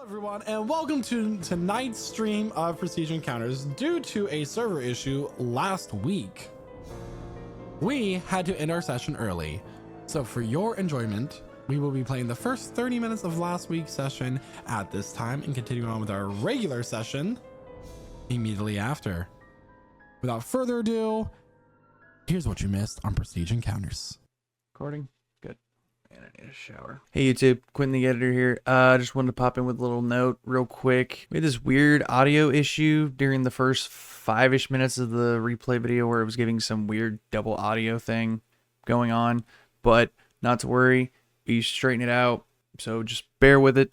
Everyone, and welcome to tonight's stream of Prestige Encounters. Due to a server issue last week, we had to end our session early. So for your enjoyment, we will be playing the first 30 minutes of last week's session at this time and continuing on with our regular session immediately after. Without further ado, here's what you missed on Prestige Encounters. Recording? Good. And I need a shower. Hey YouTube, Quentin the editor here. Just wanted to pop in with a little note real quick. We had this weird audio issue during the first 5-ish minutes of the replay video where it was giving some weird double audio thing going on. But not to worry, we straighten it out. So just bear with it.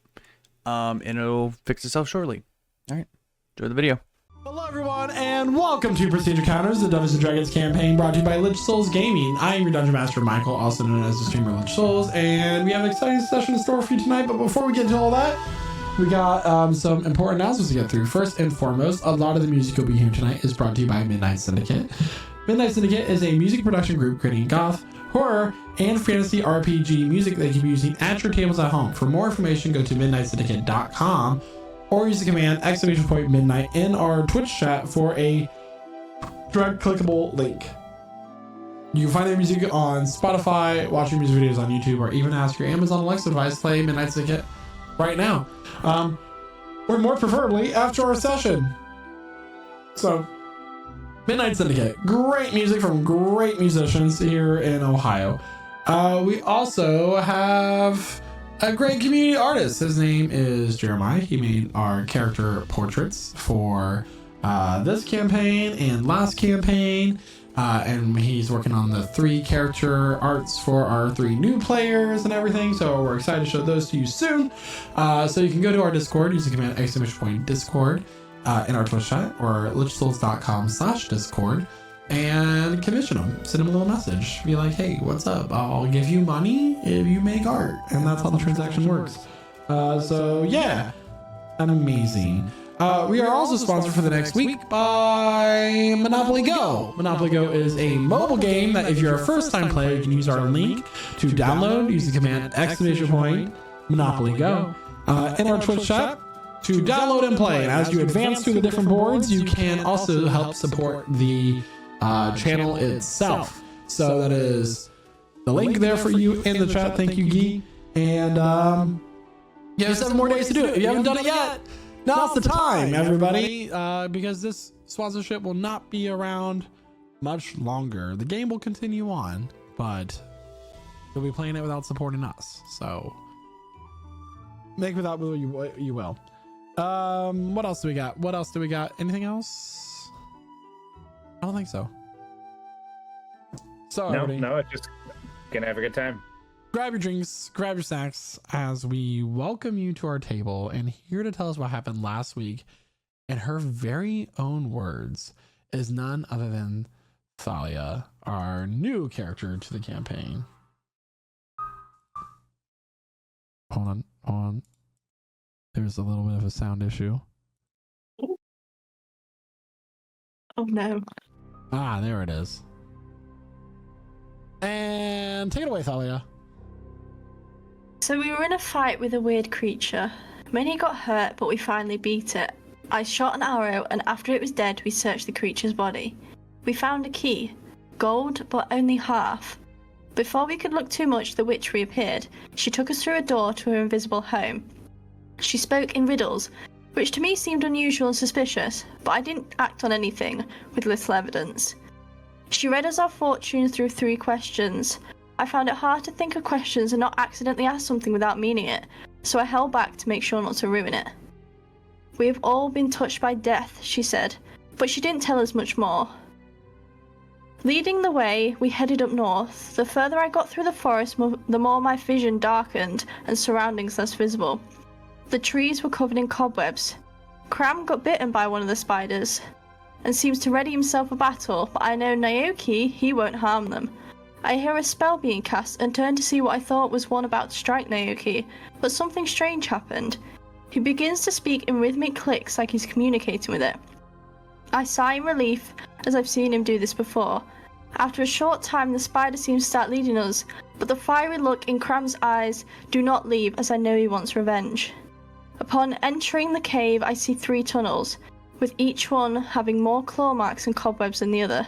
And it'll fix itself shortly. Alright, enjoy the video. Hello everyone, and welcome to Prestige Encounters, the Dungeons & Dragons campaign brought to you by Lich Souls Gaming. I am your Dungeon Master, Michael, also known as the streamer Lich Souls, and we have an exciting session in store for you tonight. But before we get into all that, we got some important announcements to get through. First and foremost, a lot of the music you'll be hearing tonight is brought to you by Midnight Syndicate. Midnight Syndicate is a music production group creating goth, horror, and fantasy RPG music that you can be using at your tables at home. For more information, go to midnightsyndicate.com or use the command !midnight in our Twitch chat for a direct clickable link. You can find their music on Spotify, watch your music videos on YouTube, or even ask your Amazon Alexa device to play Midnight Syndicate right now. Or more preferably after our session. So, Midnight Syndicate, great music from great musicians here in Ohio. We also have a great community artist. His name is Jeremiah. He made our character portraits for this campaign and last campaign. And he's working on the 3 character arts for our 3 new players and everything. So we're excited to show those to you soon. So you can go to our Discord, use the command !Discord in our Twitch chat or lichsouls.com/Discord. And commission them. Send them a little message. Be like, hey, what's up? I'll give you money if you make art. And that's how the transaction works. So yeah, amazing. We are also sponsored for the next week by Monopoly Go. Monopoly Go is a mobile game that if you're a first-time player, you can use our link to download. Use the command !Monopoly Go in our Twitch chat to download and play. And as you advance through the different boards, you can also help support the channel itself. So that is the link there for you in the chat. Thank you, Guy. And you have 7 more days to do it. If you haven't done it yet, now's the time, everybody, because this sponsorship will not be around much longer. The game will continue on, but you'll be playing it without supporting us. So make without will you will. What else do we got? Anything else? I don't think so. Sorry. No, it's just gonna have a good time. Grab your drinks, grab your snacks as we welcome you to our table, and here to tell us what happened last week in her very own words is none other than Thalia, our new character to the campaign. Hold on. There's a little bit of a sound issue. Oh no. Ah, there it is. And take it away, Thalia. So we were in a fight with a weird creature. Many got hurt, but we finally beat it. I shot an arrow, and after it was dead, we searched the creature's body. We found a key. Gold, but only half. Before we could look too much, the witch reappeared. She took us through a door to her invisible home. She spoke in riddles, which to me seemed unusual and suspicious, but I didn't act on anything with little evidence. She read us our fortunes through 3 questions. I found it hard to think of questions and not accidentally ask something without meaning it, so I held back to make sure not to ruin it. We have all been touched by death, she said, but she didn't tell us much more. Leading the way, we headed up north. The further I got through the forest, the more my vision darkened and surroundings less visible. The trees were covered in cobwebs. Craum got bitten by one of the spiders and seems to ready himself for battle, but I know Naoki, he won't harm them. I hear a spell being cast and turn to see what I thought was one about to strike Naoki, but something strange happened. He begins to speak in rhythmic clicks like he's communicating with it. I sigh in relief, as I've seen him do this before. After a short time, the spider seems to start leading us, but the fiery look in Cram's eyes do not leave, as I know he wants revenge. Upon entering the cave, I see 3 tunnels, with each one having more claw marks and cobwebs than the other.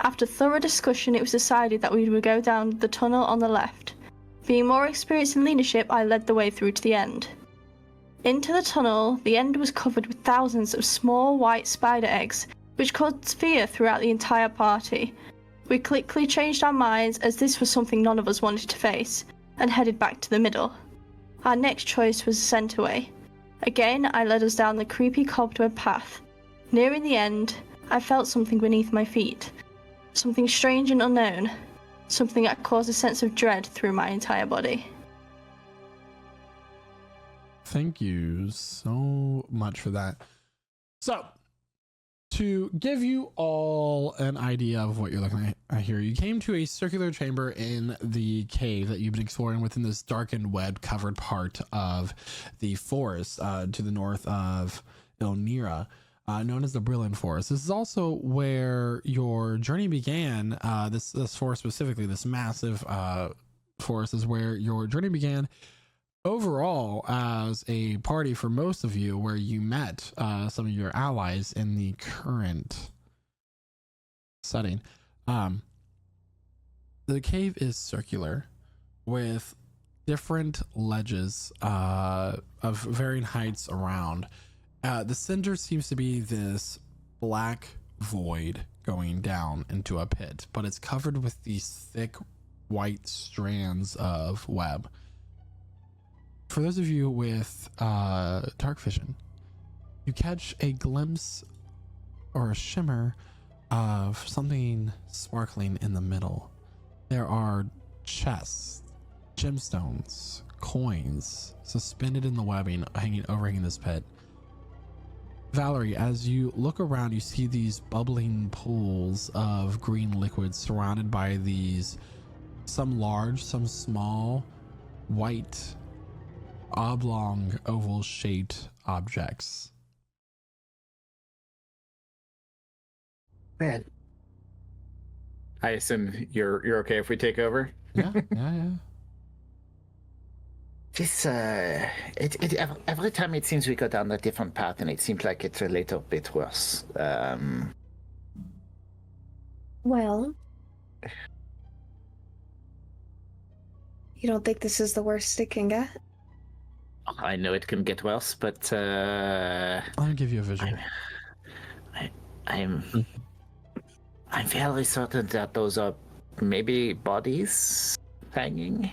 After thorough discussion, it was decided that we would go down the tunnel on the left. Being more experienced in leadership, I led the way through to the end. Into the tunnel, the end was covered with thousands of small white spider eggs, which caused fear throughout the entire party. We quickly changed our minds as this was something none of us wanted to face, and headed back to the middle. Our next choice was the centerway. Again, I led us down the creepy cobweb path. Nearing the end, I felt something beneath my feet. Something strange and unknown. Something that caused a sense of dread through my entire body. Thank you so much for that. So, to give you all an idea of what you're looking at here, you came to a circular chamber in the cave that you've been exploring within this darkened, web-covered part of the forest to the north of Ilnira, known as the Brilliant Forest. This is also where your journey began. This forest specifically, this massive forest, is where your journey began. Overall, as a party for most of you, where you met some of your allies in the current setting. The cave is circular with different ledges of varying heights around. The center seems to be this black void going down into a pit, but it's covered with these thick white strands of web. For those of you with dark vision, you catch a glimpse or a shimmer of something sparkling in the middle. There are chests, gemstones, coins suspended in the webbing overhanging this pit. Valerie, as you look around, you see these bubbling pools of green liquid surrounded by these, some large, some small, white, oblong, oval-shaped objects. Man, I assume you're okay if we take over. Yeah. This every time it seems we go down a different path, and it seems like it's a little bit worse. Well, you don't think this is the worst it can get? I know it can get worse, but I'll give you a visual. I'm fairly certain that those are maybe bodies hanging.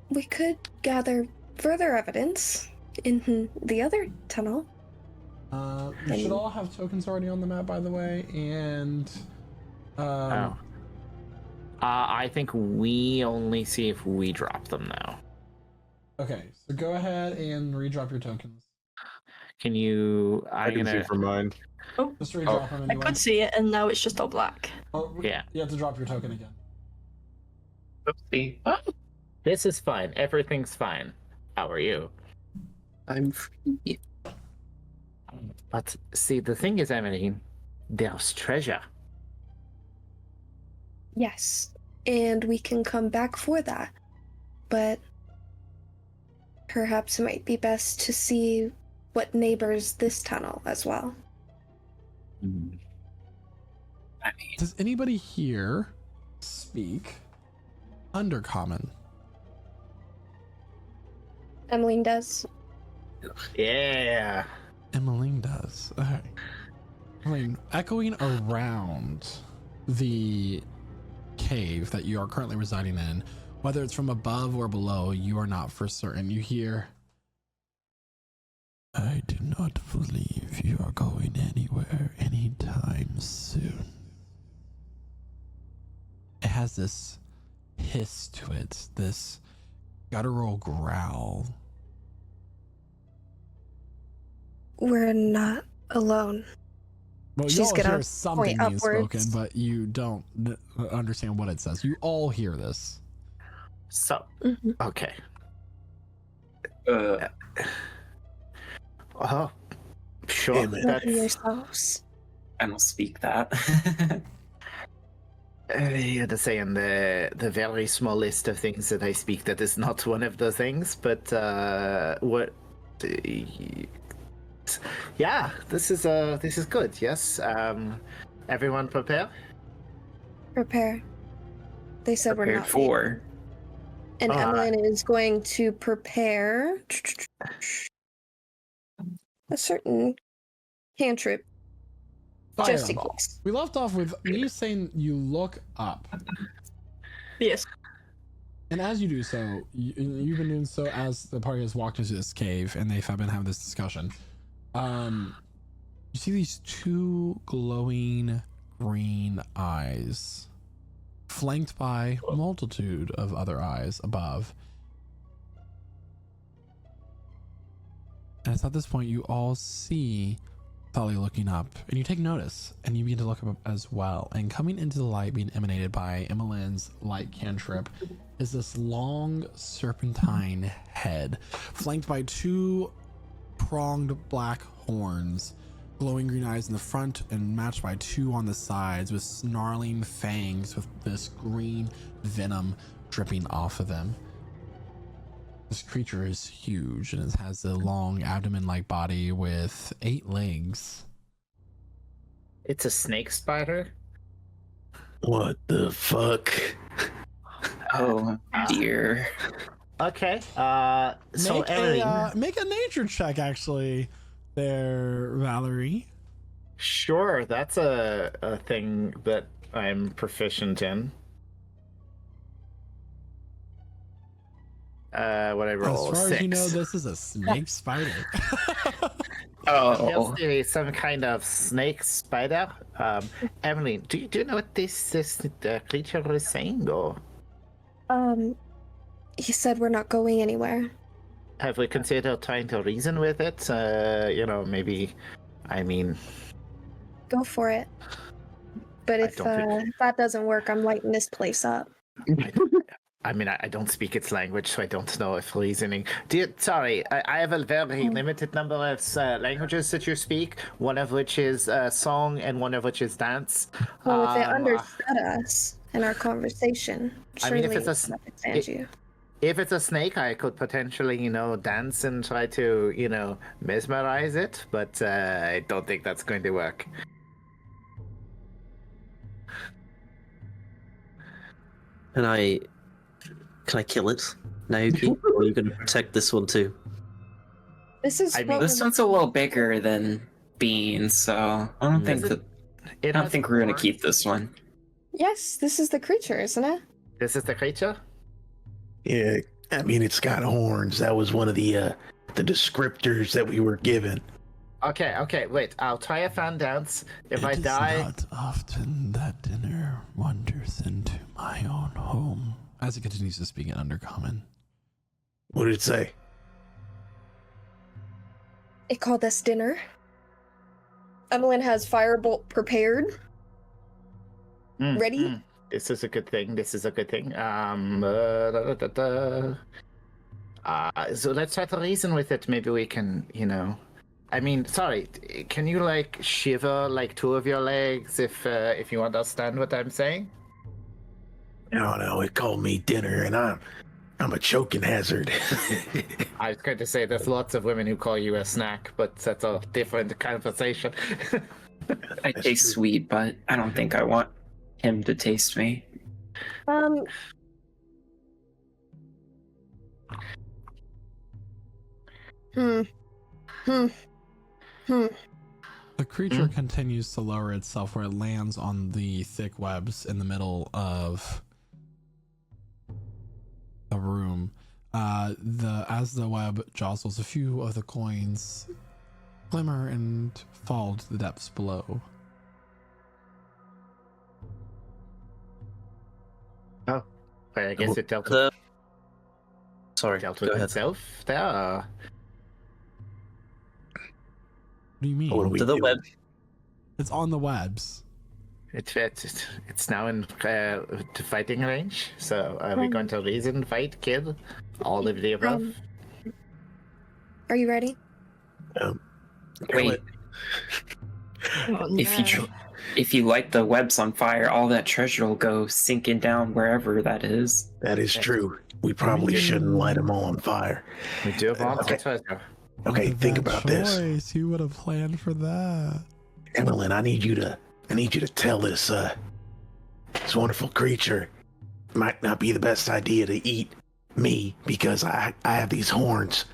We could gather further evidence in the other tunnel. You should all have tokens already on the map, by the way, and I think we only see if we drop them now. Okay, so go ahead and redrop your tokens. Can you? I can see from mine. Oh, Just redrop them I anyway. could see it, and now it's just all black. Oh, Yeah. You have to drop your token again. Oopsie. Oh, this is fine. Everything's fine. How are you? I'm free. But see, the thing is, Emily, there's treasure. Yes, and we can come back for that. But perhaps it might be best to see what neighbors this tunnel as well. I mean, Does anybody here speak Undercommon? Emelyne does. Yeah. Emelyne does. Okay. Emelyne, echoing around the cave that you are currently residing in, whether it's from above or below, you are not for certain. You hear, "I do not believe you are going anywhere anytime soon." It has this hiss to it, this guttural growl. We're not alone. Well, you She's all gonna hear something point being upwards. spoken, but you don't understand what it says. You all hear this. So, Mhm. okay. uh, Oh, sure. Damn it. Look at That's, yourselves. I don't speak that. You had to say on the very small list of things that I speak, that is not one of the things. But what? Yeah, this is good. Yes. Everyone prepare. Prepare. They said we're Prepared not. for. And Emelyne is going to prepare a certain cantrip. Just in Fireball. case. We left off with you saying you look up. Yes. And as you do so, you've been doing so as the party has walked into this cave and they've been having this discussion. You see these two glowing green eyes, flanked by a multitude of other eyes above. And it's at this point you all see Thalia looking up, and you take notice, and you begin to look up as well. And coming into the light, being emanated by Emmelyne's light cantrip, is this long serpentine head, flanked by two pronged black horns, glowing green eyes in the front, and matched by two on the sides, with snarling fangs with this green venom dripping off of them. This creature is huge, and it has a long abdomen-like body with 8 legs. It's a snake spider. What the fuck? Oh dear. Okay. So Emily, Make a nature check, actually, there, Valerie. sure, that's a thing that I'm proficient in. What I roll? As far 6. as you know, this is a snake spider. Oh. There is some kind of snake spider. Emily, do you know what this creature is saying, or He said we're not going anywhere. have we considered trying to reason with it? Maybe. I mean, Go for it. But if that doesn't work, I'm lighting this place up. I don't speak its language, so I don't know if reasoning. Sorry, I have a very limited number of languages that you speak. One of which is song, and one of which is dance. Well, if it understood us in our conversation, I mean, if surely it's that understands you. If it's a snake, I could potentially, dance and try to, mesmerize it, but I don't think that's going to work. Can I kill it, Naoki? Or are you going to protect this one too? This is I mean, what This we're- one's a little bigger than Beans, so I don't think we're gonna keep this one. Yes, this is the creature, isn't it? This is the creature? Yeah, I mean it's got horns. That was one of the descriptors that we were given. Okay, wait. I'll try a fan dance. If I It is die... not often that dinner wanders into my own home. As it continues to speak in Undercommon. What did it say? It called us dinner. Emelyne has firebolt prepared. Ready? This is a good thing. So let's try to reason with it. Maybe we can, sorry, can you shiver 2 of your legs if you understand what I'm saying? No, it called me dinner, and I'm a choking hazard. I was going to say there's lots of women who call you a snack, but that's a different conversation. I taste sweet, but I don't think I want him to taste me. The creature continues to lower itself where it lands on the thick webs in the middle of the room. As the web jostles, a few of the coins glimmer and fall to the depths below. Oh, I guess it dealt with, Sorry, dealt go with ahead. itself there. What do you mean? What are we To the doing? web. It's on the webs. It's now in to fighting range. So are we going to reason, fight, kill, all of the above? Are you ready? Wait, Oh, no. If you light the webs on fire, all that treasure will go sinking down wherever that is. That is true. We probably shouldn't light them all on fire. We do want Okay. the treasure. Okay, think Bad about this. choice. You would have planned for that. Emelyne, I need you to tell this wonderful creature might not be the best idea to eat me because I have these horns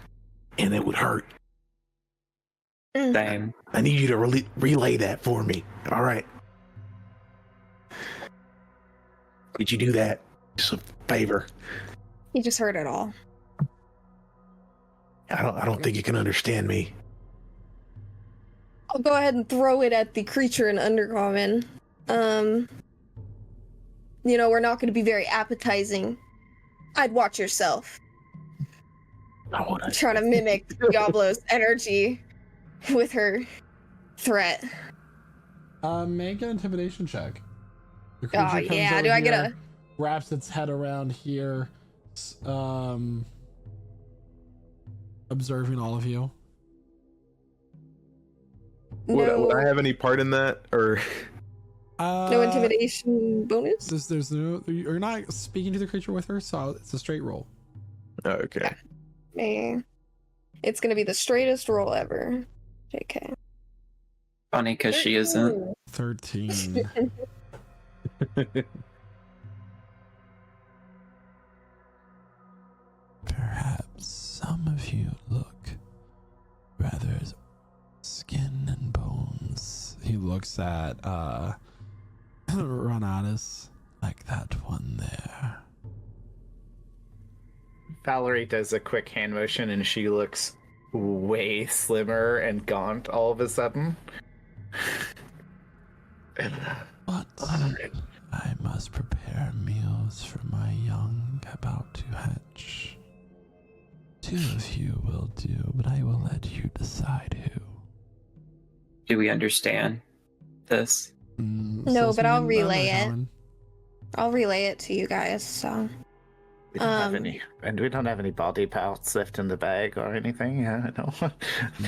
and it would hurt. Same. I need you to relay that for me. All right. Could you do that? Just a favor. You just heard it all. I don't think you can understand me. I'll go ahead and throw it at the creature in Undercommon. We're not going to be very appetizing. I'd watch yourself. Trying to mimic Diablo's energy with her threat. Make an intimidation check. The Oh, creature comes yeah. over Do I get here, a... wraps its head around here, observing all of you. No, Would I have any part in that, or no intimidation bonus? There's no. You're not speaking to the creature with her, so it's a straight roll. okay? Man. It's going to be the straightest roll ever. JK. Funny because she isn't. 13. Perhaps some of you look rather skin and bones. He looks at Ronatus like that one there. Valerie does a quick hand motion and she looks way slimmer and gaunt all of a sudden. But I must prepare meals for my young about to hatch. 2 of you will do, but I will let you decide who. Do we understand this? No, but I'll relay it. I'll relay it to you guys, so... We don't have any, and we don't have any body parts left in the bag or anything. Yeah, no.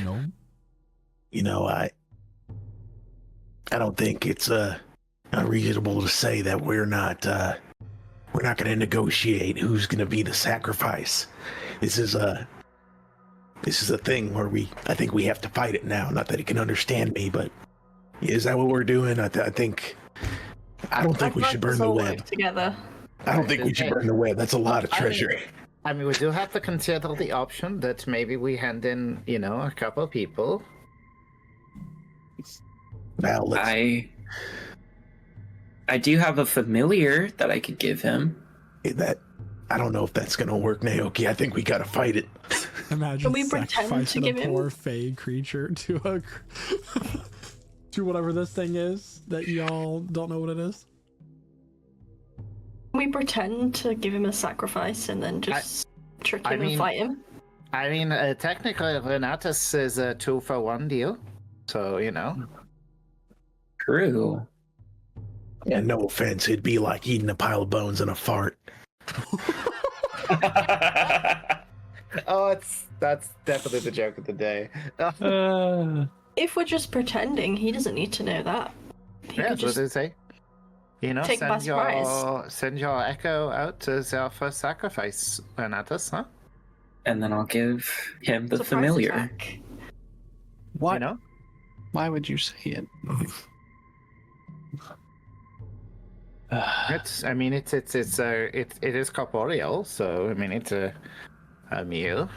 No. You know, I don't think it's unreasonable to say that we're not going to negotiate who's going to be the sacrifice. This is a thing where I think we have to fight it now. Not that he can understand me, but is that what we're doing? I don't think we should burn the web together. I don't think we should burn the web. That's a lot of treasure. I mean, we do have to consider the option that maybe we hand in, a couple of people. Val, I do have a familiar that I could give him. I don't know if that's gonna work, Naoki. I think we gotta fight it. Imagine Can we pretend to sacrificing give a him- poor fey creature to a to whatever this thing is that y'all don't know what it is. Can we pretend to give him a sacrifice and then just trick him and fight him? I mean, technically, Renatus is a 2-for-1 deal. So, True. And no offense, it'd be like eating a pile of bones and a fart. Oh, that's definitely the joke of the day. If we're just pretending, he doesn't need to know that. He Yeah, could that's what just they say. take by surprise. Send your echo out as our first sacrifice, Renatus, huh? And then I'll give him the surprise familiar. attack. What? You know? Why would you say it? It is corporeal, so I mean it's a meal.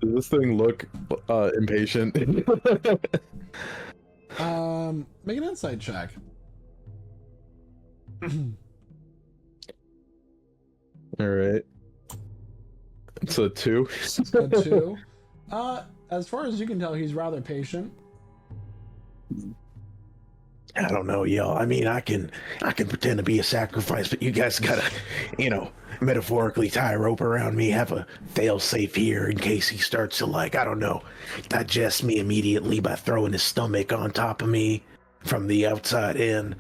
Does this thing look impatient? Make an insight check. All right. It's a 2. A 2. As far as you can tell, he's rather patient. I don't know, y'all. I mean, I can pretend to be a sacrifice, but you guys gotta, metaphorically tie a rope around me, have a fail safe here in case he starts to digest me immediately by throwing his stomach on top of me from the outside in.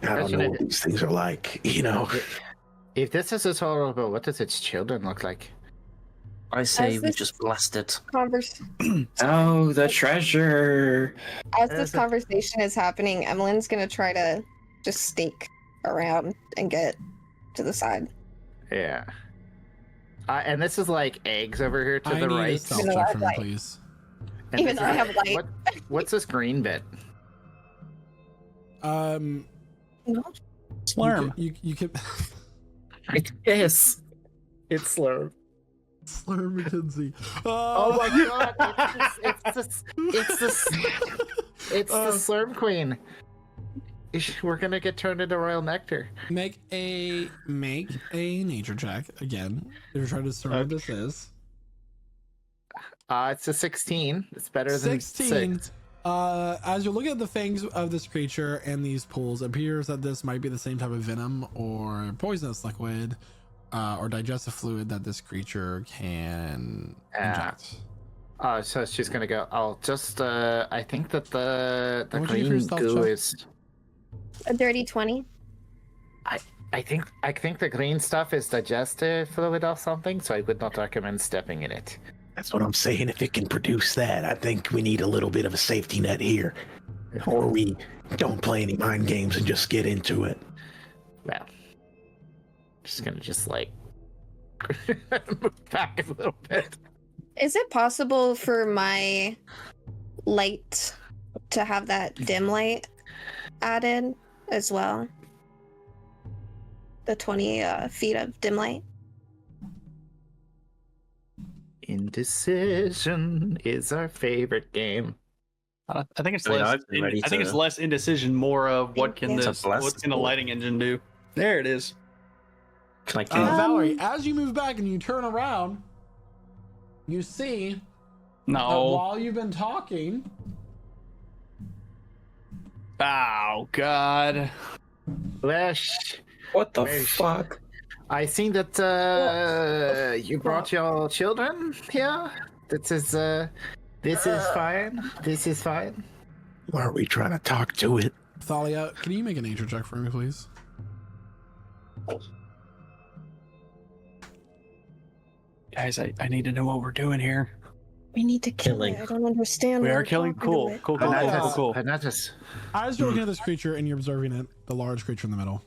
I don't know what these things are like, If this is as horrible, what does its children look like? I say As we this just blast it. Oh, the treasure! As this conversation is happening, Emmeline's gonna try to just sneak around and get to the side. Yeah. And this is like eggs over here to the I need a right. stealth check from you, please. And Even this though I is- have light. What's this green bit? No. Slurm. You can Yes. It's Slurm. Slurm McKinsey. Oh my god! It's the Slurm Queen. We're gonna get turned into royal nectar. Make a nature check again. You're trying to discern what this is. It's a 16. It's better than 16. 6. As you're looking at the fangs of this creature and these pools, it appears that this might be the same type of venom or poisonous liquid or digestive fluid that this creature can inject. So she's gonna go. I'll just. I think that the What'd you get for your green stealth goo check? is. A dirty 20. I think the green stuff is digestive fluid or something. So I would not recommend stepping in it. That's what I'm saying. If it can produce that, I think we need a little bit of a safety net here. Or we don't play any mind games and just get into it. Well, just gonna like move back a little bit. Is it possible for my light to have that dim light added as well? The 20 feet of dim light? Indecision is our favorite game. I think it's I mean, less. I've been ready I think to- it's less indecision, more of what can It's a this, blast what can a bolt. lighting engine do? There it is. Like, Valerie, as you move back and you turn around, you see that No. while you've been talking, Oh God. Flesh. what the Wait. fuck? I see that you brought your children here. This is fine. This is fine. Why are we trying to talk to it? Thalia, can you make a nature check for me, please? Guys, I need to know what we're doing here. We need to kill Killing. it. I don't understand. We why are we're killing. talking to Cool. it. Cool. Cool. Cool. Cool. Cool. Hanatas. As you're looking at this creature and you're observing it, the large creature in the middle,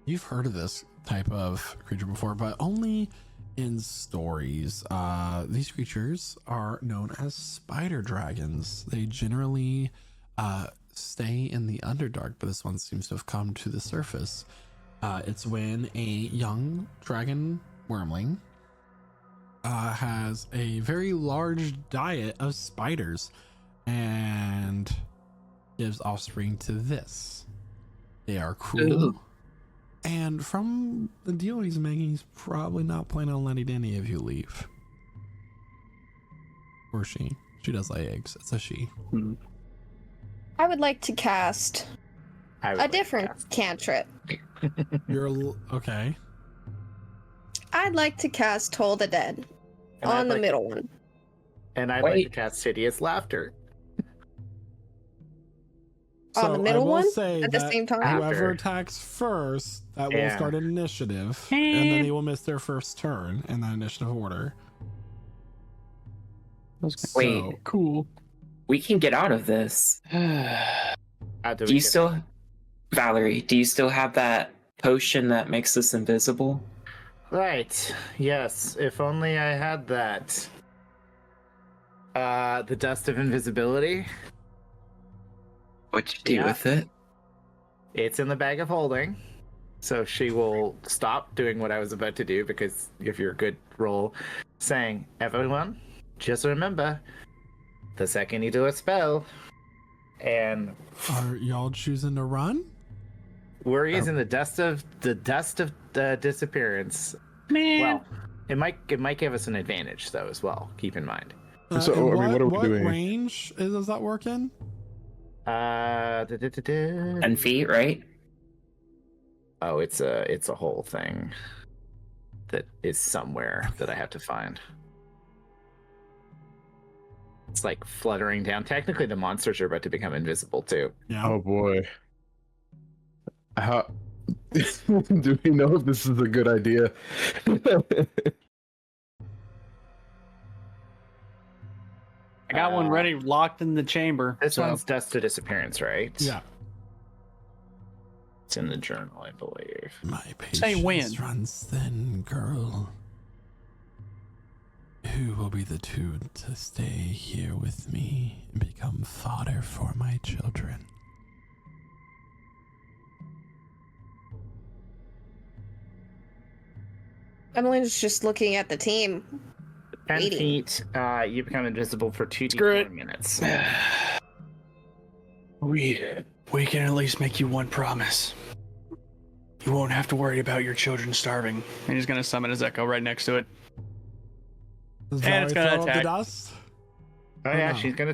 you've heard of this type of creature before, but only in stories. These creatures are known as spider dragons. They generally stay in the Underdark, but this one seems to have come to the surface. It's when a young dragon wormling has a very large diet of spiders and gives offspring to this. They are cruel. Ooh. And from the deal he's making, he's probably not planning on letting any of you leave. Or she. She does lay eggs. It's a she. I would like to cast a different cantrip. Okay. I'd like to cast Toll the Dead And I'd on the like- middle one. And I'd like to Wait. cast hideous laughter. On the So middle I will one say at the that same time? Whoever After. attacks first, that will Yeah. start an initiative. And then they will miss their first turn in that initiative order. Wait. Cool. We can get out of this. How do Do we you get- still, Valerie? Do you still have that potion that makes us invisible? Right. Yes. If only I had that. The dust of invisibility. What'd you do Yeah. with it? It's in the bag of holding. So she will stop doing what I was about to do because if you're a good roll, saying, everyone, just remember, the second you do a spell, and Are y'all choosing to run? we're using the dust of disappearance. Man. Well, it might give us an advantage though as well. Keep in mind. So, and I mean, what are we doing? range does that work in? 10 feet, right? Oh, it's a whole thing that is somewhere that I have to find. It's like fluttering down. Technically, the monsters are about to become invisible too. Yeah. Oh boy. How do we know if this is a good idea? got one ready, locked in the chamber. This one's dust to disappearance, right? Yeah. It's in the journal, I believe. My Say when. patience runs thin, girl. Who will be the two to stay here with me and become fodder for my children? Emily's just looking at the team. 10 waiting. feet, you become invisible for 2 to Screw 4 it. minutes. We can at least make you one promise. You won't have to worry about your children starving. And he's gonna summon his echo right next to it. And it's gonna attack. The dust? Oh yeah, no. she's gonna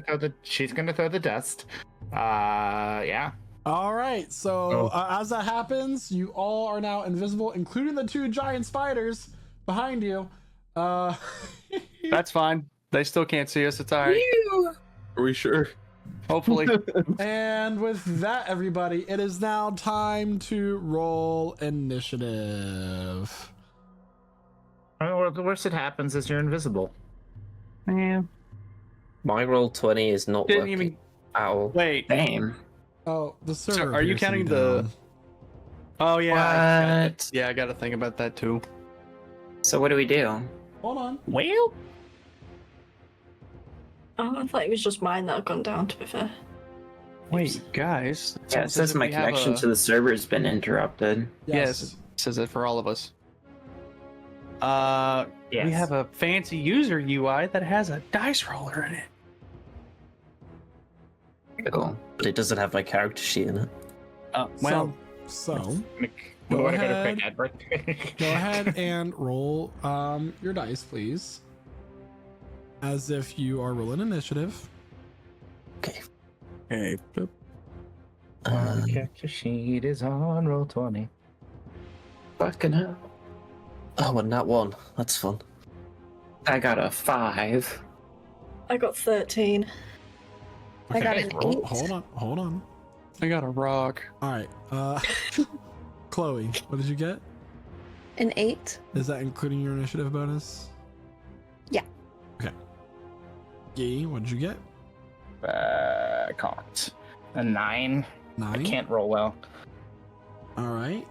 throw the dust. Yeah. All right, so as that happens, you all are now invisible, including the 2 giant spiders behind you. That's fine. They still can't see us. It's alright. Are we sure? Hopefully. And with that, everybody, it is now time to roll initiative. The worst that happens is you're invisible. Man. My roll 20 is not Didn't working even. at all. Wait. Damn. Oh, the server. are you appears to counting be the- down. Oh yeah. What? Yeah, I gotta think about that too. So what do we do? Hold on. Well. Oh, I thought it was just mine that had gone down, to be fair. Wait, guys. Yeah, it says my connection to the server has been interrupted. Yes, it says it for all of us. Yes. We have a fancy user UI that has a dice roller in it. Cool. But it doesn't have my character sheet in it. Well, So We Go want to go to ahead. quick advert. go ahead and roll your dice, please. As if you are rolling initiative. Okay. hey, Our character sheet is on roll 20. Fucking hell. Oh, and that one. That's fun. I got a 5. I got 13. I got an Oh, 8. hold on. I got a rock. All right. Chloe, what did you get? An 8. Is that including your initiative bonus? Yeah. Okay. Gee, what did you get? Caught. A 9. 9. I can't roll well. All right.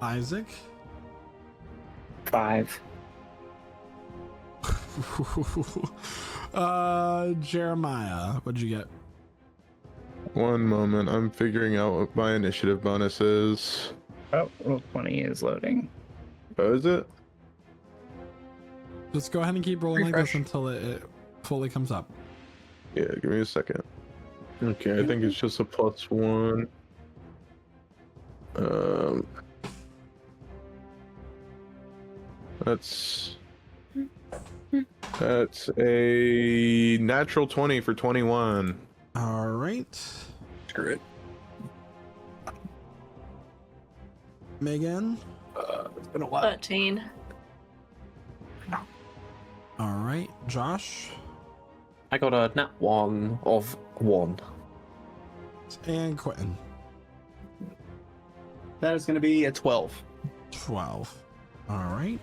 Isaac. 5. Jeremiah, what did you get? One moment. I'm figuring out what my initiative bonus is. Oh, roll 20 is loading. Oh, is it? Just go ahead and keep rolling like Refresh. this until it fully comes up. Yeah, give me a second. Okay, I think it's just a +1. That's a natural 20 for 21. All right. Screw it. Megan. It's been a while. 13. All right. Josh. I got a nat 1 of 1. And Quentin. That is going to be a 12. 12. All right.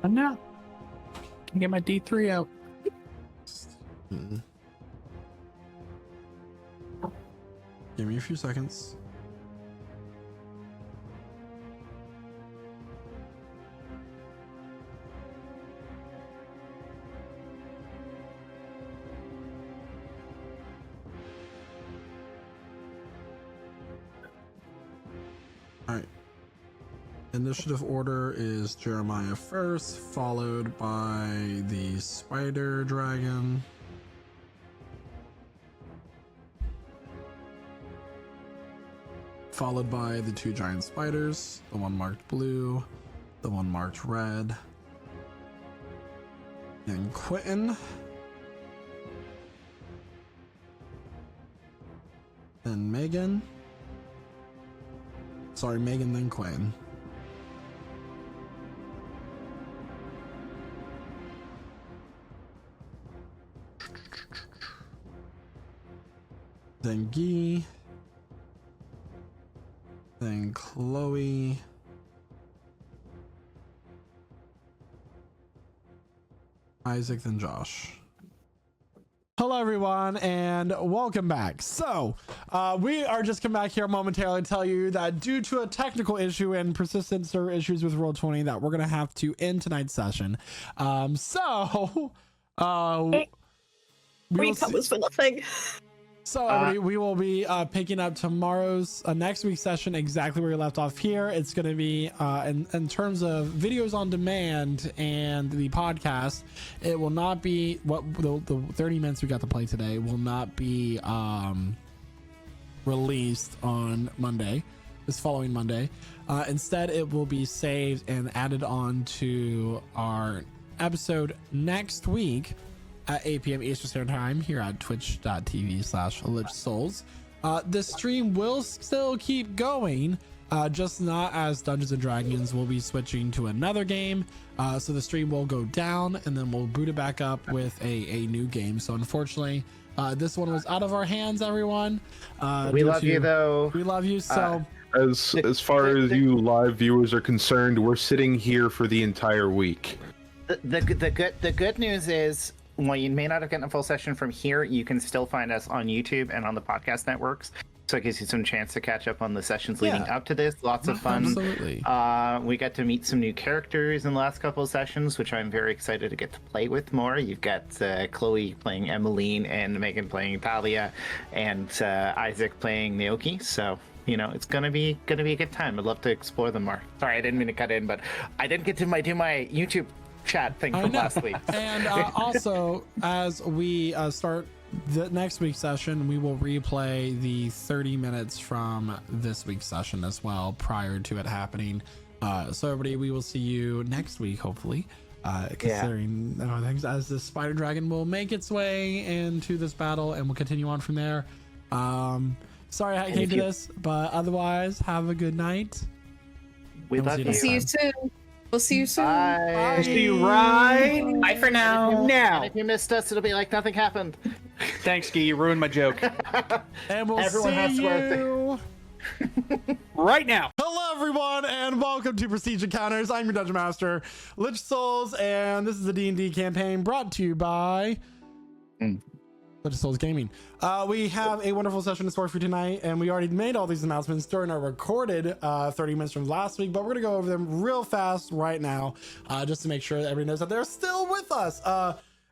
I'm not. Can get my D3 out. Mm. Give me a few seconds. All right. Initiative order is Jeremiah first, followed by the spider dragon. Followed by the 2 giant spiders, the one marked blue, the one marked red. Then Quentin. Then Megan. Sorry, Megan, then Quentin. Then Guy. Then Chloe. Isaac, then Josh. Hello, everyone, and welcome back. So, we are just coming back here momentarily to tell you that due to a technical issue and persistent server issues with Roll20, that we're going to have to end tonight's session. Recap was for nothing. So everybody, we will be picking up tomorrow's next week's session exactly where we left off here. It's going to be in terms of videos on demand and the podcast. It will not be what the 30 minutes we got to play today will not be released on Monday, this following Monday. Instead, it will be saved and added on to our episode next week at 8 p.m. Eastern Standard Time here at twitch.tv/LichSouls. This stream will still keep going, just not as Dungeons and Dragons. Will be switching to another game. So the stream will go down and then we'll boot it back up with a new game. So unfortunately, this one was out of our hands, everyone. We love you though. We love you. So as far as you live viewers are concerned, we're sitting here for the entire week. The good news is, while you may not have gotten a full session from here, you can still find us on YouTube and on the podcast networks. So it gives you some chance to catch up on the sessions leading up to this. Lots of fun. Absolutely. We got to meet some new characters in the last couple of sessions, which I'm very excited to get to play with more. You've got Chloe playing Emelyne and Megan playing Talia and Isaac playing Naoki. So, you know, it's gonna be a good time. I'd love to explore them more. Sorry, I didn't mean to cut in, but I didn't get to do my YouTube chat thing from last week. And also, as we start the next week's session, we will replay the 30 minutes from this week's session as well prior to it happening. So everybody, we will see you next week, hopefully, considering things as the spider dragon will make its way into this battle and we'll continue on from there. Sorry I came to this, but otherwise, have a good night. We love you. See you soon. We'll see you soon. Bye. We'll see you right. Bye for now. And if you missed us, it'll be like nothing happened. Thanks, Guy. You ruined my joke. And we'll Everyone see has to wear you Right now. Hello, everyone, and welcome to Prestige Encounters. I'm your Dungeon Master, Lich Souls, and this is the D&D campaign brought to you by Lich Souls Gaming. We have a wonderful session in store for you tonight, and we already made all these announcements during our recorded 30 minutes from last week, but we're going to go over them real fast right now, just to make sure that everybody knows that they're still with us.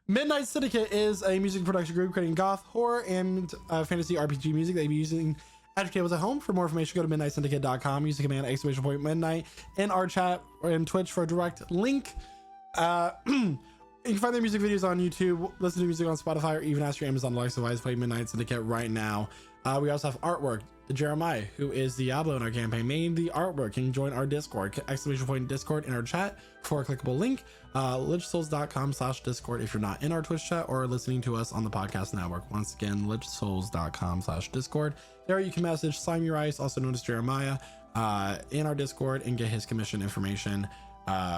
Midnight Syndicate is a music production group creating goth, horror, and fantasy RPG music. They'll be using Educables at Home. For more information, go to midnightsyndicate.com. Use the command !point midnight in our chat or in Twitch for a direct link. You can find their music videos on YouTube, listen to music on Spotify, or even ask your Amazon Alexa device play Midnight Syndicate right now. We also have artwork. Jeremiah, who is Diablo in our campaign, made the artwork. You can join our Discord. !Discord in our chat for a clickable link. lichsouls.com/Discord if you're not in our Twitch chat or listening to us on the podcast network. Once again, lichsouls.com/Discord. There you can message Simon Rice, also known as Jeremiah, in our Discord and get his commission information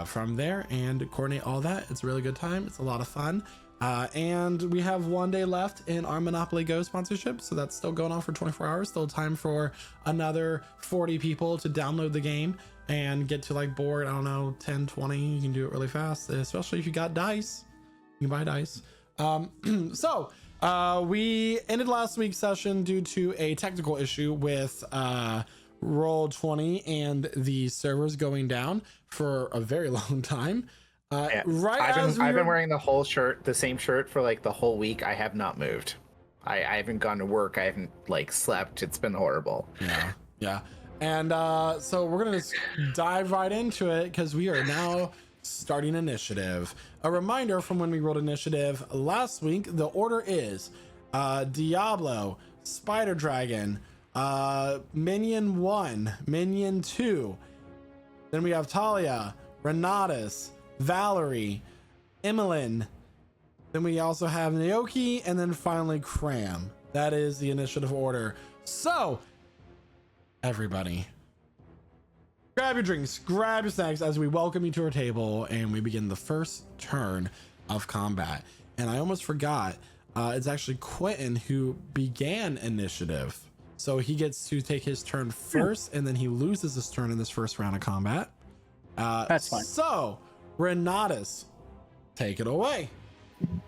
from there and coordinate all that. It's a really good time. It's a lot of fun. And we have one day left in our Monopoly Go sponsorship, so that's still going on for 24 hours. Still time for another 40 people to download the game and get to like board, I don't know, 10, 20. You can do it really fast, especially if you got dice. You can buy dice. So we ended last week's session due to a technical issue with Roll20 and the servers going down for a very long time. I've been wearing the same shirt for like the whole week. I have not moved. I haven't gone to work. I haven't like slept. It's been horrible. Yeah. And so we're gonna just dive right into it because we are now starting initiative. A reminder from when we rolled initiative last week, the order is Diablo, Spider Dragon, Minion 1, Minion 2. Then we have Talia, Renatus, Valerie, Emelyne. Then we also have Naoki, and then finally Craum. That is the initiative order. So, everybody, grab your drinks, grab your snacks as we welcome you to our table and we begin the first turn of combat. And I almost forgot, it's actually Quentin who began initiative. So he gets to take his turn first, and then he loses his turn in this first round of combat. That's fine. So, Renatus, take it away.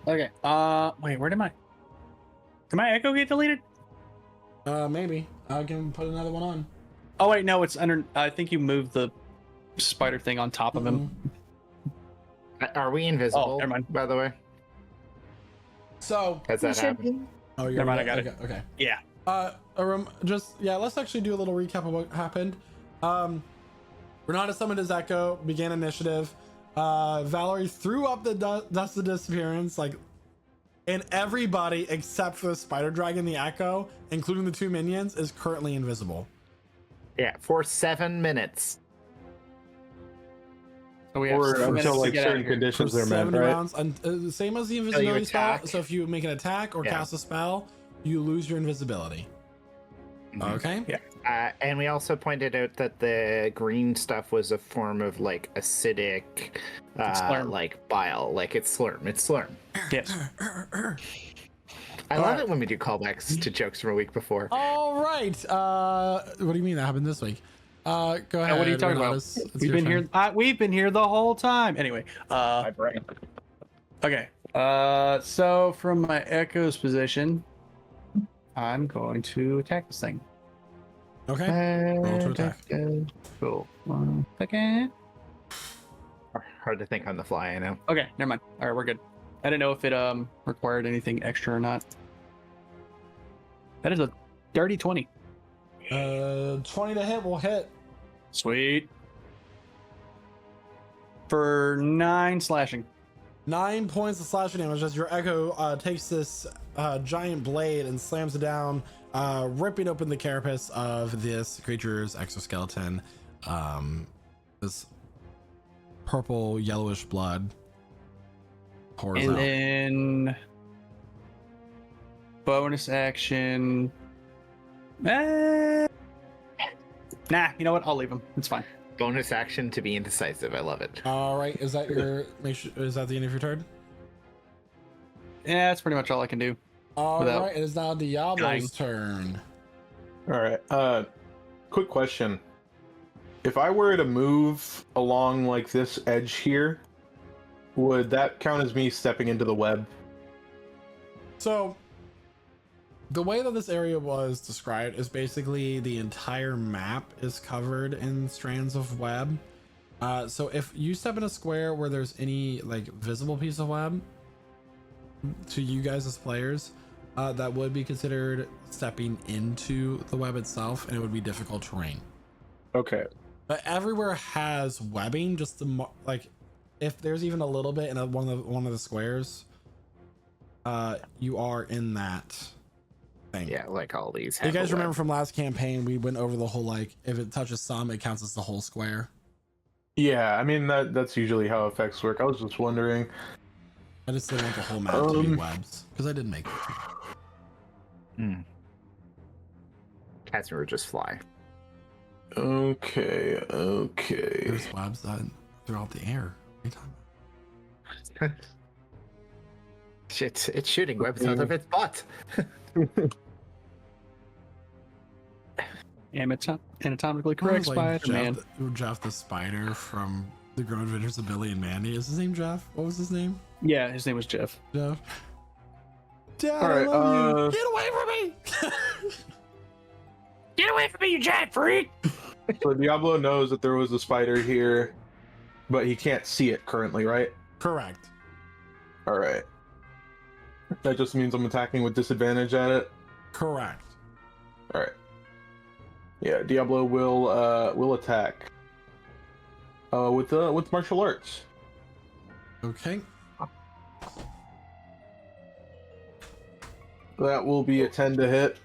Okay. Wait, where did my echo get deleted? Maybe. I can put another one on. Oh wait, no, it's under. I think you moved the spider thing on top of him. Are we invisible? Oh, never mind. By the way, So has that happened? Oh, you're Never mind, I got it. Okay. Yeah. Let's actually do a little recap of what happened. Renata summoned his echo, began initiative. Valerie threw up the dust of disappearance, and everybody except for the spider dragon, the echo, including the 2 minions, is currently invisible. Yeah, for 7 minutes. So we have Or 7 minutes until to like get out certain of here. conditions For are met, 7 right? rounds, same as the invisibility spell. attack. So if you make an attack or cast a spell, you lose your invisibility. Okay. Yeah. And we also pointed out that the green stuff was a form of like acidic, slurm. like bile, like it's slurm. It's slurm. Yes. I love it when we do callbacks to jokes from a week before. All right. What do you mean that happened this week? Go ahead. What are you talking about? We've been here. We've been here the whole time. Anyway. My brain. Okay. So from my echo's position, I'm going to attack this thing. Okay. Roll to attack. Cool. 1 second. Hard to think on the fly, I know. Okay, never mind. All right, we're good. I didn't know if it required anything extra or not. That is a dirty 20. 20 to hit will hit. Sweet. For 9 slashing. 9 points of slashing damage as your echo takes this giant blade and slams it down, ripping open the carapace of this creature's exoskeleton. This purple yellowish blood pours And out. then bonus action. Nah, you know what? I'll leave him. It's fine. Bonus action to be indecisive. I love it. All right, is that is that the end of your turn? Yeah, that's pretty much all I can do. All Without right, it is now Diablo's dying. turn. All right. Quick question. If I were to move along like this edge here, would that count as me stepping into the web? So, the way that this area was described is basically the entire map is covered in strands of web. So if you step in a square where there's any like visible piece of web to you guys as players, that would be considered stepping into the web itself, and it would be difficult terrain. Okay. But everywhere has webbing. Just like if there's even a little bit in one of the squares, you are in that thing. Yeah, like all these. You guys remember from last campaign, we went over the whole like if it touches some, it counts as the whole square. Yeah, I mean that's usually how effects work. I was just wondering. I just didn't want the whole map to be webs because I didn't make it. Casimir would just fly. Okay. There's webs throughout the air. What are you talking about? Shit, it's shooting webs out of its butt. Anatomically correct, Spider-Man. Jeff the spider from The Grown Adventures of Billy and Mandy. Is his name Jeff? What was his name? Yeah, his name was Jeff. Jeff. Dad, All right, I love you. Get away from me! Get away from me, you giant freak! So Diablo knows that there was a spider here, but he can't see it currently, right? Correct. All right. That just means I'm attacking with disadvantage at it. Correct. All right. Yeah, Diablo will attack. With martial arts. Okay. That will be a 10 to hit.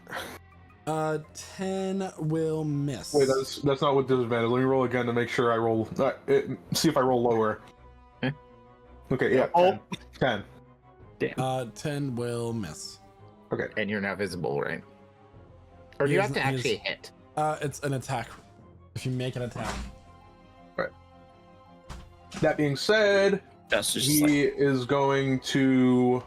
10 will miss. Wait, that's not with disadvantage. Let me roll again to make sure I roll. See if I roll lower. Okay, yeah. Oh. 10. Damn. 10 will miss. Okay. And you're now visible, right? Or do you have to actually hit? It's an attack. If you make an attack. Right. That being said, That's just he is going to.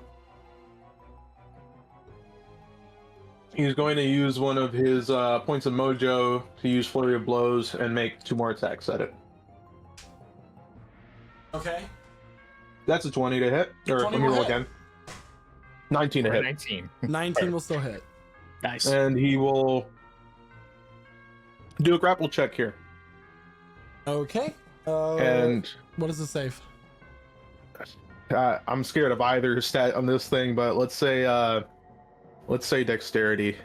He's going to use one of his points of mojo to use Flurry of Blows and make 2 more attacks at it. Okay. That's a 20 to hit. Or let me roll again. 19 to Or hit. 19. 19 will still hit. Nice. And he will do a grapple check here. Okay. And what is the save? I'm scared of either stat on this thing, but let's say dexterity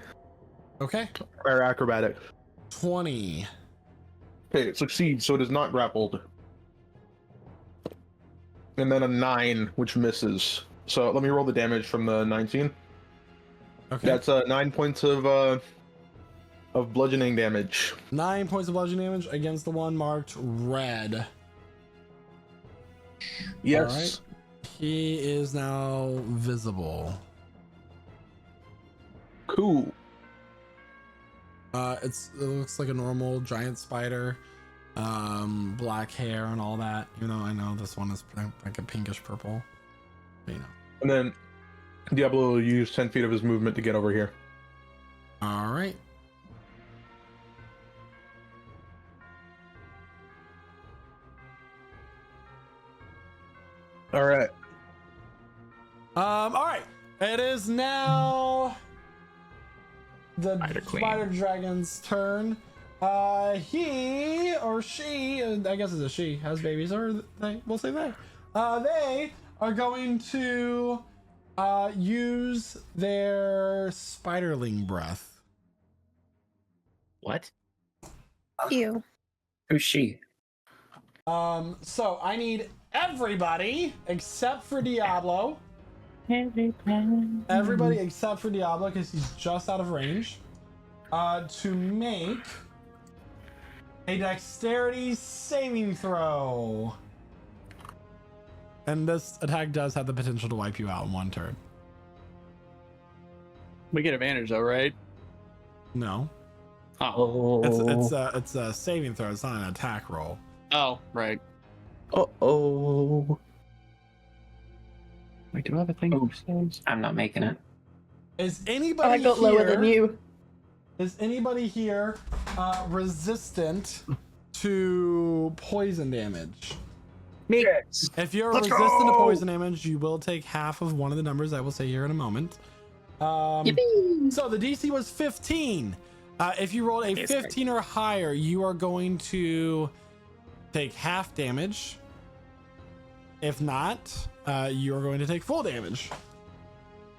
Okay. or acrobatic. 20. Okay, it succeeds, so it is not grappled. And then a 9, which misses. So let me roll the damage from the 19. Okay. That's 9 points of bludgeoning damage. 9 points of bludgeoning damage against the one marked red. Yes. All right. He is now visible. Cool. It looks like a normal giant spider, black hair and all that. You know, I know this one is like a pinkish purple. But, you know. And then Diablo will use 10 feet of his movement to get over here. All right. All right. All right. It is now the Spider Queen. spider dragon's turn. He or she, I guess it's a she, has babies, or they, we'll say they. They are going to use their spiderling breath. What? Ew. Who's she? So I need everybody except for Diablo. Everybody except for Diablo, because he's just out of range. To make a dexterity saving throw. And this attack does have the potential to wipe you out in one turn. We get advantage though, right? No. Oh. It's a saving throw, it's not an attack roll. Oh, right. Oh. Wait, do I have a thing? Oops. I'm not making it. Is anybody I got here, lower than you. Is anybody here resistant to poison damage? Me. If you're resistant to poison damage, you will take half of one of the numbers I will say here in a moment. So the DC was 15. If you rolled a 15 or higher, you are going to take half damage. If not, you are going to take full damage.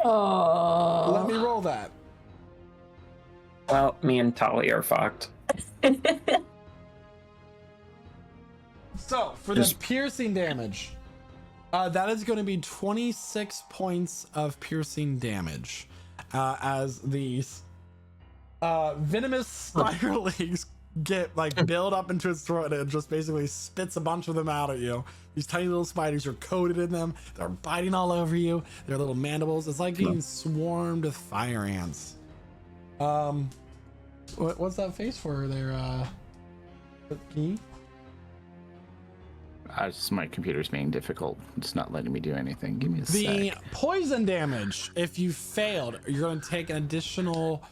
Oh. Let me roll that. Well, me and Tali are fucked. So for the piercing damage, that is going to be 26 points of piercing damage, as these venomous spider legs get build up into its throat, and it just basically spits a bunch of them out at you. These tiny little spiders are coated in them. They're biting all over you. Their little mandibles. It's like being swarmed with fire ants. What's that face for there? Can you? My computer's being difficult. It's not letting me do anything. Give me a The sec. poison damage, if you failed, you're going to take an additional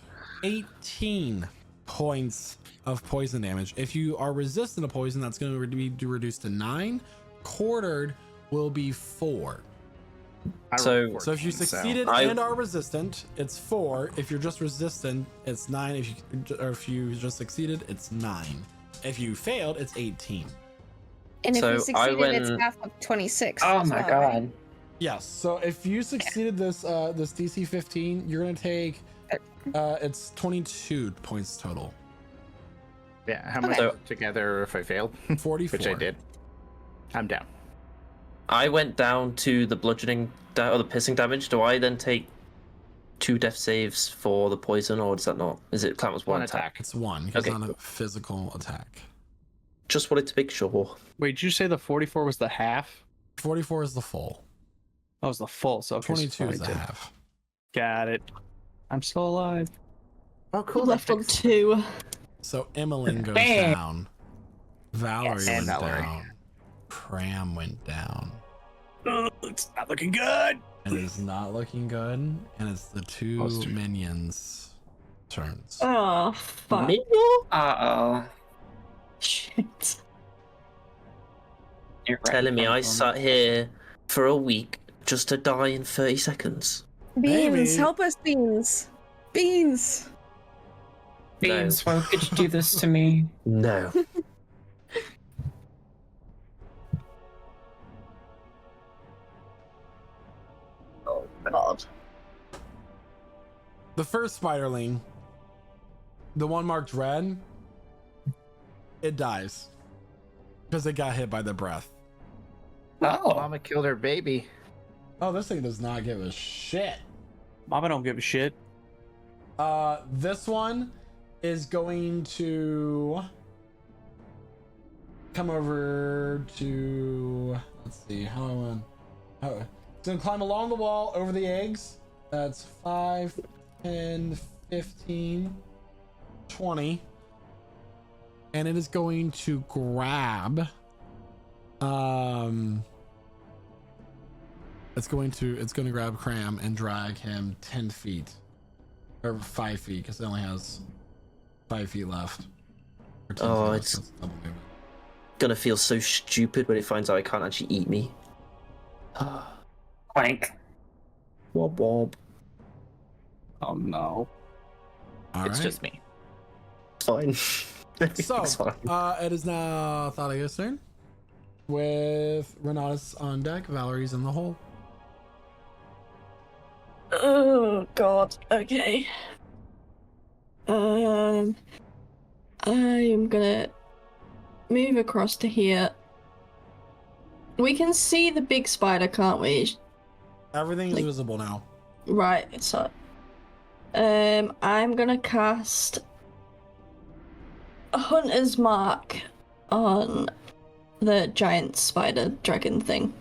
18 points of poison damage. If you are resistant to poison, that's going to be reduced to 9. Quartered will be 4. So if you succeeded and are resistant, it's 4. If you're just resistant, it's 9. If you just succeeded, it's 9. If you failed, it's 18. And if So you succeeded, it's went- half of 26. Oh as my well, god. right? Yes. So if you succeeded this this DC 15, you're gonna take it's 22 points total. Yeah, how much So- together if I failed? 44. Which I did. I'm down. I went down to the bludgeoning or the piercing damage. Do I then take 2 death saves for the poison, or does that not? Is it count as one attack? It's 1 because Okay. it's not a physical attack. Just wanted to make sure. Wait, did you say the 44 was the half? 44 is the full. That was the full, so okay, 22 is the 22. half. Got it. I'm still alive. Oh, cool. Left on 2. So Emelyne goes Bam. down. Valerie And went Valerie. down. Craum went down. It's not looking good. And it is not looking good. And it's the 2 minions' turns. Oh, fuck. Uh-oh. Shit. You're telling me I sat here for a week just to die in 30 seconds? Beans, Maybe. help us, Beans. Beans. Beans, why could you do this to me? No. Oh God. The first spiderling, the one marked red, it dies because it got hit by the breath. Oh, Mama killed her baby. Oh, this thing does not give a shit. Mama don't give a shit. This one is going to come over to, let's see, how do I want? It's gonna climb along the wall over the eggs. That's 5, 10, 15, 20. And it is going to grab, it's going to grab Craum and drag him 10 feet. Or 5 feet, because it only has 5 feet left. Or 10 feet left, It's so double movement. gonna feel so stupid when it finds out I can't actually eat me. Clank. Wob wob. Oh no. All It's right. just me. It's fine. So, It's fine. it is now Thalia's turn. With Renatus on deck, Valerie's in the hole. Oh God. Okay. I am gonna move across to here. We can see the big spider, can't we? Everything is Like- visible now. Right. So, I'm gonna cast a hunter's mark on the giant spider dragon thing.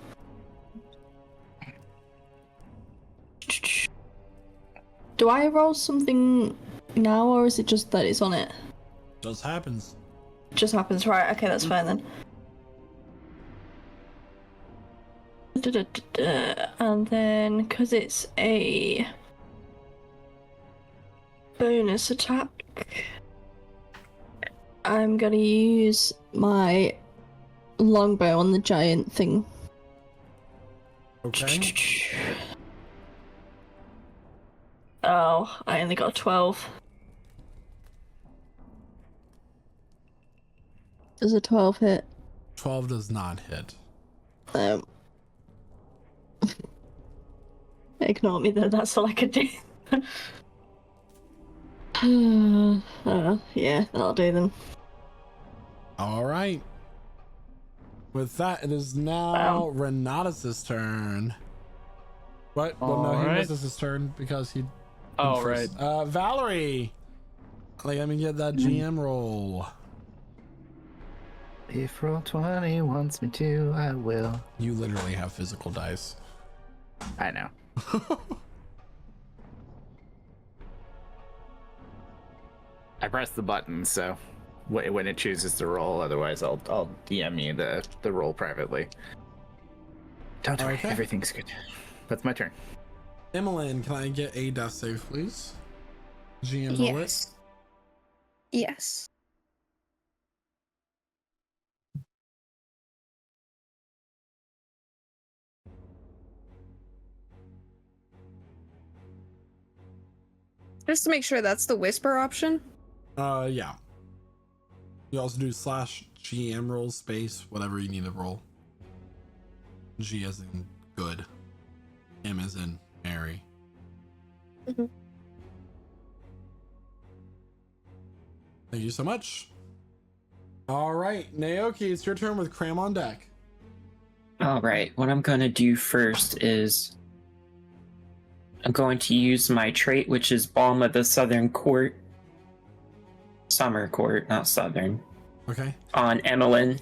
Do I roll something now, or is it just that it's on it? Just happens. Just happens, right? Okay, that's fine then. And then, because it's a bonus attack, I'm gonna use my longbow on the giant thing. Okay. Oh, I only got a 12. Does a 12 hit? 12 does not hit. Ignore me then, that's all I could do. Yeah, that'll do then. All right. With that, it is now Renatus' turn. What? Well, no, he Alright. misses his turn because he. Oh, first. Valerie. Let me get that GM roll. If roll 20 wants me to, I will. You literally have physical dice. I know. I press the button, so when it chooses to roll, otherwise I'll DM you the roll privately. Don't worry, Okay. everything's good. That's my turn. Emelyne, can I get a death save, please? GM roll it. Yes. Yes. Just to make sure that's the whisper option. Yeah. You also do /GM roll space, whatever you need to roll. G as in good. M as in Mary. Mhm. Thank you so much. All right, Naoki, it's your turn with Craum on deck. Alright, what I'm gonna do first is I'm going to use my trait, which is Balm of the Southern Court. Summer Court, not Southern. Okay. On Emelyne.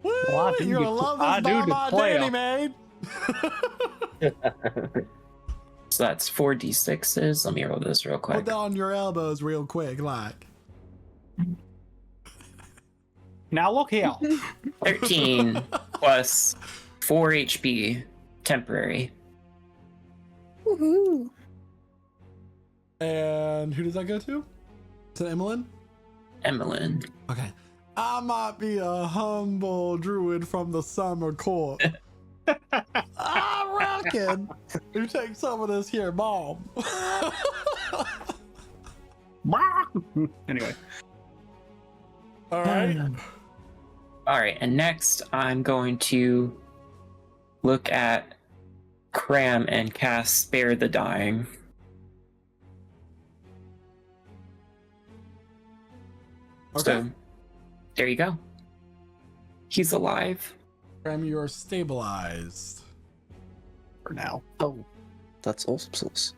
Woo, Well, I do you're gonna declare- love I this do bomb declare. identity, mate. So that's 4d6s. Let me roll this real Put quick. that on your elbows real quick, like. Now look here. 13 plus 4 HP temporary. Woohoo. And who does that go to? To Emelyne? Emelyne. Okay. I might be a humble druid from the summer court. I talking, you take some of this here, Mom. Anyway. All right. All right, and next I'm going to look at Craum and cast Spare the Dying. Okay. So, there you go. He's alive. Craum, you're stabilized. For now. Oh, that's awesome sauce.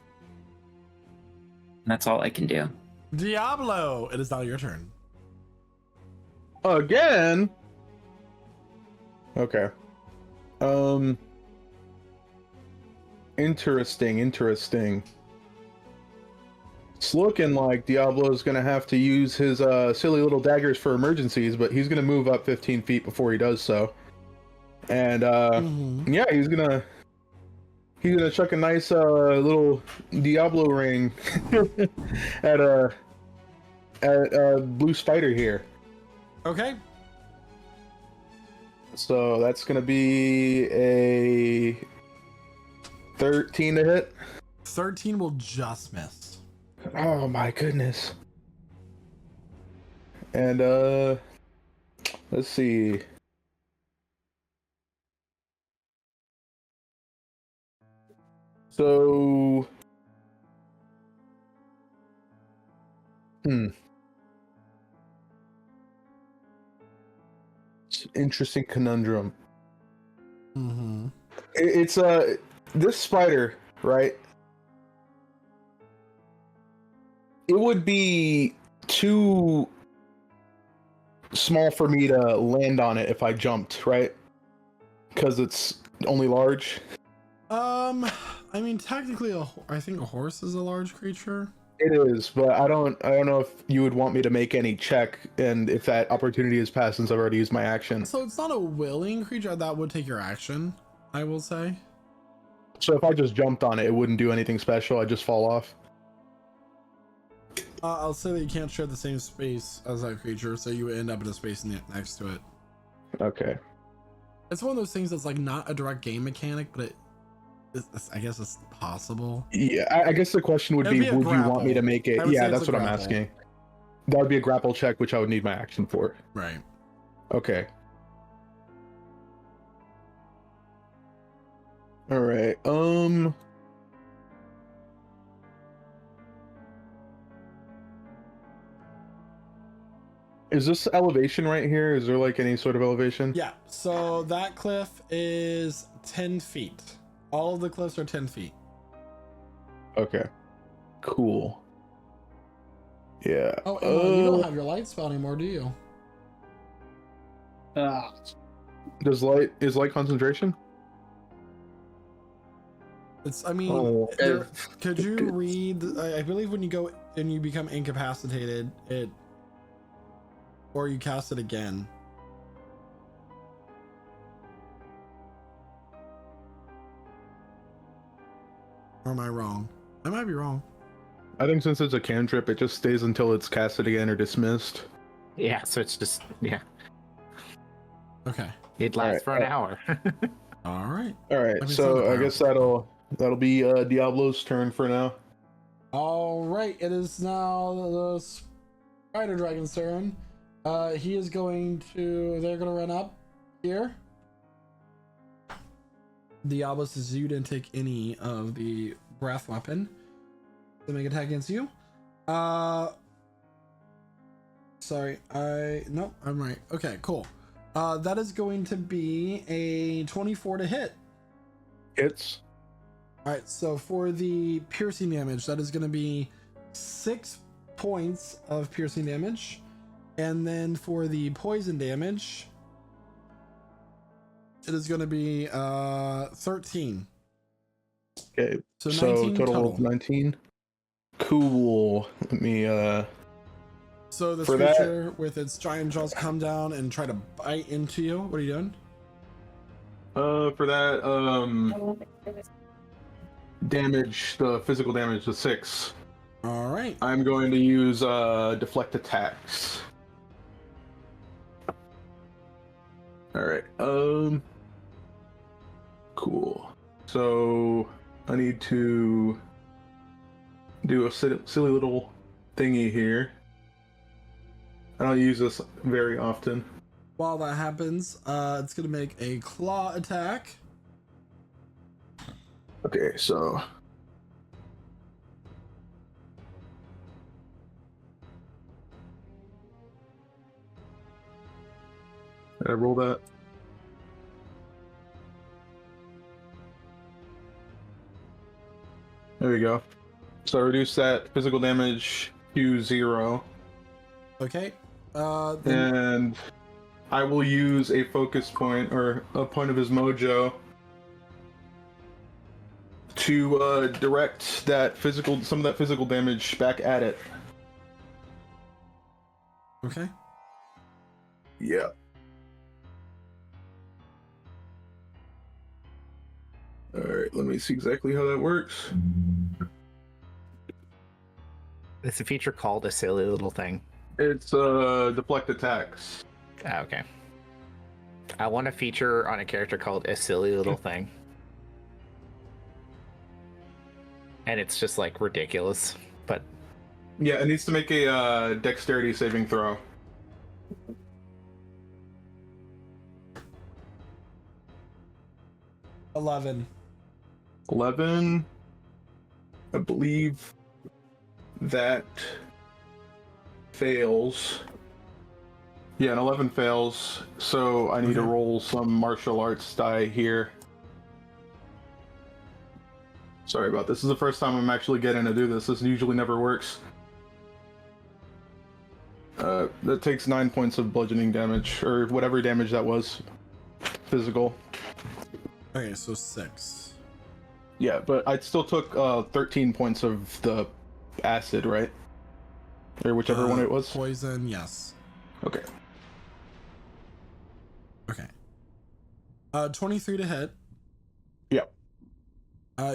That's all I can do. Diablo, it is now your turn. Again? Okay. Interesting. It's looking like Diablo's gonna have to use his silly little daggers for emergencies, but he's gonna move up 15 feet before he does so. And yeah, he's gonna chuck a nice little Diablo ring at Blue Spider here. Okay. So that's gonna be a 13 to hit. 13 will just miss. Oh my goodness. And let's see. So it's an interesting conundrum. Mm-hmm. It's this spider, right? It would be too small for me to land on it if I jumped, right? Because it's only large. I mean, technically, I think a horse is a large creature. It is, but I don't know if you would want me to make any check, and if that opportunity is passed since I've already used my action. So it's not a willing creature that would take your action, I will say. So if I just jumped on it, it wouldn't do anything special. I'd just fall off. I'll say that you can't share the same space as that creature, so you would end up in a space next to it. Okay. It's one of those things that's like not a direct game mechanic, but I guess it's possible. Yeah, I guess the question would be would you want me to make it? Yeah, that's what I'm asking. That would be a grapple check, which I would need my action for. Right. Okay. All right. Is this elevation right here? Is there like any sort of elevation? Yeah. So that cliff is 10 feet. All of the cliffs are 10 feet. Okay. Cool. Yeah. Oh, Emma, you don't have your light spell anymore, do you? Is light concentration? It's. I mean, could you read? I believe when you go and you become incapacitated, or you cast it again. Or am I wrong? I might be wrong. I think since it's a cantrip, it just stays until it's casted again or dismissed. Yeah, so it's just Okay. It lasts for an hour. All right. All right. So I guess that'll be Diablo's turn for now. All right. It is now the Spider Dragon's turn. He is going to. They're going to run up here. Diablo says you didn't take any of the breath weapon to make attack against you. Sorry, nope, I'm right. Okay, cool. That is going to be a 24 to hit. Hits. All right, so for the piercing damage, that is going to be 6 points of piercing damage, and then for the poison damage, it is going to be 13. Okay, so total of 19. Cool. Let me So this creature with its giant jaws come down and try to bite into you. What are you doing? For that damage, the physical damage to 6. All right. I'm going to use deflect attacks. All right. Cool. So I need to do a silly little thingy here. I don't use this very often. While that happens, it's gonna make a claw attack. Okay, so did I roll that? There we go. So I reduce that physical damage to 0. Okay. And I will use a focus point or a point of his mojo to direct that some of that physical damage back at it. Okay. Yeah. All right, let me see exactly how that works. It's a feature called a silly little thing. It's deflect attacks. Okay. I want a feature on a character called a silly little thing. And it's just like ridiculous, but Yeah, it needs to make a dexterity saving throw. $11. 11. I believe that fails. Yeah, an 11 fails, so I need to roll some martial arts die here. Sorry about this. This is the first time I'm actually getting to do this. This usually never works. That takes 9 points of bludgeoning damage, or whatever damage that was. Physical. Okay, so 6. Yeah, but I still took 13 points of the acid, right? Or whichever one it was. Poison, yes. Okay. Okay. 23 to hit. Yep.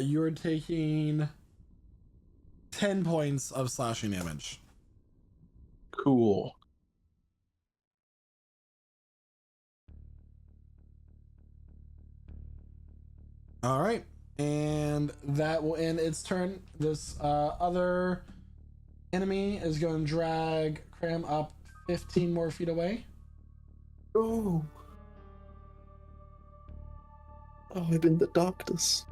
You're taking 10 points of slashing damage. Cool. All right. And that will end its turn. This other enemy is going to drag Craum up 15 more feet away. Oh, I'm in the darkness.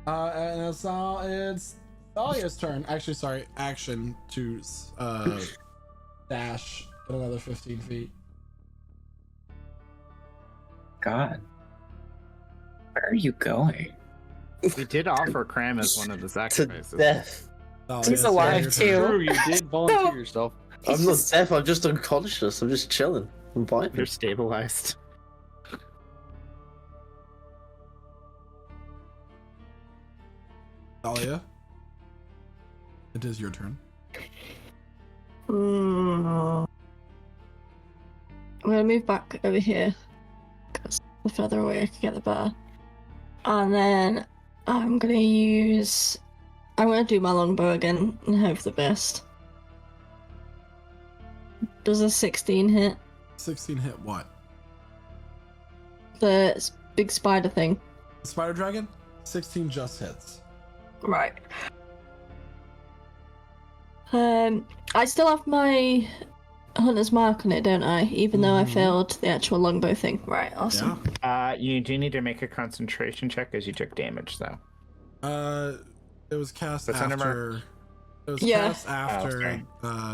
And it's now it's Thalia's turn. Actually, sorry, action to dash at another 15 feet. God. Where are you going? we did offer Craum as one of the sacrifices. Death. He's alive too. True, you did volunteer yourself. I'm not deaf, I'm just unconscious. I'm just chilling. I'm fine. They're stabilized. Thalia, it is your turn. I'm gonna move back over here because the further away I can get, the better. And then I'm gonna do my longbow again and hope for the best. Does a 16 hit? 16 hit what? The big spider thing. Spider dragon? 16 just hits. Right. I still have my hunter's mark on it, don't I? Even though I failed the actual longbow thing. Right, awesome. Yeah. You do need to make a concentration check as you took damage, though. It was cast That's after. It was Yeah. cast after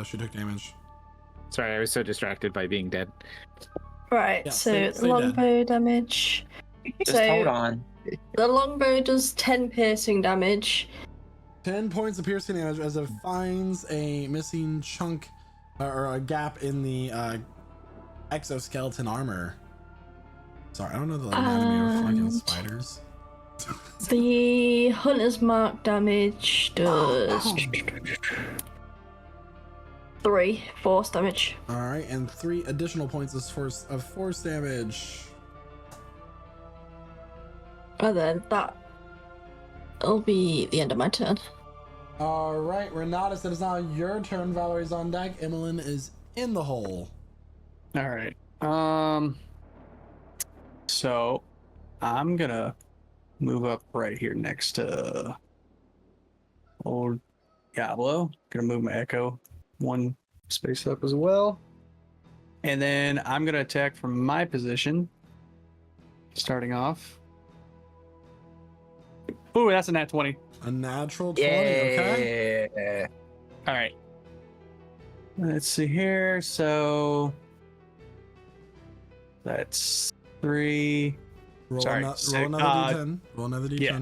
she took damage. Sorry, I was so distracted by being dead. Right, Yeah, so stay dead. longbow damage. Just hold on. The longbow does 10 piercing damage. 10 points of piercing damage as it finds a missing chunk or a gap in the exoskeleton armor. Sorry, I don't know the anatomy of fucking spiders. The hunter's mark damage does 3 force damage. All right, and 3 additional points of force damage. And then that'll be the end of my turn. All right, Renatus, it is now your turn. Valerie's on deck. Emelyne is in the hole. All right. So I'm gonna move up right here next to old Diablo. Gonna move my Echo one space up as well. And then I'm gonna attack from my position. Starting off. Ooh, that's a nat 20. A natural 20, okay? Yeah. All right. Let's see here. So that's 3. Roll Sorry, roll six. another d10. Roll another d10. Yeah.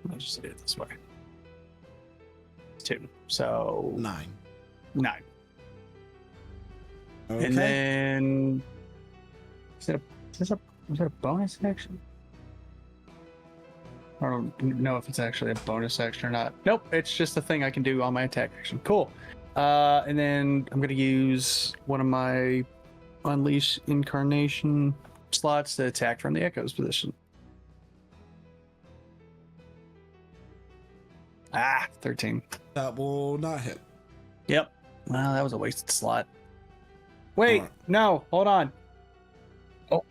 Let's just do it this way. 2. So 9. 9. Okay. And then is that a bonus action? I don't know if it's actually a bonus action or not. Nope, it's just a thing I can do on my attack action. Cool. And then I'm gonna use one of my Unleash Incarnation slots to attack from the Echo's position. 13. That will not hit. Yep. Well, that was a wasted slot. Wait, Alright. no, hold on. Oh.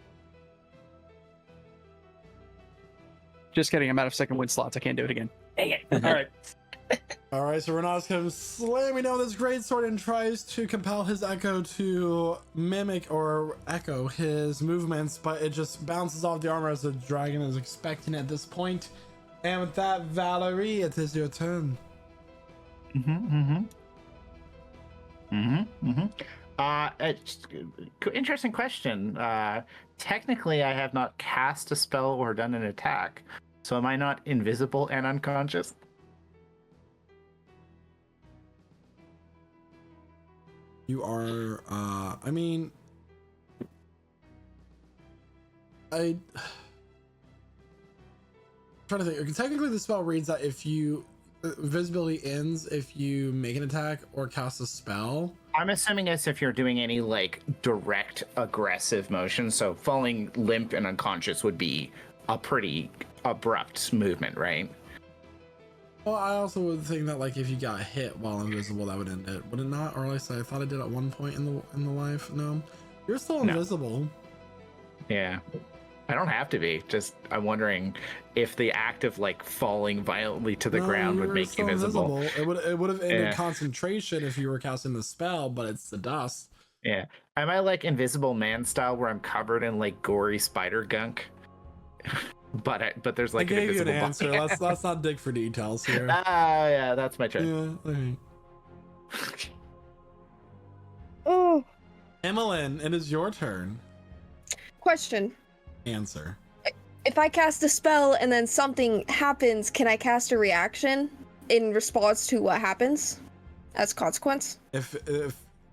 Just kidding, I'm out of second wind slots. I can't do it again. Dang it. All right. All right, so Renas comes slamming down this great sword and tries to compel his Echo to mimic or echo his movements, but it just bounces off the armor as the dragon is expecting at this point. And with that, Valerie, it is your turn. Interesting question. Technically, I have not cast a spell or done an attack, so am I not invisible and unconscious? You are, I mean, I'm trying to think. Technically, the spell reads that if you visibility ends if you make an attack or cast a spell. I'm assuming as if you're doing any like direct aggressive motion, so falling limp and unconscious would be a pretty abrupt movement, right? Well, I also would think that like if you got hit while invisible, that would end it, would it not? Or at least I thought it did at one point in the life. No, you're still invisible. Yeah. I don't have to be. Just I'm wondering if the act of like falling violently to the ground would make you visible. It would have ended concentration if you were casting the spell, but it's the dust. Yeah. Am I like Invisible Man style where I'm covered in like gory spider gunk? but there's like I an gave you an invisible answer. Let's not dig for details here. Yeah, that's my turn. Yeah, okay. Oh. Emelyne, it is your turn. Question. Answer. If I cast a spell and then something happens, can I cast a reaction in response to what happens as consequence? If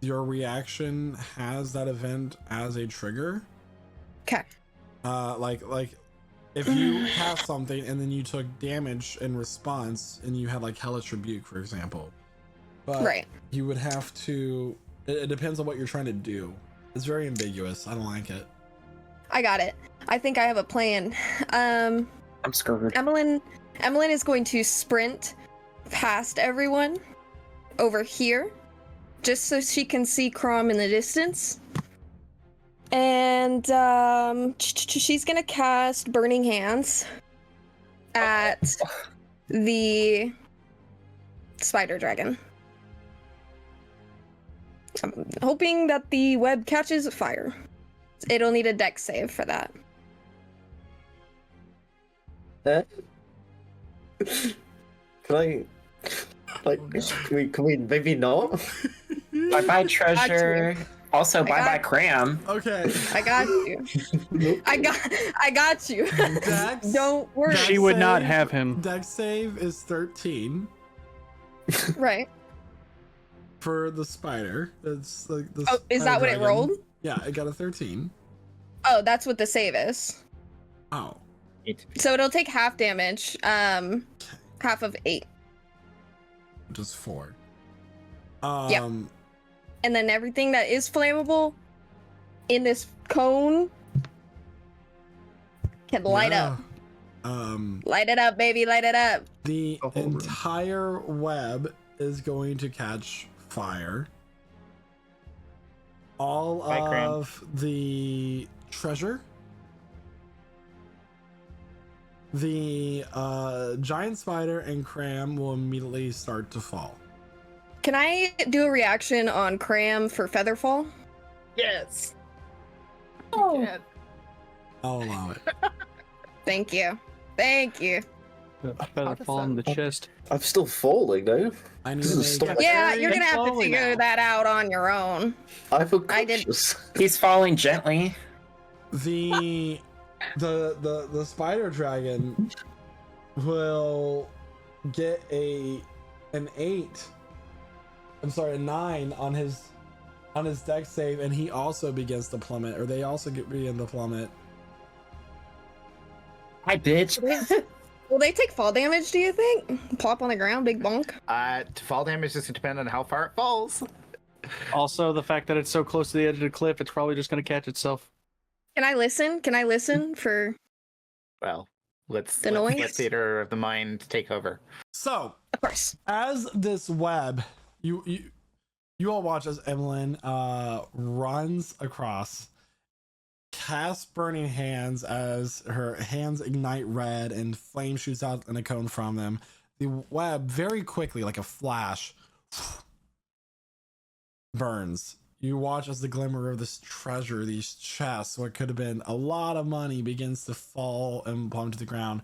your reaction has that event as a trigger. Okay. Like if you cast something and then you took damage in response and you had like Hellish Rebuke, for example. But right. You would have to. It depends on what you're trying to do. It's very ambiguous. I don't like it. I got it. I think I have a plan. I'm screwed. Emelyne is going to sprint past everyone over here, just so she can see Craum in the distance. And she's gonna cast Burning Hands at the spider dragon. I'm hoping that the web catches fire. It'll need a dex save for that. Can we maybe not? Bye bye treasure. Also bye bye Craum. Okay. I got you. I got you. Dex, don't worry. She would not have him. Dex save is 13. Right. For the spider. It's like the Oh, is that what it rolled? Yeah, it got a 13. Oh, that's what the save is. Oh. So it'll take half damage. Half of 8. Which is 4. Yeah. And then everything that is flammable in this cone can light up. Light it up, baby, light it up. The entire web is going to catch fire. all Craum. of the treasure. The giant spider and Craum will immediately start to fall. Can I do a reaction on Craum for Featherfall? Yes. Oh. I'll allow it. Thank you. Thank you. Featherfall in the chest. I'm still falling, though. I need This to is make stop. Yeah, you're gonna have to slowly figure now. that out on your own. I feel I did- conscious. He's falling gently. the spider dragon will get a 9 on his dex save, and he also begins to plummet, or they also begin to plummet. Hi, bitch. Will they take fall damage, do you think? Plop on the ground, big bonk? Fall damage is going to depend on how far it falls. Also, the fact that it's so close to the edge of the cliff, it's probably just going to catch itself. Can I listen? Can I listen for Well, let's The let noise? theater of the mind take over. So, of course. as this web, you all watch as Emelyne runs across, casts burning hands as her hands ignite red and flame shoots out in a cone from them. The web very quickly, like a flash, burns. You watch as the glimmer of this treasure, these chests, what could have been a lot of money, begins to fall and plummet to the ground.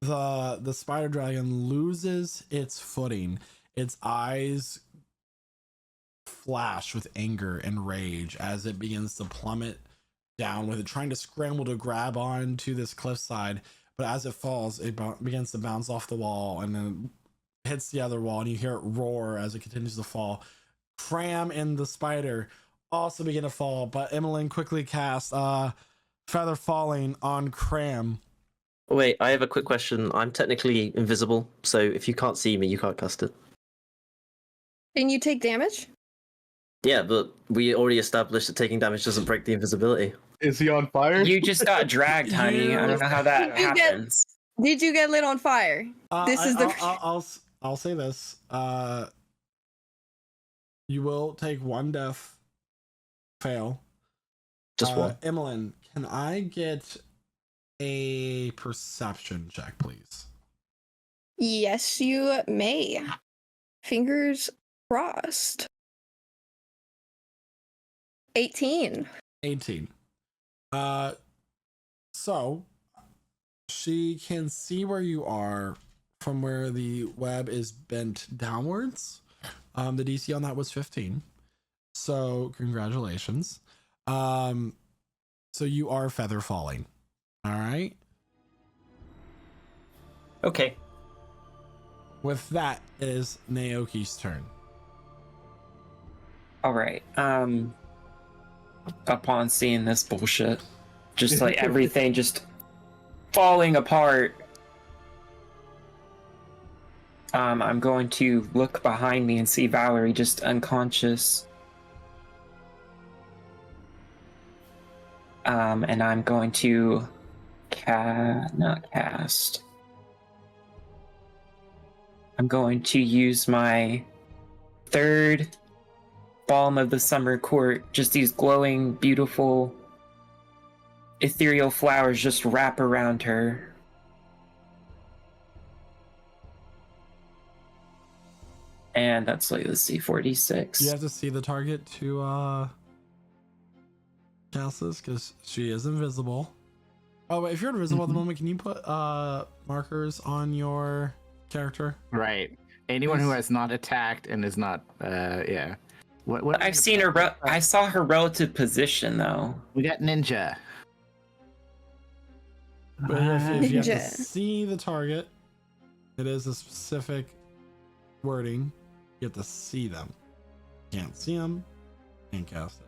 The spider dragon loses its footing. Its eyes flash with anger and rage as it begins to plummet down, with it trying to scramble to grab onto this cliffside. But as it falls, it begins to bounce off the wall and then hits the other wall, and you hear it roar as it continues to fall. Craum and the spider also begin to fall, but Emelyne quickly casts Feather Falling on Craum. Wait, I have a quick question. I'm technically invisible, so if you can't see me, you can't cast it. Can you take damage? Yeah, but we already established that taking damage doesn't break the invisibility. Is he on fire? You just got dragged, honey. I don't know how that happens. Did you get lit on fire? This is the. I'll say this. You will take one death fail. Just one. Emelyne, can I get a perception check, please? Yes, you may. Fingers crossed. 18. 18. So she can see where you are from where the web is bent downwards. The DC on that was 15. So congratulations. So you are feather falling. All right. Okay. With that, it is Naoki's turn. All right. Upon seeing this bullshit, just like everything just falling apart, I'm going to look behind me and see Valerie just unconscious. And I'm going to not cast. I'm going to use my third Balm of the Summer Court. Just these glowing, beautiful, ethereal flowers just wrap around her. And that's like, let's see, 46. You have to see the target to cast this because she is invisible. Oh, but if you're invisible at the moment, can you put markers on your character? Right. Anyone who has not attacked and is not, yeah. What I've seen her. I saw her relative position though. We got ninja. But if you have to Ninja. see the target, it is a specific wording. You have to see them. Can't see them, can't cast it.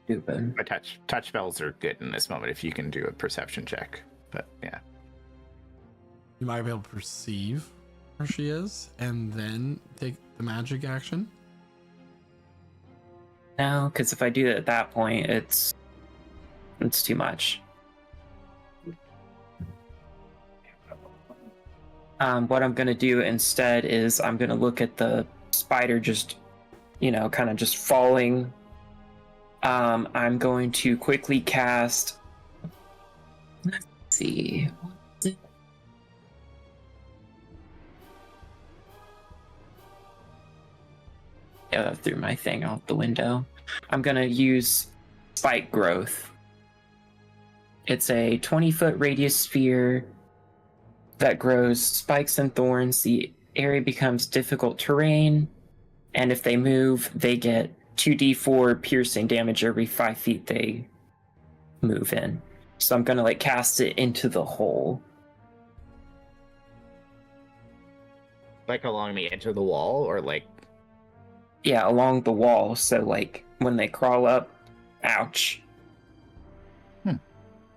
Stupid. My touch spells are good in this moment if you can do a perception check. But yeah. You might be able to perceive where she is and then take the magic action. No, because if I do that at that point, it's too much. What I'm gonna do instead is I'm gonna look at the spider just kind of just falling. I'm going to quickly cast. Let's see. Yeah, threw my thing out the window. I'm gonna use Spike Growth. It's a 20-foot radius sphere that grows spikes and thorns. The area becomes difficult terrain, and if they move, they get 2d4 piercing damage every 5 feet they move in. So I'm gonna cast it into the hole. Like along the edge of the wall, or Yeah, along the wall. So when they crawl up, ouch.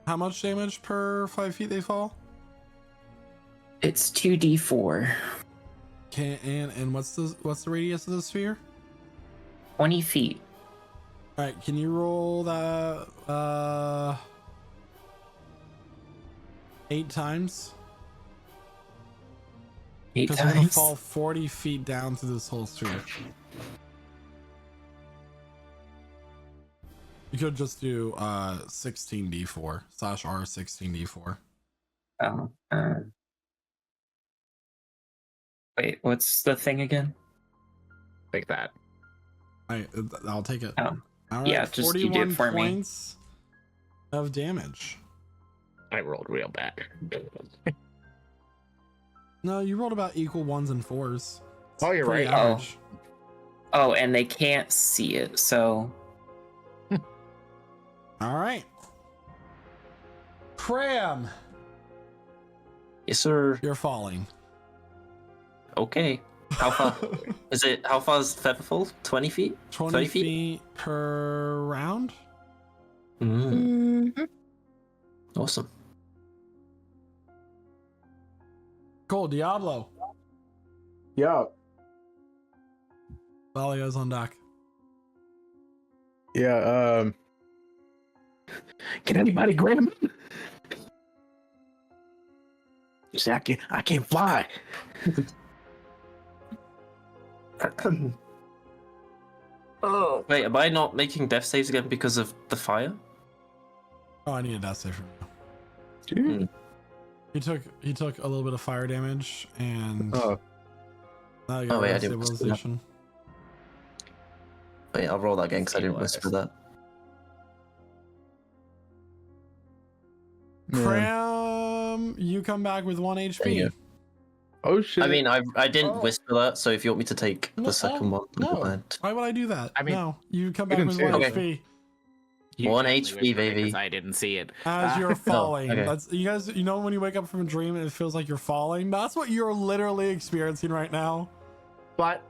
How much damage per 5 feet they fall? It's 2d4. Okay, and what's the radius of the sphere? 20 feet. All right, can you roll that 8 times? 8 Because we're gonna times? fall 40 feet down through this whole sphere. You could just do 16d4 / R 16d4. Oh. Wait, what's the thing again? like that. I'll take it. Oh. All right, Yeah, just you do it for me. points of damage. I rolled real bad. No, you rolled about equal 1s and 4s. Oh, you're Pretty right. average. Oh, and they can't see it, so... All right. Craum, Yes, sir. you're falling. Okay. How far? How far is Featherfall? 20 feet? 20 30 feet per round. Awesome. Cool, Diablo. Yeah. Valio's on deck. Yeah. Can anybody grab him? You say I can't fly. Oh. Wait, am I not making death saves again because of the fire? Oh, I need a death save from you. Mm. He took a little bit of fire damage and now you Oh, got wait, I death didn't whisper that. stabilization. Wait, I'll roll that again because I didn't whisper that. Craum, you come back with 1 There you HP. go. Oh shit. I mean, I didn't whisper that, so if you want me to take the second one, No, go ahead. why would I do that? I mean, no, you come you back didn't with say 1 that. HP You 1 definitely HP, whispered it baby. 'cause I didn't see it. as you're falling. okay. That's you guys. You know when you wake up from a dream and it feels like you're falling. That's what you're literally experiencing right now. But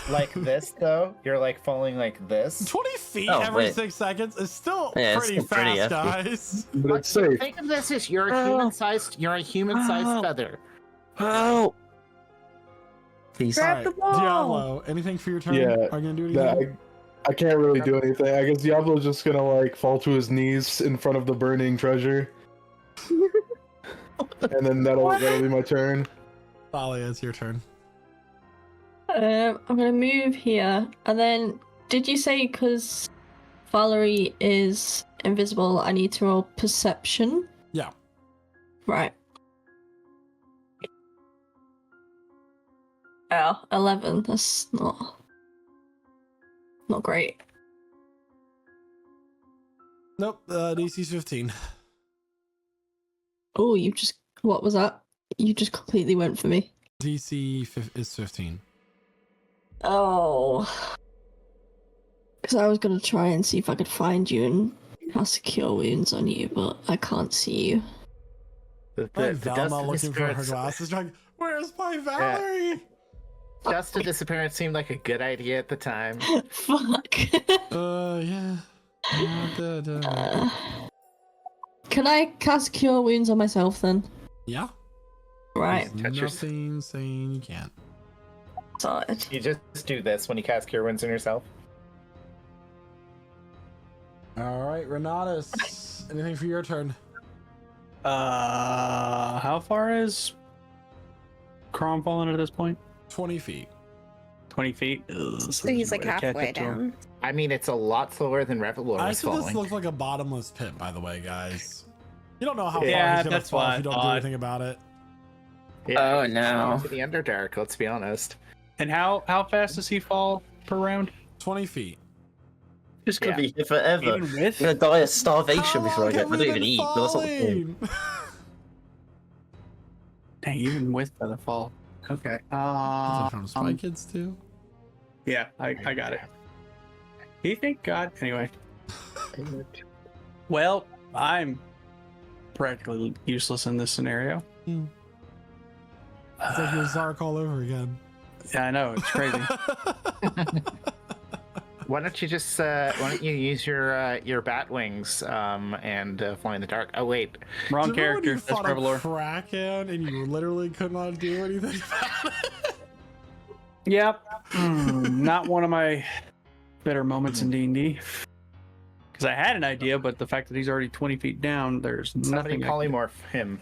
like this though, you're falling like this. 20 feet Oh, every wait. 6 seconds is still Yeah, it's pretty still pretty fast, hefty. guys. But it's safe. Think of this as you're a human-sized feather. Help! Please. All right, Diablo, anything for your turn? Yeah, Are you gonna do anything? I can't really do anything. I guess Diablo's just gonna fall to his knees in front of the burning treasure. And then that'll be my turn. Thalia, it's your turn. I'm gonna move here, and then did you say because Valerie is invisible, I need to roll perception? Yeah. Right. Oh, 11. That's not great. Nope. DC's 15. Oh, what was that? You just completely went for me. DC is 15. Oh. Because I was going to try and see if I could find you and cast Cure Wounds on you, but I can't see you. Velma looking for her glasses, like, where's my Valerie? Dust to disappearance seemed like a good idea at the time. Fuck. Yeah. Can I cast Cure Wounds on myself then? Yeah. Right. There's nothing saying you can't. Sorted. You just do this when you cast Cure Wounds on yourself. All right, Renatus, anything for your turn? How far is Craum fallen at this point? 20 feet. 20 feet. Ugh, So he's like can't halfway get to him. down. I mean, it's a lot slower than Revelor I was see this falling. looks like a bottomless pit, by the way, guys. You don't know how Yeah, far he's gonna that's fall what if you don't I do thought. anything about it. Yeah, Oh, no. into the Underdark, let's be honest. And how fast does he fall per round? 20 feet. Just gonna Yeah. be here forever. Even with? I'm gonna die of starvation How before I long get. have I we don't even been eat. But that's not the point. falling? Dang, even with feather fall. Okay. From Spy Kids too. Yeah, I got it. He thank God. Anyway. Well, I'm practically useless in this scenario. It's like you're Zark all over again. Yeah, I know, it's crazy. Why don't you just why don't you use your bat wings and fly in the dark? Oh wait, Wrong Do you remember when character. you That's fought a Revelor. Kraken and you literally could not do anything about it. Yep. Not one of my better moments in D&D. Because I had an idea, but the fact that he's already 20 feet down, there's somebody nothing. I can do. polymorph him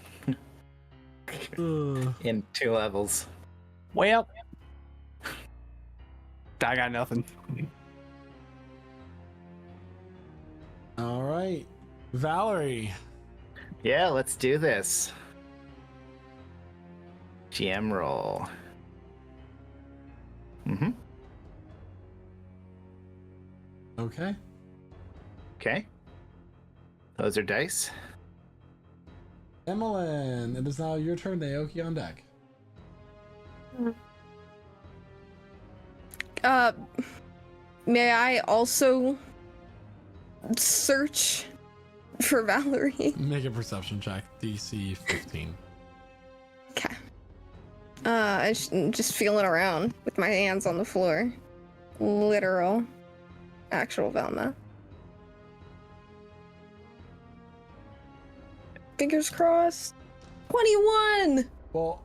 in 2 levels. Well, I got nothing. All right, Valerie. Yeah, let's do this. GM roll. Mm-hmm. Okay. Okay. Those are dice. Emelyne, it is now your turn. Naoki on deck. May I also search for Valerie? Make a perception check. DC 15. Okay. Just feeling around with my hands on the floor. Literal. Actual Velma. Fingers crossed. 21! Well,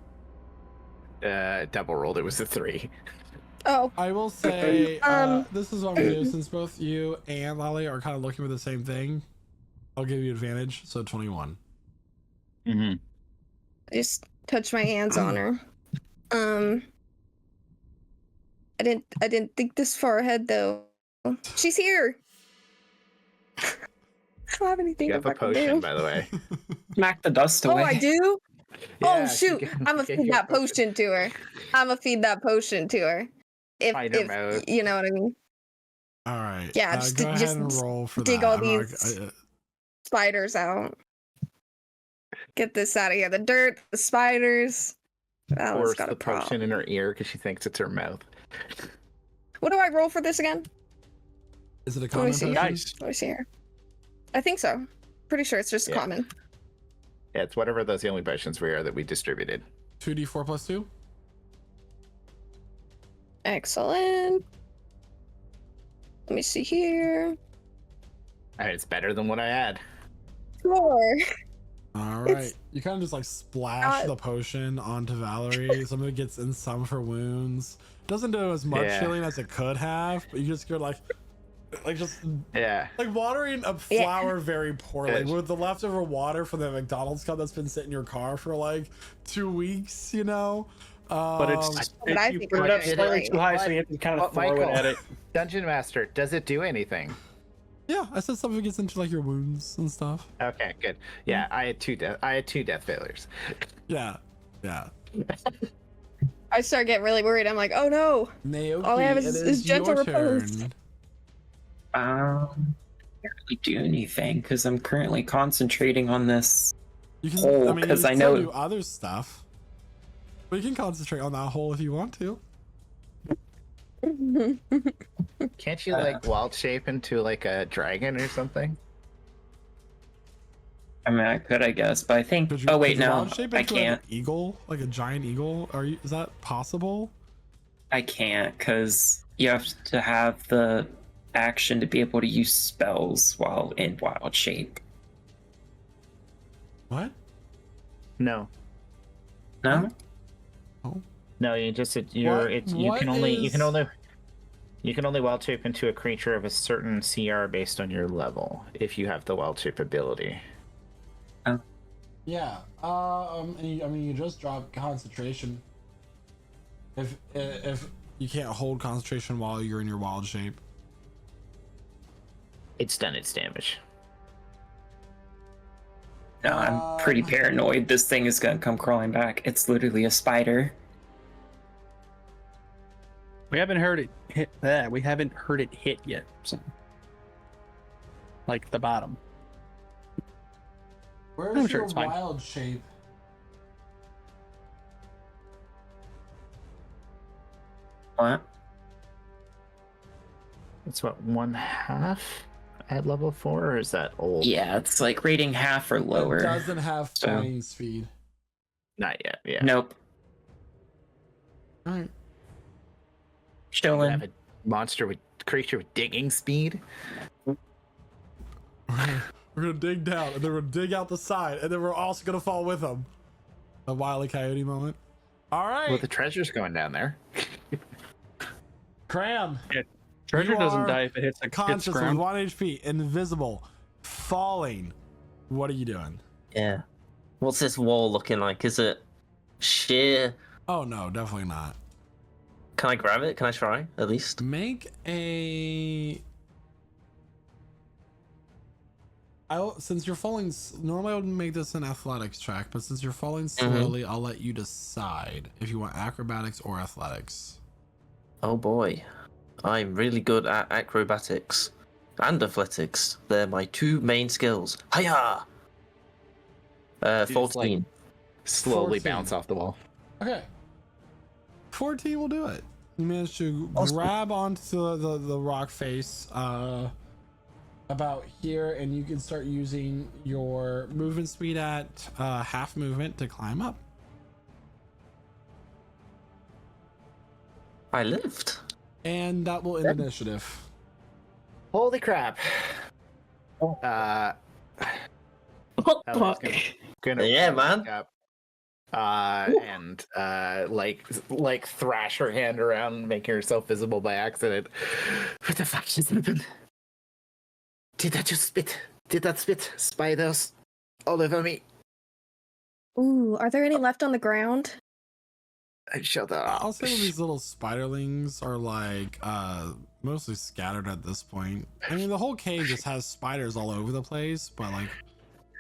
Double rolled. It was a 3. Oh. I will say this is what I'm gonna do since both you and Lolly are kind of looking for the same thing. I'll give you advantage, so 21. Mm-hmm. I just touched my hands on her. I didn't think this far ahead though. She's here. I don't have anything You to have a fucking potion, do. by the way. Smack the dust Oh, away. I do? Yeah, Oh shoot! you I'm gonna get feed your that potion to her. I'm gonna feed that potion to her. Spider mode. You know what I mean. All right. Yeah, just go ahead just and roll for dig that. all I'm not- these spiders out. Get this out of here. The dirt, the spiders. Valen's Pours got the a problem. potion in her ear because she thinks it's her mouth. What do I roll for this again? Is it a Let me common see. potion? Nice. Let me see here. I think so. Pretty sure it's just Yeah. common. Yeah, it's whatever those healing potions were that we distributed. 2d4 plus 2? Excellent. Let me see here. It's better than what I had. 4. All right. You kind of just like splash not- the potion onto Valerie. Some of it gets in some of her wounds. Doesn't do as much Yeah. healing as it could have, but you just go like just Yeah. like watering a Yeah. flower very poorly Good. with the leftover water from the McDonald's cup that's been sitting in your car for like 2 weeks, you know. But it's But I you think put it we're up doing slightly great. too high, so you have to kind of But throw Michael, it at it. Dungeon Master, does it do anything? Yeah, I said something gets into like your wounds and stuff. Okay, good. Yeah, I had two death failures. Yeah. I start getting really worried. I'm like, oh no. Naoki, All I have it is gentle your repose. turn. Can't really do anything because I'm currently concentrating on this You can, hole I mean, you because can I still know do other stuff. But you can concentrate on that hole if you want to. Can't you like wild shape into like a dragon or something? I mean, I could, I guess, but I think. Could you, Oh wait, could you no, wild shape I into can't. An eagle, like a giant eagle. Is that possible? I can't because you have to have the action to be able to use spells while in wild shape. What? No. No. No, you just you can only wild shape into a creature of a certain CR based on your level if you have the wild shape ability. Yeah. And you just drop concentration. If You can't hold concentration while you're in your wild shape. It's done its damage. No, I'm pretty paranoid. This thing is gonna come crawling back. It's literally a spider. We haven't heard it hit that. We haven't heard it hit yet. So. Like the bottom. Where's sure your it's fine. wild shape? What? It's what, 1/2 at level 4, or is that old? Yeah, it's like rating half or lower. It doesn't have flying speed. Not yet, yeah. Nope. Alright. Chilling. Have a creature with digging speed. We're gonna dig down, and then we're gonna dig out the side, and then we're also gonna fall with them. A Wile E. Coyote moment. Alright. Well, the treasure's going down there. Cram. Yeah, treasure You doesn't are die if it hits conscious with ground. 1 HP, invisible, falling. What are you doing? Yeah. What's this wall looking like? Is it sheer? Oh no, definitely not. Can I grab it? Can I try at least? Make a. Since you're falling, normally I would make this an athletics track, but since you're falling slowly, I'll let you decide if you want acrobatics or athletics. Oh boy, I'm really good at acrobatics and athletics. They're my 2 main skills. Hiya! 14. Slowly 14. bounce off the wall. Okay. 14 will do it. You managed to grab onto the rock face about here, and you can start using your movement speed at half movement to climb up. I lived. And that will end initiative. Holy crap. What I the was fuck? gonna Yeah, wake man. up, and like thrash her hand around, making herself visible by accident. What the fuck just happened? Did that spit spiders all over me? Ooh, are there any left on the ground? Shut up. I'll say these little spiderlings are like mostly scattered at this point. I mean, the whole cave just has spiders all over the place, but like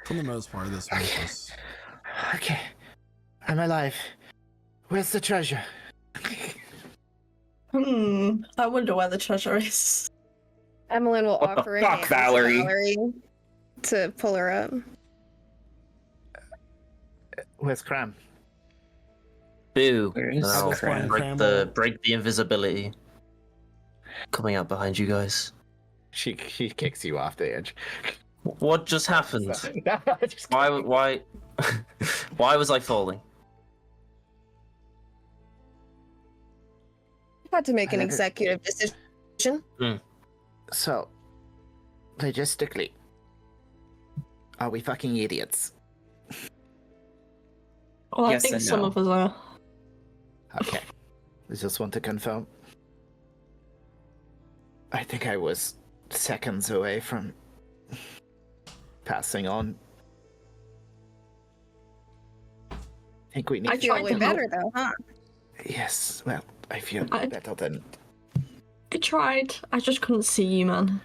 for the most part, this one's just. Okay, I'm alive. Where's the treasure? I wonder where the treasure is. Emelyne will What the offer a fuck, hand to Valerie? to pull her up. Where's Craum? Boo. Where is I'll Craum? break the invisibility. Coming out behind you guys. She kicks you off the edge. What just happened? Why why was I falling? Had to make an executive decision. So, logistically, are we fucking idiots? Well, Yes I think and some no. of us are. Okay. I just want to confirm. I think I was seconds away from passing on. I think we need I I feel tried way to better though, huh? Yes, well, I feel I- better than... I tried. I just couldn't see you, man.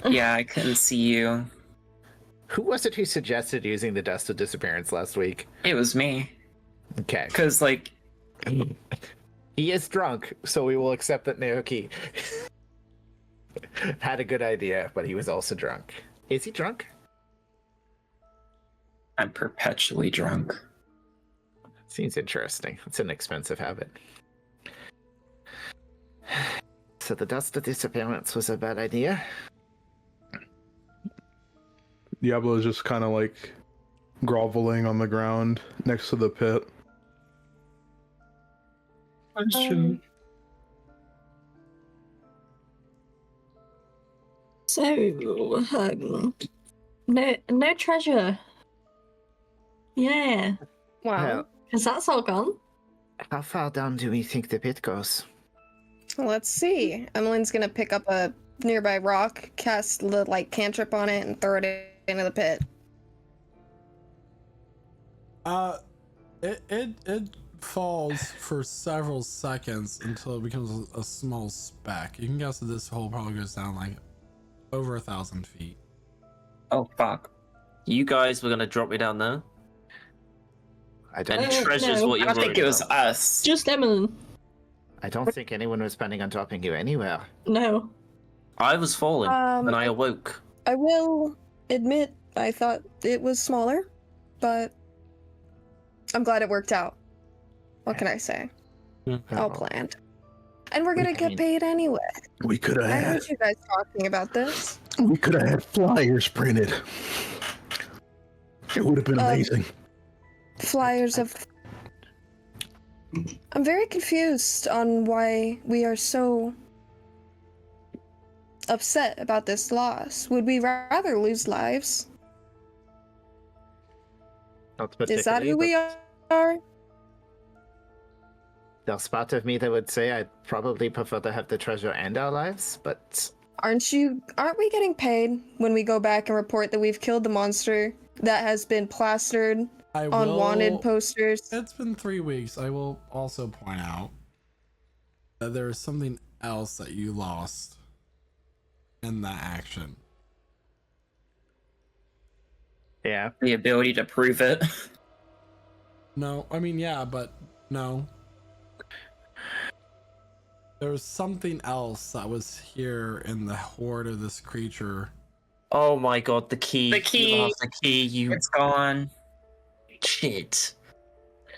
Yeah, I couldn't see you. Who was it who suggested using the Dust of Disappearance last week? It was me. Okay. Because, like, He is drunk, so we will accept that Naoki had a good idea, but he was also drunk. Is he drunk? I'm perpetually drunk. Seems interesting. It's an expensive habit. So the Dust of Disappearance was a bad idea? Diablo is just kind of like groveling on the ground next to the pit. So, no treasure. Yeah, Wow. because that's all gone. How far down do we think the pit goes? Let's see. Emmeline's gonna pick up a nearby rock, cast the like cantrip on it, and throw it into the pit. It falls for several seconds until it becomes a small speck. You can guess that this hole probably goes down like over 1,000 feet. Oh fuck! You guys were gonna drop me down there? I don't. And treasures no, what you're I think worried it was about. us. Just Emelyne. I don't think anyone was planning on dropping you anywhere. No. I was falling, and I awoke. I will admit I thought it was smaller, but I'm glad it worked out. What can I say? All planned. And we're gonna get paid anyway. We could have I had. heard you guys talking about this. We could have had flyers printed. It would have been amazing. Flyers of. I'm very confused on why we are so upset about this loss. Would we rather lose lives? Not Is that who we particularly, are? There's part of me that would say I'd probably prefer to have the treasure and our lives, but Aren't we getting paid when we go back and report that we've killed the monster that has been plastered on wanted posters? It's been 3 weeks. I will also point out that there is something else that you lost in that action. yeah. The ability to prove it. No, I mean, yeah, but no. There was something else that was here in the horde of this creature. Oh my god, the key. The key. You lost the key, you It's gone. shit.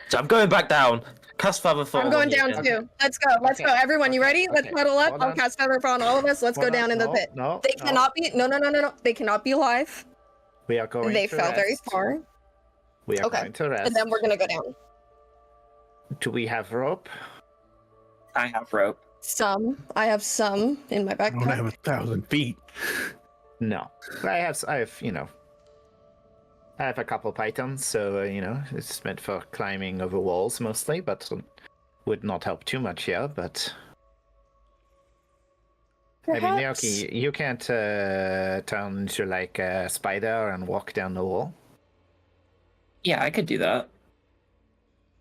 So I'm going back down. Cast Feather Fall. I'm going on you down again. too. Let's go. Let's go. Everyone, you ready? Let's huddle up. I'll cast Feather on all of us. Let's go down in the pit. No, They cannot be. No. They cannot be alive. We are going. They to fell very rest. far. We are Okay. going to rest. And then we're gonna go down. Do we have rope? I have rope. Some. I have some in my I don't backpack. have 1,000 feet. No. I have I have a couple pythons, so it's meant for climbing over walls mostly, but would not help too much here. But I mean, Perhaps. Naoki, you can't turn into like a spider and walk down the wall. Yeah, I could do that.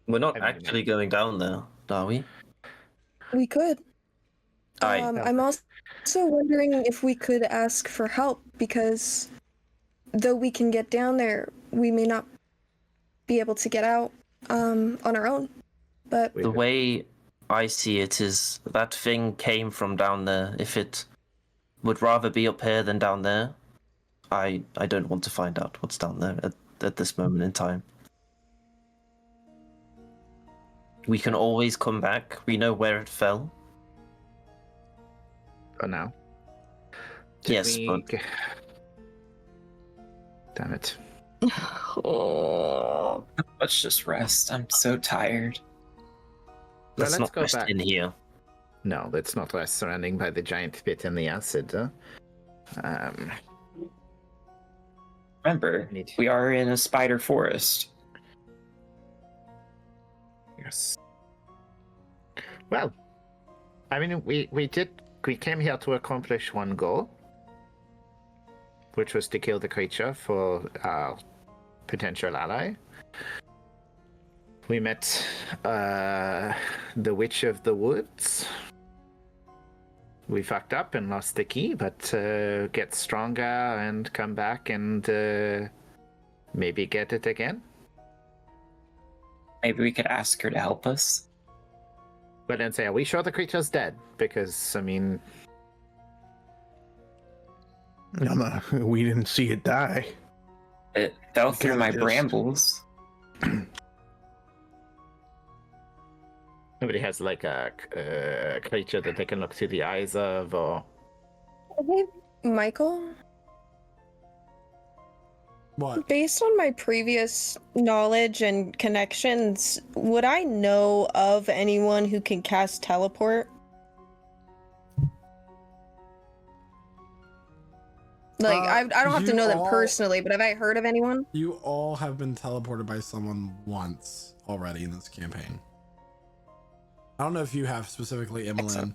We're not I mean, actually going down there, are we? We could. Aye. I'm also wondering if we could ask for help because though we can get down there, we may not be able to get out on our own. But The way I see it is that thing came from down there. If it would rather be up here than down there, I don't want to find out what's down there at this moment in time. We can always come back. We know where it fell. For now. Yes, but damn it. Oh, let's just rest. I'm so tired. let's let's not go rest back. in here. No, let's not rest surrounding by the giant pit and the acid. Remember, Need- we are in a spider forest. Yes. Well, I mean, we came here to accomplish one goal, which was to kill the creature for our potential ally. We met the Witch of the Woods. We fucked up and lost the key, but get stronger and come back and maybe get it again. Maybe we could ask her to help us. But then say, are we sure the creature's dead? Because, I mean, We didn't see it die. It fell through kinda my just- brambles. nobody has like a creature that they can look through the eyes of, or hey, Michael, What? based on my previous knowledge and connections, would I know of anyone who can cast teleport? Like, I don't have to you know them all- personally, but have I heard of anyone? You all have been teleported by someone once already in this campaign. I don't know if you have specifically, Emelyne.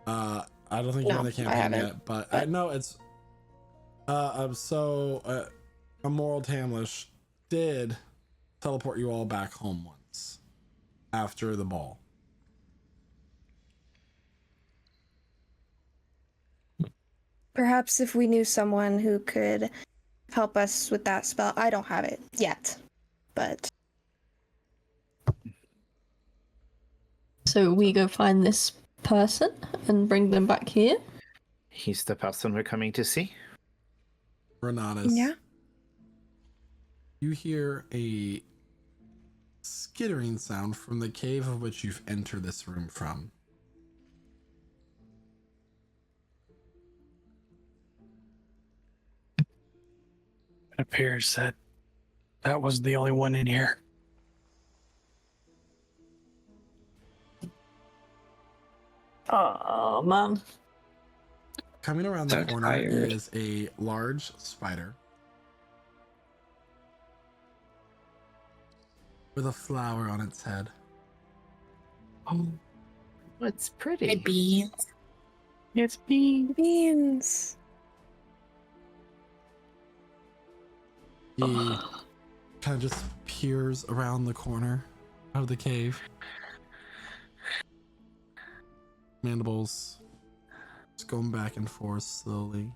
I don't think you're in the I campaign haven't, yet, but I know it's. Immoral Tamlish did teleport you all back home once. after the ball. Perhaps if we knew someone who could help us with that spell. I don't have it yet, but... So we go find this person and bring them back here? He's the person we're coming to see. Renatus. Yeah? You hear a skittering sound from the cave of which you've entered this room from. It appears that that was the only one in here. Oh, man. Coming around the corner is a large spider with a flower on its head. Oh, it's pretty. Hey, Beans. It's Beans. He kind of just peers around the corner of the cave. Mandibles just going back and forth slowly.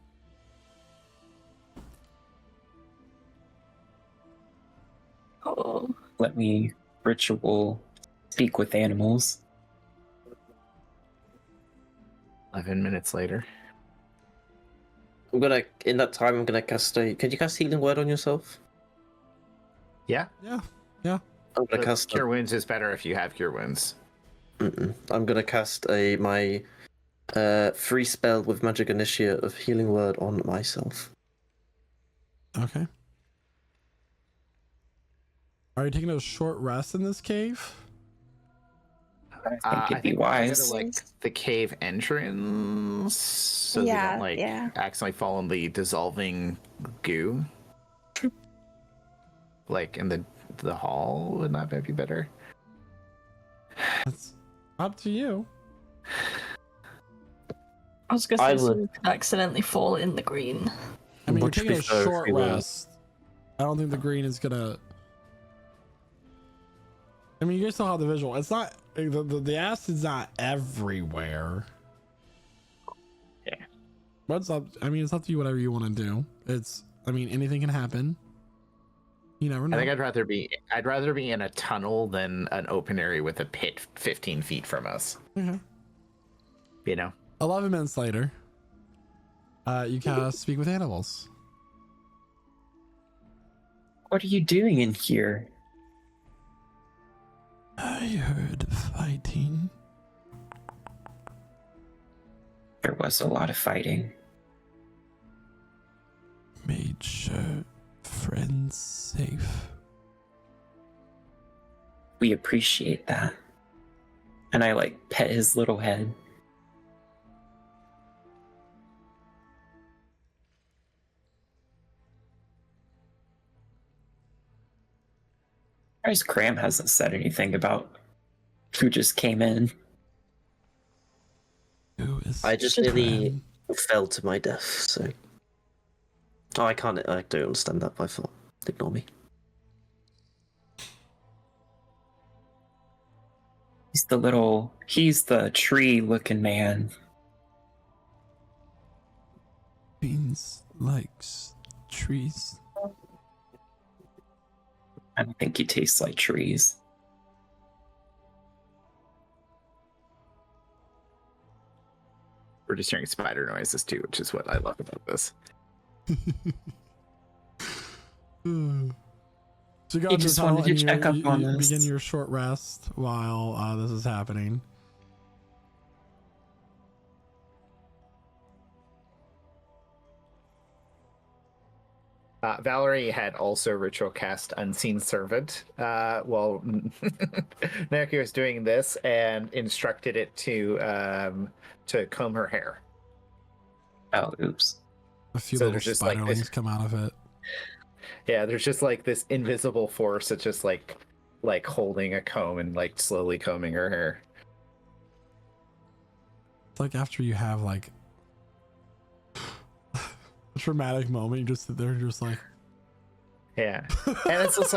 Oh, let me ritual speak with animals. 11 minutes later. In that time, I'm gonna cast a. Can you cast Healing Word on yourself? Yeah. Yeah. I'm gonna cast Cure Wounds is better if you have Cure Wounds. I'm gonna cast my free spell with Magic Initiate of Healing Word on myself. Okay. Are you taking a short rest in this cave? I think it'd be wise. Go to, like the cave entrance, so you don't accidentally fall in the dissolving goo. Like in the hall, would that be better? That's up to you. I was gonna say so you could accidentally fall in the green. I mean, you're taking a short rest. I don't think the green is gonna. I mean, you guys still have the visual. It's not the acid's not everywhere. Yeah. What's up? I mean, it's up to you. Whatever you want to do. It's. I mean, anything can happen. You never know. I think I'd rather be in a tunnel than an open area with a pit 15 feet from us. Okay. You know. 11 minutes later, you cast Speak with Animals. What are you doing in here? I heard fighting. There was a lot of fighting. Made sure friends safe. We appreciate that. And I pet his little head. Craum hasn't said anything about who just came in. I just nearly fell to my death, so. Oh, I don't understand that by far. Ignore me. He's the tree-looking man. Beans likes trees. I don't think he tastes like trees. We're just hearing spider noises too, which is what I love about this. So you He just wanted to check up on us. Begin your short rest while this is happening. Valerie had also ritual cast Unseen Servant while Naoki was doing this and instructed it to comb her hair. Oh, oops. A few So little there's just, spiderlings come out of it. Yeah, there's just this invisible force that's just like holding a comb and slowly combing her hair. It's like after you have a traumatic moment, you just sit there and you're just like, yeah. And it's just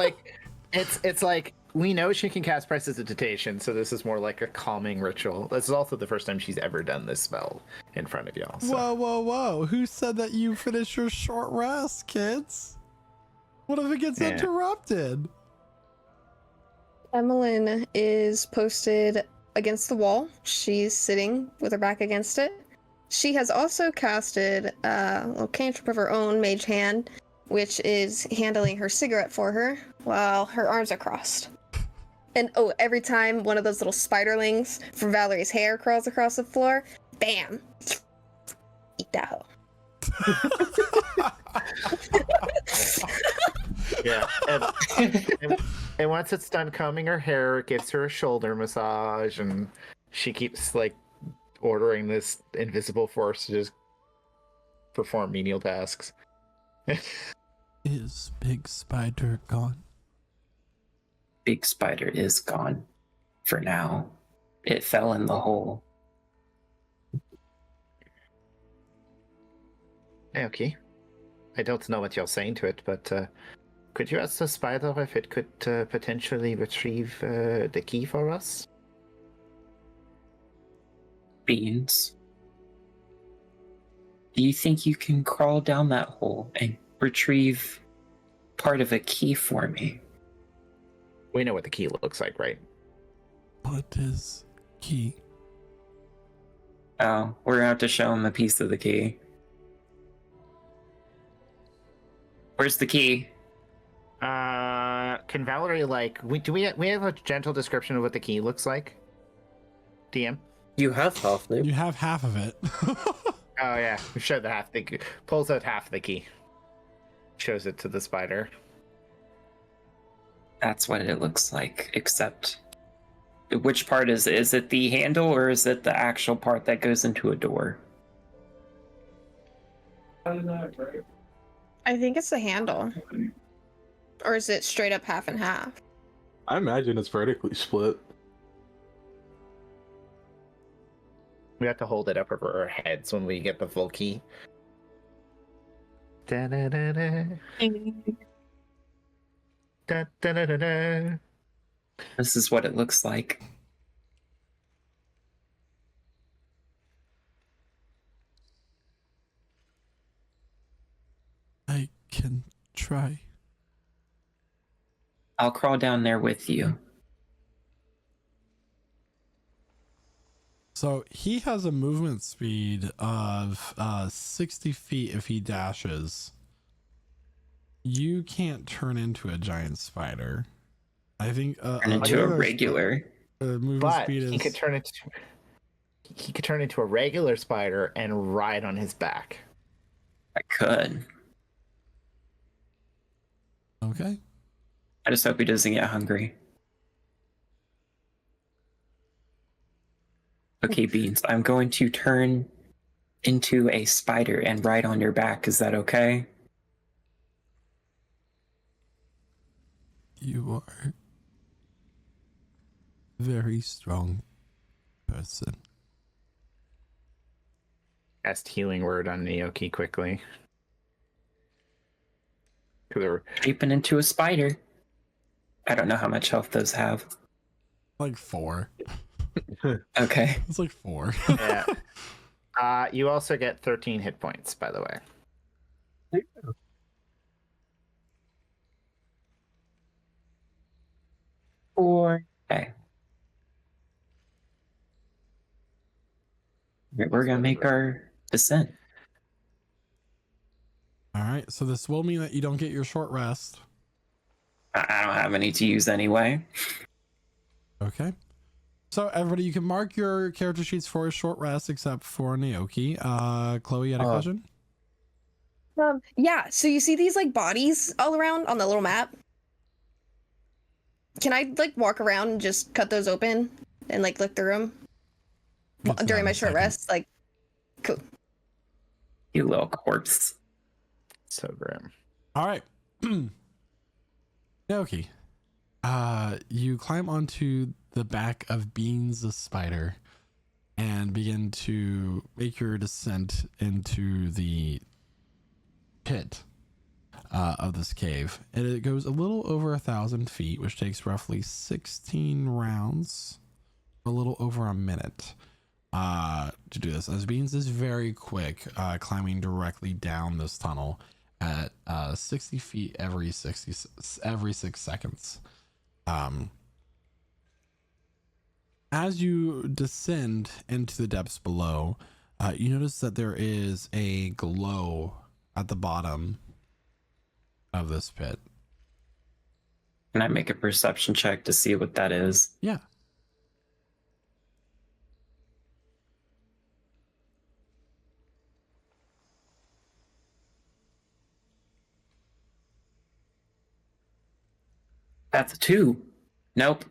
it's like we know she can cast Prestidigitation, so this is more like a calming ritual. This is also the first time she's ever done this spell in front of y'all. So. Whoa. Who said that you finish your short rest, kids? What if it gets interrupted? Emelyne is posted against the wall. She's sitting with her back against it. She has also casted a little cantrip of her own, Mage Hand, which is handling her cigarette for her while her arms are crossed. And every time one of those little spiderlings from Valerie's hair crawls across the floor, bam! Eat that hoe. Yeah. And once it's done combing her hair, it gives her a shoulder massage, and she keeps like ordering this invisible force to just perform menial tasks. Is Big Spider gone? Big Spider is gone. For now. It fell in the hole. Okay. I don't know what you're saying to it, but could you ask the spider if it could potentially retrieve the key for us? Beans. Do you think you can crawl down that hole and retrieve part of a key for me? We know what the key looks like, right? What is key? Oh, we're gonna have to show him a piece of the key. Where's the key? Can Valerie do we have a gentle description of what the key looks like? DM? You have half, no? You have half of it. Oh yeah, show the half. Pulls out half the key. Shows it to the spider. That's what it looks like, except which part is it? Is it the handle or is it the actual part that goes into a door? I think it's the handle. Or is it straight up half and half? I imagine it's vertically split. We have to hold it up over our heads when we get the full key. Da-da-da-da. Da-da-da-da-da. This is what it looks like. I can try. I'll crawl down there with you. So he has a movement speed of 60 feet if he dashes. You can't turn into a giant spider. I think turn into a regular. Movement but speed is... he could turn into a regular spider and ride on his back. I could. Okay. I just hope he doesn't get hungry. Okay, Beans, I'm going to turn into a spider and ride on your back. Is that okay? You are a very strong person. Cast healing word on Naoki quickly. Shaping into a spider. I don't know how much health those have. Like 4. Okay. It's like 4. Yeah. You also get 13 hit points, by the way. Okay. We're gonna make our descent. All right, so this will mean that you don't get your short rest. I don't have any to use anyway. Okay. So everybody, you can mark your character sheets for a short rest, except for Naoki. Chloe, you had a question? Yeah, so you see these like bodies all around on the little map? Can I like walk around and just cut those open and like look through them during my short rest? Like, cool. You little corpse. So grim. All right. Naoki, you climb onto the back of Beans the spider and begin to make your descent into the pit. of this cave. And it goes a little over 1,000 feet, which takes roughly 16 rounds, a little over a minute to do this. As Beans is very quick, climbing directly down this tunnel at 60 feet every 6 seconds. As you descend into the depths below, you notice that there is a glow at the bottom of this pit. Can I make a perception check to see what that is? Yeah. That's a 2. Nope.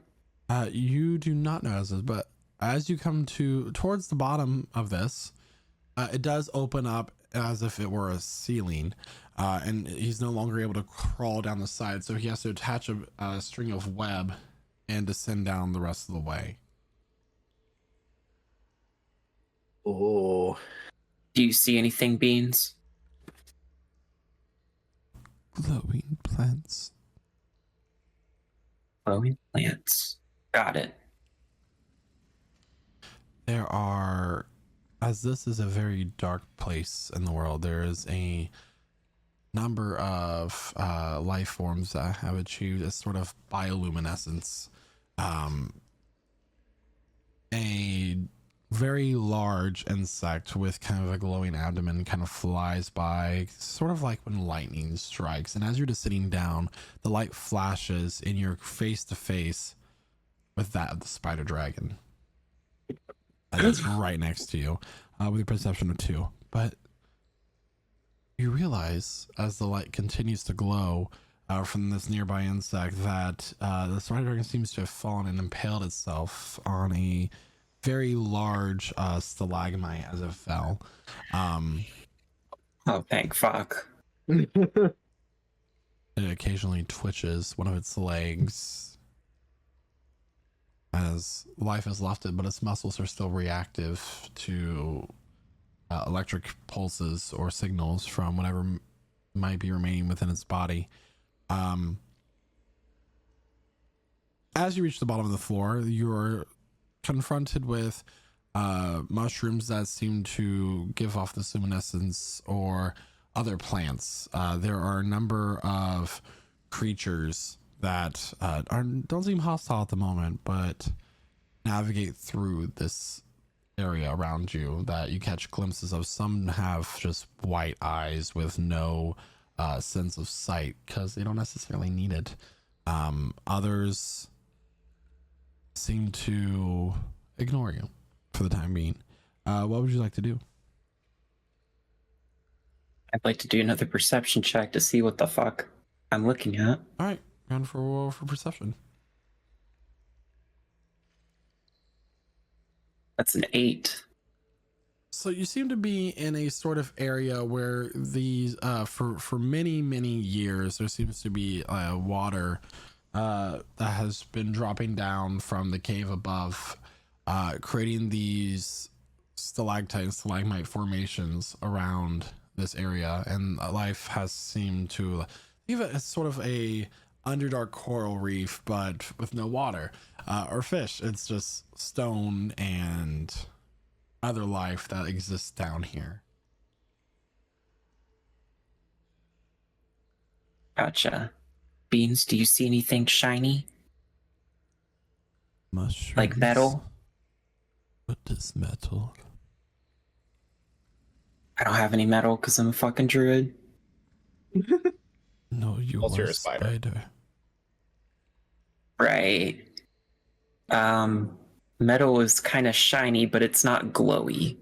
You do not notice this, but as you come towards the bottom of this, it does open up as if it were a ceiling, and he's no longer able to crawl down the side, so he has to attach a string of web and descend down the rest of the way. Oh. Do you see anything, Beans? Glowing plants. Glowing plants. Got it. There are, as this is a very dark place in the world, there is a number of life forms that have achieved a sort of bioluminescence. A very large insect with kind of a glowing abdomen kind of flies by, sort of like when lightning strikes. And as you're just sitting down, the light flashes in your face to face with that of the spider dragon. That's right next to you, with a perception of 2. But you realize, as the light continues to glow from this nearby insect, that the spider dragon seems to have fallen and impaled itself on a very large stalagmite as it fell. Oh, thank fuck. It occasionally twitches one of its legs as life has left it, but its muscles are still reactive to electric pulses or signals from whatever might be remaining within its body. As you reach the bottom of the floor, you're confronted with mushrooms that seem to give off this luminescence, or other plants. There are a number of creatures that don't seem hostile at the moment, but navigate through this area around you that you catch glimpses of. Some have just white eyes with no sense of sight because they don't necessarily need it. Others seem to ignore you for the time being. What would you like to do? I'd like to do another perception check to see what the fuck I'm looking at. All right, round for perception. That's an 8. So you seem to be in a sort of area where these, for many years, there seems to be water that has been dropping down from the cave above, creating these stalactite and stalagmite formations around this area, and life has seemed to leave it as sort of a underdark coral reef, but with no water or fish. It's just stone and other life that exists down here. Gotcha. Beans, do you see anything shiny? Mushrooms. Like metal? What is metal? I don't have any metal because I'm a fucking druid. No, you Also, are you're a a spider. spider. Right. Metal is kind of shiny, but it's not glowy.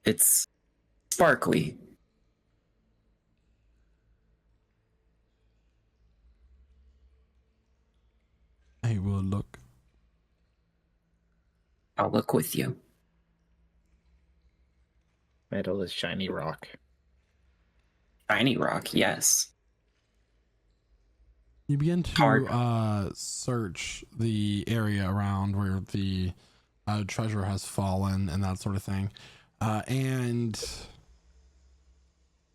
It's sparkly. I will look. I'll look with you. Metal is shiny rock. Shiny rock, yes. You begin to search the area around where the treasure has fallen and that sort of thing. And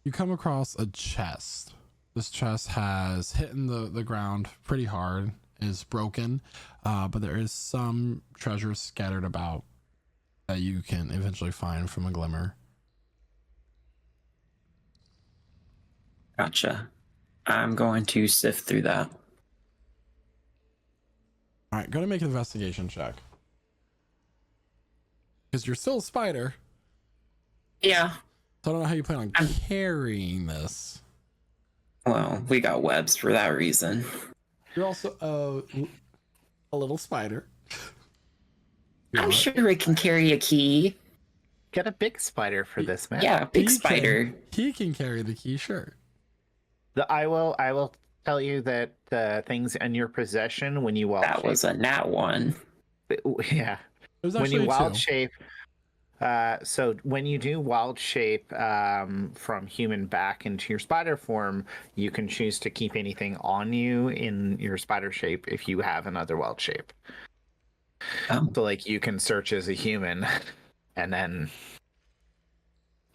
you come across a chest This chest has hit the ground pretty hard, is broken, but there is some treasure scattered about that you can eventually find from a glimmer. Gotcha. I'm going to sift through that. All right, go to make an investigation check. Because you're still a spider. Yeah. So I don't know how you plan on carrying this. Well, we got webs for that reason. You're also a little spider. I'm sure it can carry a key. Get a big spider for this, man. Yeah, big spider. He can carry the key, sure. I will tell you that things in your possession when you wild That shape. was a nat one. Yeah. It was When actually you wild two. shape, so when you do wild shape from human back into your spider form, you can choose to keep anything on you in your spider shape if you have another wild shape. Oh. So like you can search as a human and then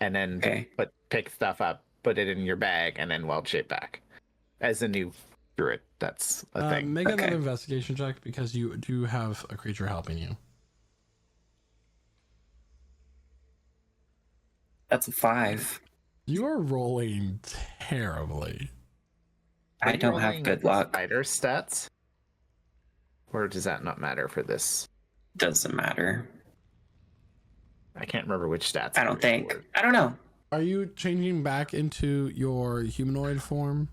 Okay. pick stuff up, put it in your bag, and then wild shape back. As a new druid, that's a thing. Make another investigation check because you do have a creature helping you. That's a 5. You are rolling terribly. I don't have good luck. Spider stats? Or does that not matter for this? Doesn't matter. I can't remember which stats. I don't think. I don't know. Are you changing back into your humanoid form?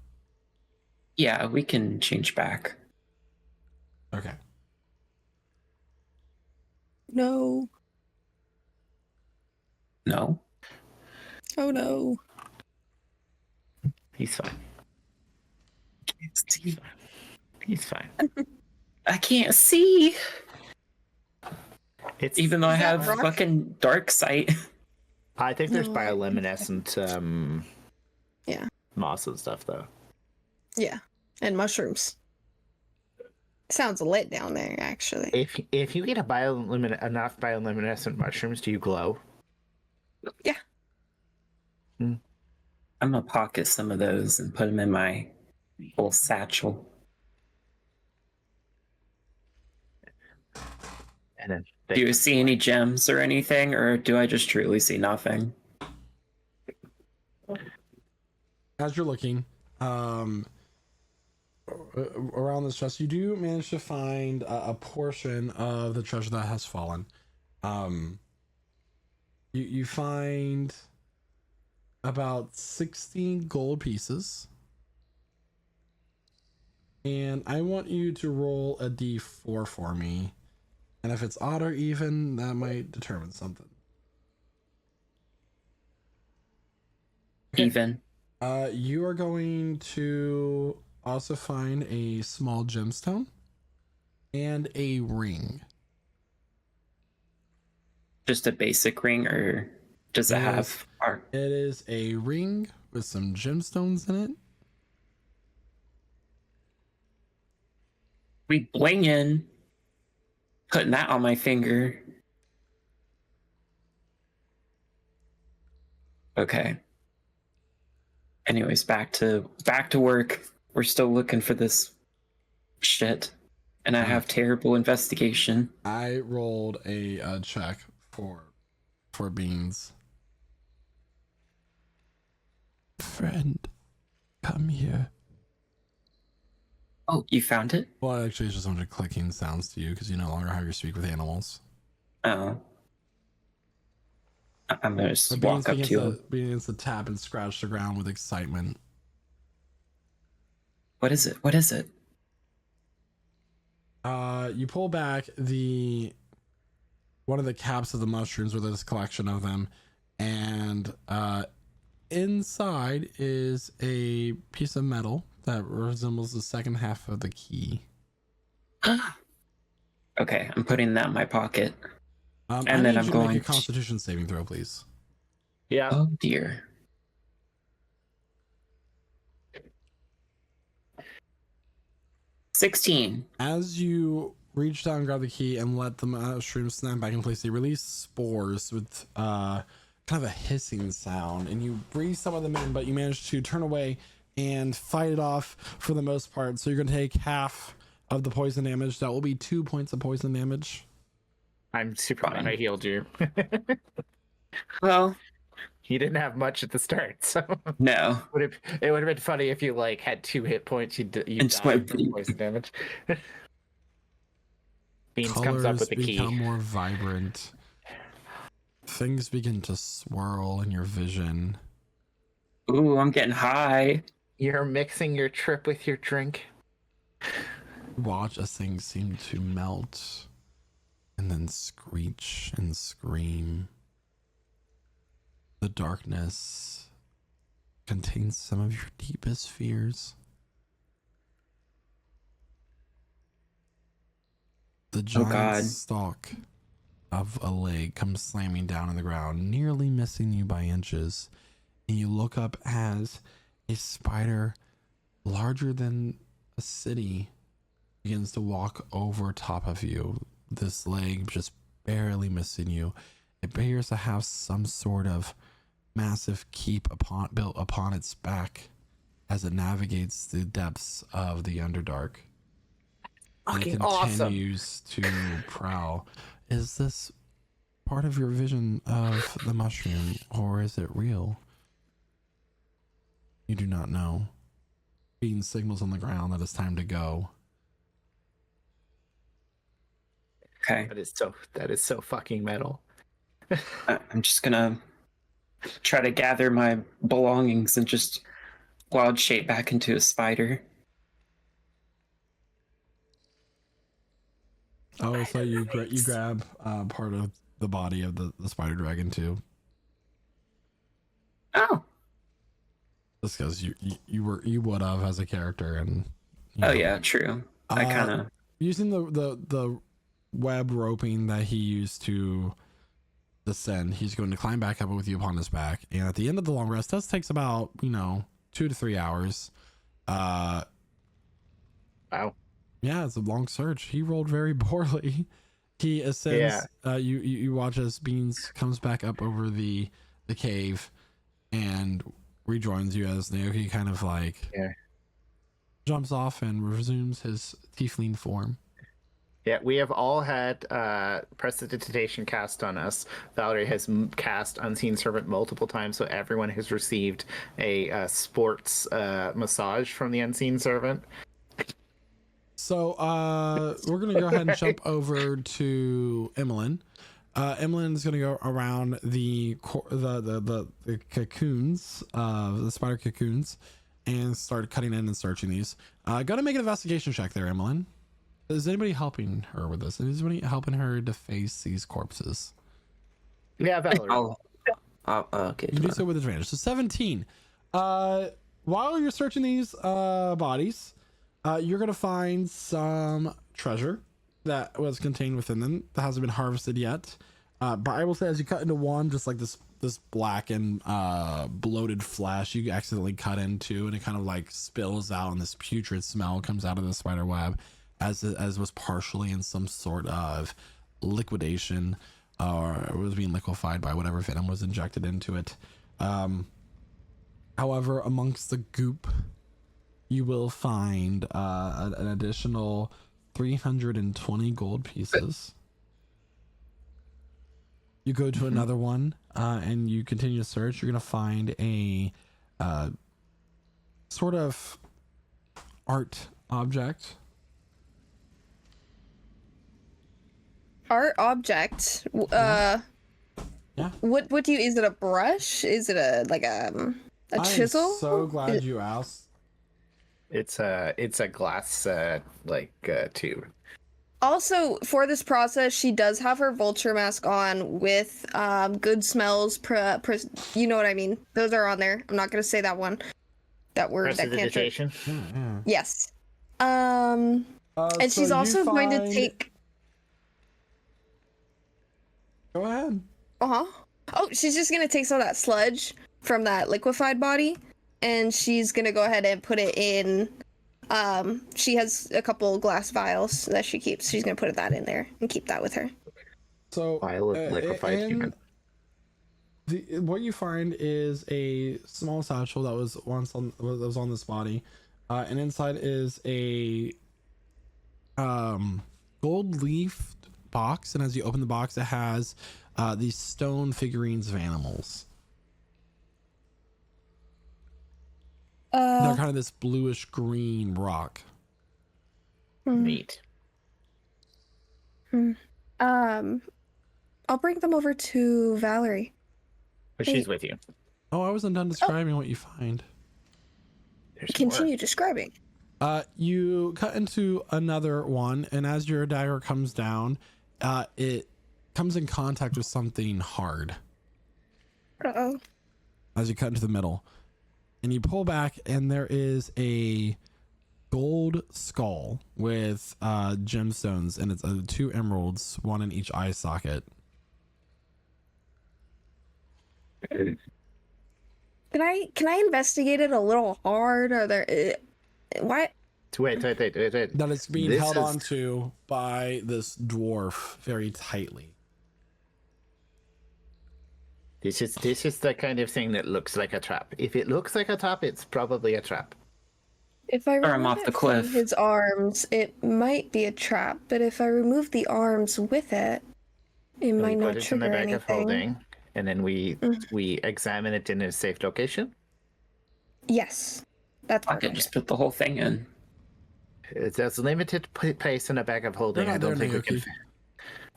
Yeah, we can change back. Okay. No. No. Oh no. He's fine. He's fine. I can't see. It's Even though I Is that have rock? fucking dark sight. I think there's No. bioluminescent Yeah. moss and stuff though. Yeah. And mushrooms. Sounds lit down there, actually. If you get enough bioluminescent mushrooms, do you glow? Yeah. I'm gonna pocket some of those and put them in my little satchel. And then Do you see any gems or anything, or do I just truly see nothing? As you're looking, around this chest, you do manage to find a portion of the treasure that has fallen. You find about 60 gold pieces. And I want you to roll a d4 for me. And if it's odd or even, that might determine something. Even. You are going to also find a small gemstone and a ring. Just a basic ring, or does it Yes. have art? It is a ring with some gemstones in it. We bling in. Putting that on my finger. Okay. Anyways, back to work. We're still looking for this shit, and I have terrible investigation. I rolled a check for Beans. Friend, come here. Oh, you found it? Well, actually, it's just a bunch of clicking sounds to you because you no longer have your speak with animals. Oh. I'm gonna just But walk up to him. begins to tap and scratch the ground with excitement. What is it? What is it? You pull back one of the caps of the mushrooms with this collection of them, and inside is a piece of metal that resembles the second half of the key. Okay, I'm putting that in my pocket. And And I then need I'm you to going make a to- Constitution saving throw, please. Yeah. Oh dear. $16. As you reach down, grab the key, and let the mushroom snap back in place, they release spores with kind of a hissing sound, and you breathe some of them in, but you manage to turn away and fight it off for the most part. So you're going to take half of the poison damage. That will be 2 points of poison damage. I'm super glad I healed you. Well, you didn't have much at the start, so no. It would have been funny if you like had 2 hit points. You And just died went from poison damage. Beans Colors comes up with the key. become more vibrant. Things begin to swirl in your vision. Ooh, I'm getting high. You're mixing your trip with your drink. Watch as things seem to melt and then screech and scream. The darkness contains some of your deepest fears. The giant stalk of a leg comes slamming down on the ground, nearly missing you by inches. And you look up as a spider larger than a city begins to walk over top of you. This leg just barely missing you. It appears to have some sort of massive keep built upon its back as it navigates the depths of the Underdark. And it continues to prowl. Is this part of your vision of the mushroom, or is it real? You do not know. Beans signals on the ground that it's time to go. Okay. That is so fucking metal. I'm just gonna try to gather my belongings and just wild shape back into a spider. Oh, so you grab part of the body of the spider dragon too. Oh. Just because you would have as a character, and Oh yeah, true. I kind of using the web roping that he used to descend. He's going to climb back up with you upon his back, and at the end of the long rest, this takes about 2 to 3 hours. Wow. Yeah, it's a long search. He rolled very poorly. He ascends. Yeah. You watch as Beans comes back up over the cave and rejoins you as Naoki kind of jumps off and resumes his tiefling form. Yeah, we have all had prestidigitation cast on us. Valerie has cast Unseen Servant multiple times, so everyone has received a sports massage from the Unseen Servant. So we're gonna go ahead and jump over to Emelyne. Emelyne is gonna go around the cocoons, the spider cocoons, and start cutting in and searching these. Gotta make an investigation check there, Emelyne. Is anybody helping her with this? Is anybody helping her to face these corpses? Yeah, Valerie. Okay. You do so with advantage. So 17. While you're searching these bodies, you're gonna find some treasure that was contained within them that hasn't been harvested yet. But I will say, as you cut into one, just like this black and bloated flesh, you accidentally cut into, and it kind of spills out, and this putrid smell comes out of the spider web, as was partially in some sort of liquidation, or it was being liquefied by whatever venom was injected into it. However, amongst the goop, you will find an additional 320 gold pieces. You go to another one and you continue to search. You're going to find a sort of art object. Art object? Yeah. What do you, is it a brush? Is it a chisel? I'm so glad you asked. It's a glass tube. Also, for this process, she does have her vulture mask on with good smells. You know what I mean? Those are on there. I'm not gonna say that one. That word. That Prestidigitation. Yes. And so she's also going to take. Go ahead. Oh, she's just gonna take some of that sludge from that liquefied body, and she's gonna go ahead and put it in. She has a couple glass vials that she keeps. She's gonna put that in there and keep that with her. So Vial of liquefied human. What you find is a small satchel that was on this body, and inside is a gold leafed box, and as you open the box, it has these stone figurines of animals. They're kind of this bluish green rock. Neat. I'll bring them over to Valerie. But she's with you. Oh, I wasn't done describing what you find. Continue describing. You cut into another one, and as your dagger comes down, it comes in contact with something hard. Uh-oh. As you cut into the middle, and you pull back, and there is a gold skull with gemstones, and it's 2 emeralds, 1 in each eye socket. Can I investigate it a little hard? Are there what? Wait. That is being held onto by this dwarf very tightly. This is the kind of thing that looks like a trap. If it looks like a trap, it's probably a trap. If I remove I'm off the it from cliff. his arms, it might be a trap. But if I remove the arms with it, it might not put it in the trigger bag anything. of holding, and then we examine it in a safe location. Yes, that's I could perfect. just put the whole thing in. There's limited place in a bag of holding. I don't think we can.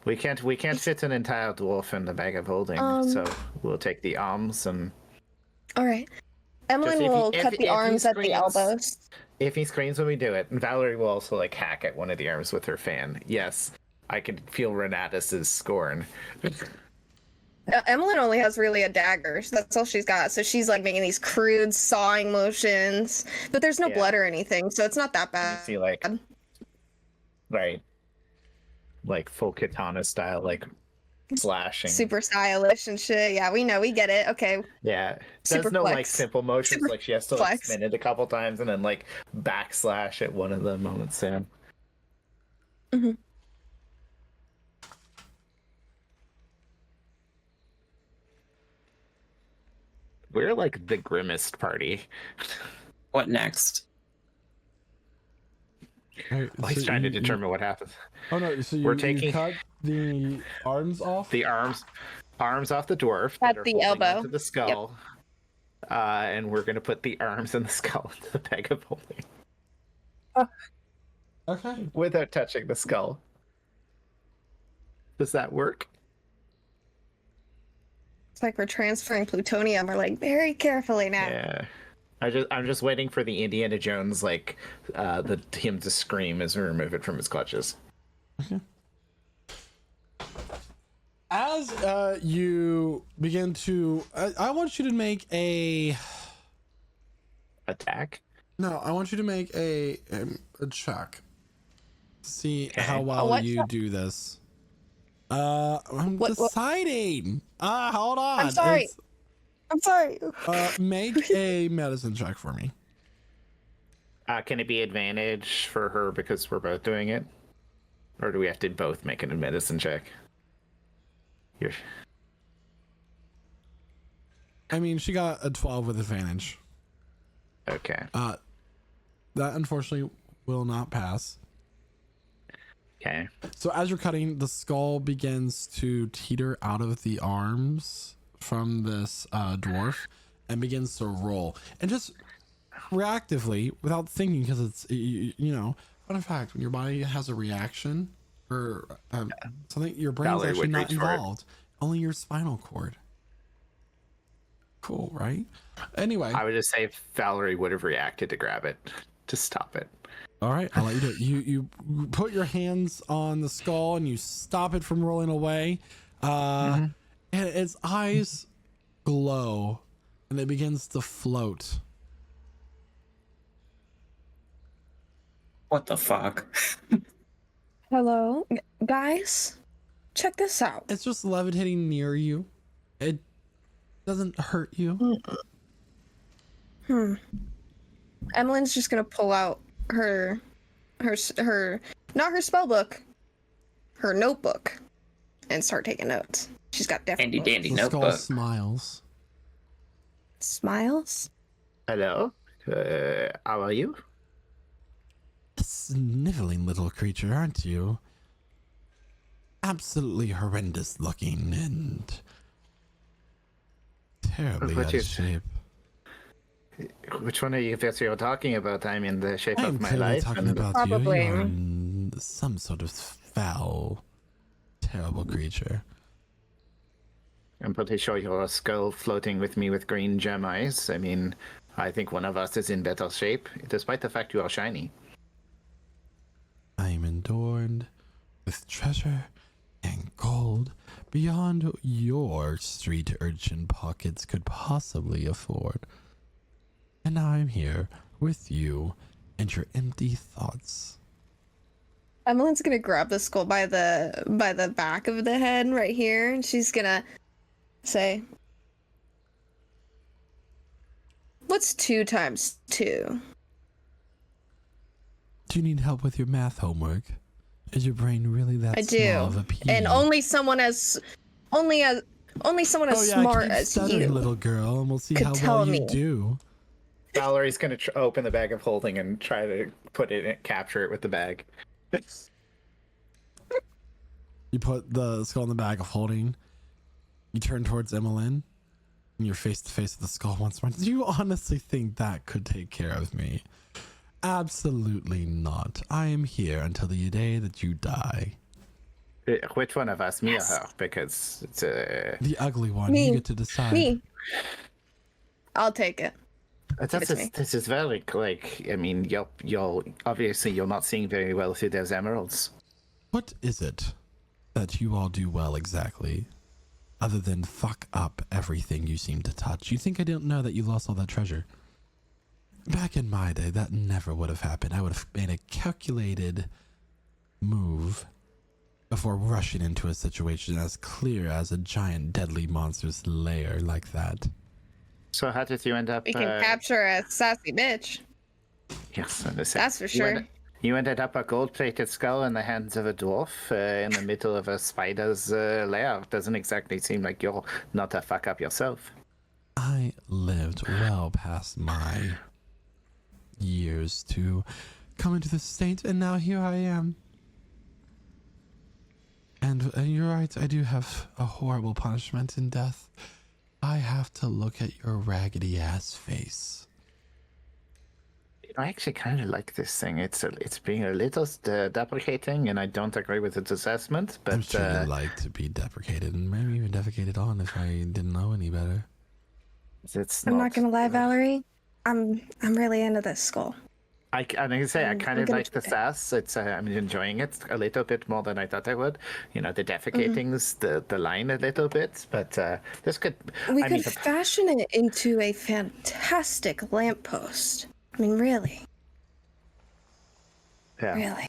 We can't fit an entire dwarf in the bag of holding. So we'll take the arms and. All right. Emelyne will cut the arms at the elbows. If he screams when we do it, and Valerie will also like hack at one of the arms with her fan. Yes, I can feel Renatus's scorn. Emelyne only has really a dagger. So that's all she's got. So she's like making these crude sawing motions, but there's no blood or anything, so it's not that bad. You see, like, right, like full katana style, like slashing, super stylish and shit. Yeah, we know, we get it. Okay. Yeah, there's no like simple motions. Like she has to like spin it a couple times and then like backslash at one of the moments. Sam. Mm-hmm. We're like the grimmest party. What next? Right, He's trying to determine what happens. Oh no! So We're you taking cut the arms off. The arms off the dwarf At that are the holding elbow. onto the skull, and we're gonna put the arms and the skull into the bag of holding. Okay. Without touching the skull. Does that work? It's like we're transferring plutonium. We're like very carefully now. Yeah. I'm just waiting for the Indiana Jones him to scream as we remove it from his clutches. Okay. As you begin to, I want you to make a attack. No, I want you to make a check. See how A well what you check? do this. I'm deciding. Hold on. I'm sorry. I'm sorry. Make a medicine check for me. Can it be advantage for her because we're both doing it? Or do we have to both make an medicine check? Here. I mean, she got a 12 with advantage. Okay. That unfortunately will not pass. Okay. So as you're cutting, the skull begins to teeter out of the arms from this dwarf and begins to roll. And just reactively, without thinking, because it's, you know, fun fact, when your body has a reaction or something, your brain's Valerie actually would not reach for it. involved. Only your spinal cord. Cool, right? Anyway. I would just say Valerie would have reacted to grab it, to stop it. All right, I'll let you do it. You put your hands on the skull and you stop it from rolling away. And its eyes glow and it begins to float. What the fuck? Hello, guys. Check this out. It's just levitating near you. It doesn't hurt you. Emmeline's just gonna pull out her not her spell book, her notebook, and start taking notes. She's got different Handy dandy The skull notebook. smiles. smiles. Hello. How are you? A sniveling little creature, aren't you? Absolutely horrendous looking and terribly What out of is- shape. Which one are you that you're talking about? I'm in the shape I'm of my clearly life. talking and- about Probably. you. You're some sort of foul, terrible creature. I'm pretty sure you're a skull floating with me with green gem eyes. I mean, I think one of us is in better shape, despite the fact you are shiny. I am adorned with treasure and gold beyond your street urchin pockets could possibly afford. And now I'm here with you and your empty thoughts. Emmeline's gonna grab the skull by the back of the head right here, and she's gonna say, "What's 2 times 2?" Do you need help with your math homework? Is your brain really that I small do, of a pea? and only someone as smart keep as stuttering, you little girl, and we'll see could how tell well you me. do. Valerie's gonna open the bag of holding and try to put it in, capture it with the bag. You put the skull in the bag of holding. You turn towards Emelyne, and you're face to face with the skull once more. Do you honestly think that could take care of me? Absolutely not. I am here until the day that you die. Which one of us, me or her? Because it's The ugly one. Me. You get to decide. Me. I'll take it. This me. is very like. I mean, you're obviously you're not seeing very well through those emeralds. What is it that you all do well exactly? Other than fuck up everything you seem to touch. You think I don't know that you lost all that treasure? Back in my day, that never would have happened. I would have made a calculated move before rushing into a situation as clear as a giant deadly monster's lair like that. So how did you end up? We can capture a sassy bitch. Yes, That's for sure. You ended up a gold-plated skull in the hands of a dwarf in the middle of a spider's lair. Doesn't exactly seem like you're not a fuck up yourself. I lived well past my years to come into this state, and now here I am. And you're right, I do have a horrible punishment in death. I have to look at your raggedy ass face. I actually kind of like this thing. It's being a little deprecating, and I don't agree with its assessment. But I'm sure you like to be deprecated, and maybe even defecated on if I didn't know any better. it's I'm not gonna lie, Valerie. I'm really into this skull. I'm gonna say I I'm kind of gonna like the try sass. I'm enjoying it a little bit more than I thought I would. You know, the defecating's the line a little bit, but this could. We I could mean, fashion it into a fantastic lamppost. I mean, really, yeah. really.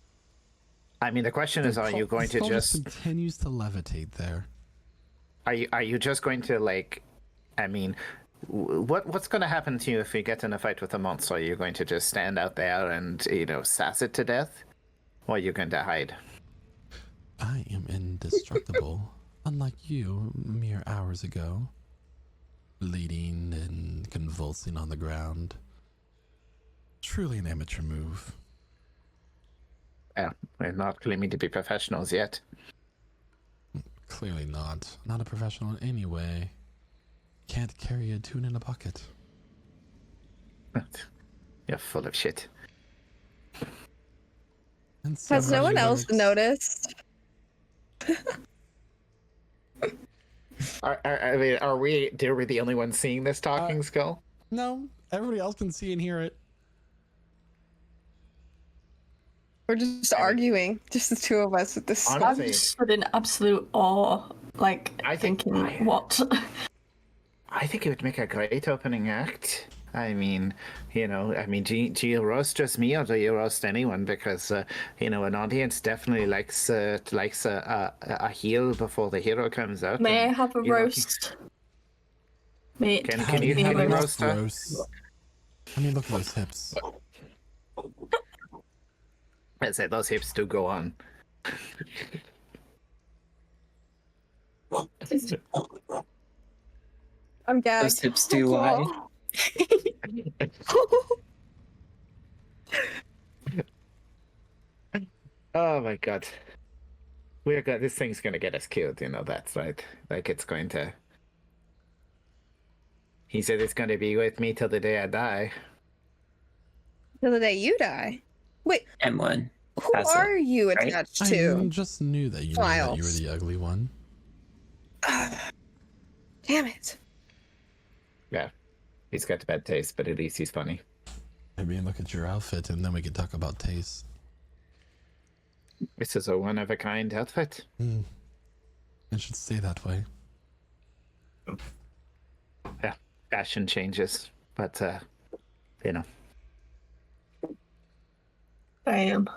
I mean, the question is, are you going to The skull just continues to levitate there? are you just going to like? I mean, what's going to happen to you if you get in a fight with a monster? Are you going to just stand out there and sass it to death, or are you going to hide? I am indestructible, unlike you mere hours ago, bleeding and convulsing on the ground. Truly an amateur move. Yeah, we're not claiming to be professionals yet. Clearly not. Not a professional in any way. Can't carry a tune in a bucket. You're full of shit. And so Has no one else lyrics- noticed? Are we the only ones seeing this talking skull? No, everybody else can see and hear it. We're just arguing, just the 2 of us with this skull. I'm just stood in absolute awe, like thinking, what? I think it would make a great opening act. I mean, do you roast just me or do you roast anyone? Because an audience definitely likes a heel before the hero comes out. May I and, have a roast? May Can it you be have a roast? roast? Huh? Gross. I mean, look at those hips. I'd say those hips do go on. I'm gagged. Those hips do lie. Oh my god. This thing's gonna get us killed, you know that's right. Like it's going to. He said it's gonna be with me till the day I die. Till the day you die. Wait, Emelyne. who That's are you right? attached I to? just knew that you were Files. the ugly one. Damn it. Yeah. He's got bad taste, but at least he's funny. I mean, look at your outfit, and then we can talk about taste. This is a one-of-a-kind outfit. It should stay that way. Yeah, fashion changes, but, you know. Bam.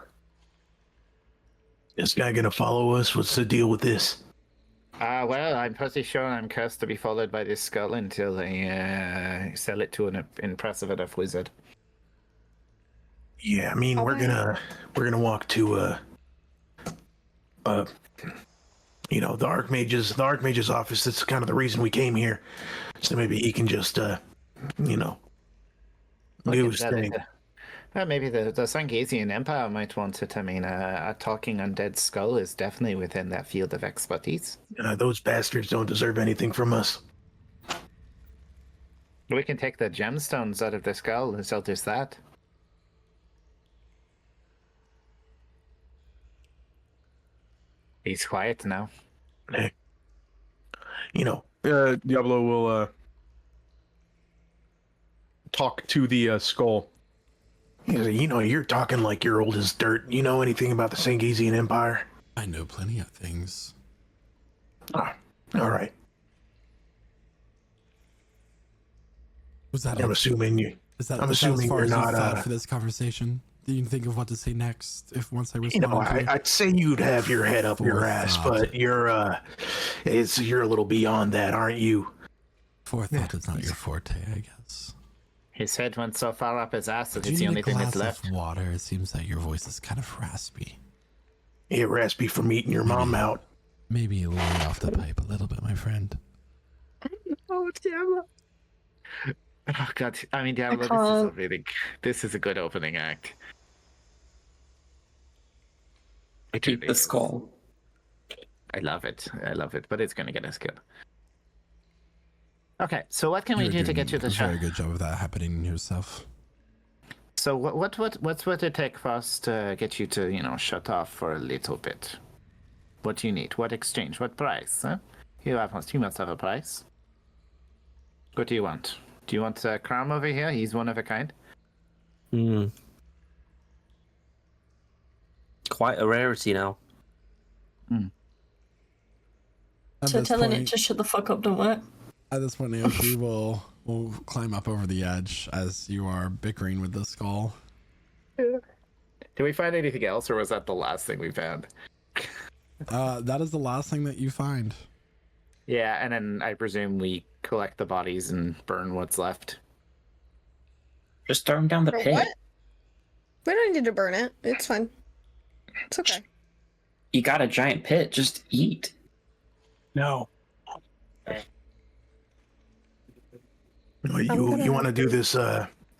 This guy gonna follow us? What's the deal with this? Well, I'm pretty sure I'm cursed to be followed by this skull until they sell it to an impressive enough wizard. Yeah, I mean, we're gonna walk to you know, the Archmage's office. That's kind of the reason we came here. So maybe he can just you know, do his thing. Maybe the Sangasian Empire might want it. I mean, a talking undead skull is definitely within that field of expertise. Those bastards don't deserve anything from us. We can take the gemstones out of the skull and sell just that. He's quiet now. Hey, you know, Diablo will talk to the skull. you know, you're talking like you're old as dirt. You know anything about the Sangasian Empire? I know plenty of things. Ah, all right. Was that? I'm assuming you. I'm assuming you're not for this conversation. Do you think of what to say next? Once I respond, you know, I'd say you'd have your head up your ass, but you're a little beyond that, aren't you? Forethought is not your forte, I guess. His head went so far up his ass that Do it's you the need only a thing glass that's left. of water? It seems that your voice is kind of raspy. Yeah, raspy from eating your mom out. Maybe a little off the pipe, a little bit, my friend. Oh, damn it. Oh god, I mean, Diablo, this is a good opening act. Keep the skull. I love it, but it's gonna get us killed. Okay, so what can we do to get you the shot? Very good job of that happening yourself. So what's what it take for us to get you to, you know, shut off for a little bit? What do you need? What exchange? What price? Huh? You must have a price. What do you want? Do you want Craum over here? He's one of a kind. Quite a rarity now. So telling it to shut the fuck up don't work. At this point, Naoki will climb up over the edge as you are bickering with the skull. Did we find anything else, or was that the last thing we found? That is the last thing that you find. Yeah, and then I presume we collect the bodies and burn what's left. Just throw them down the For pit. what? We don't need to burn it. It's fine. It's okay. You got a giant pit. Just eat. No. You want to do this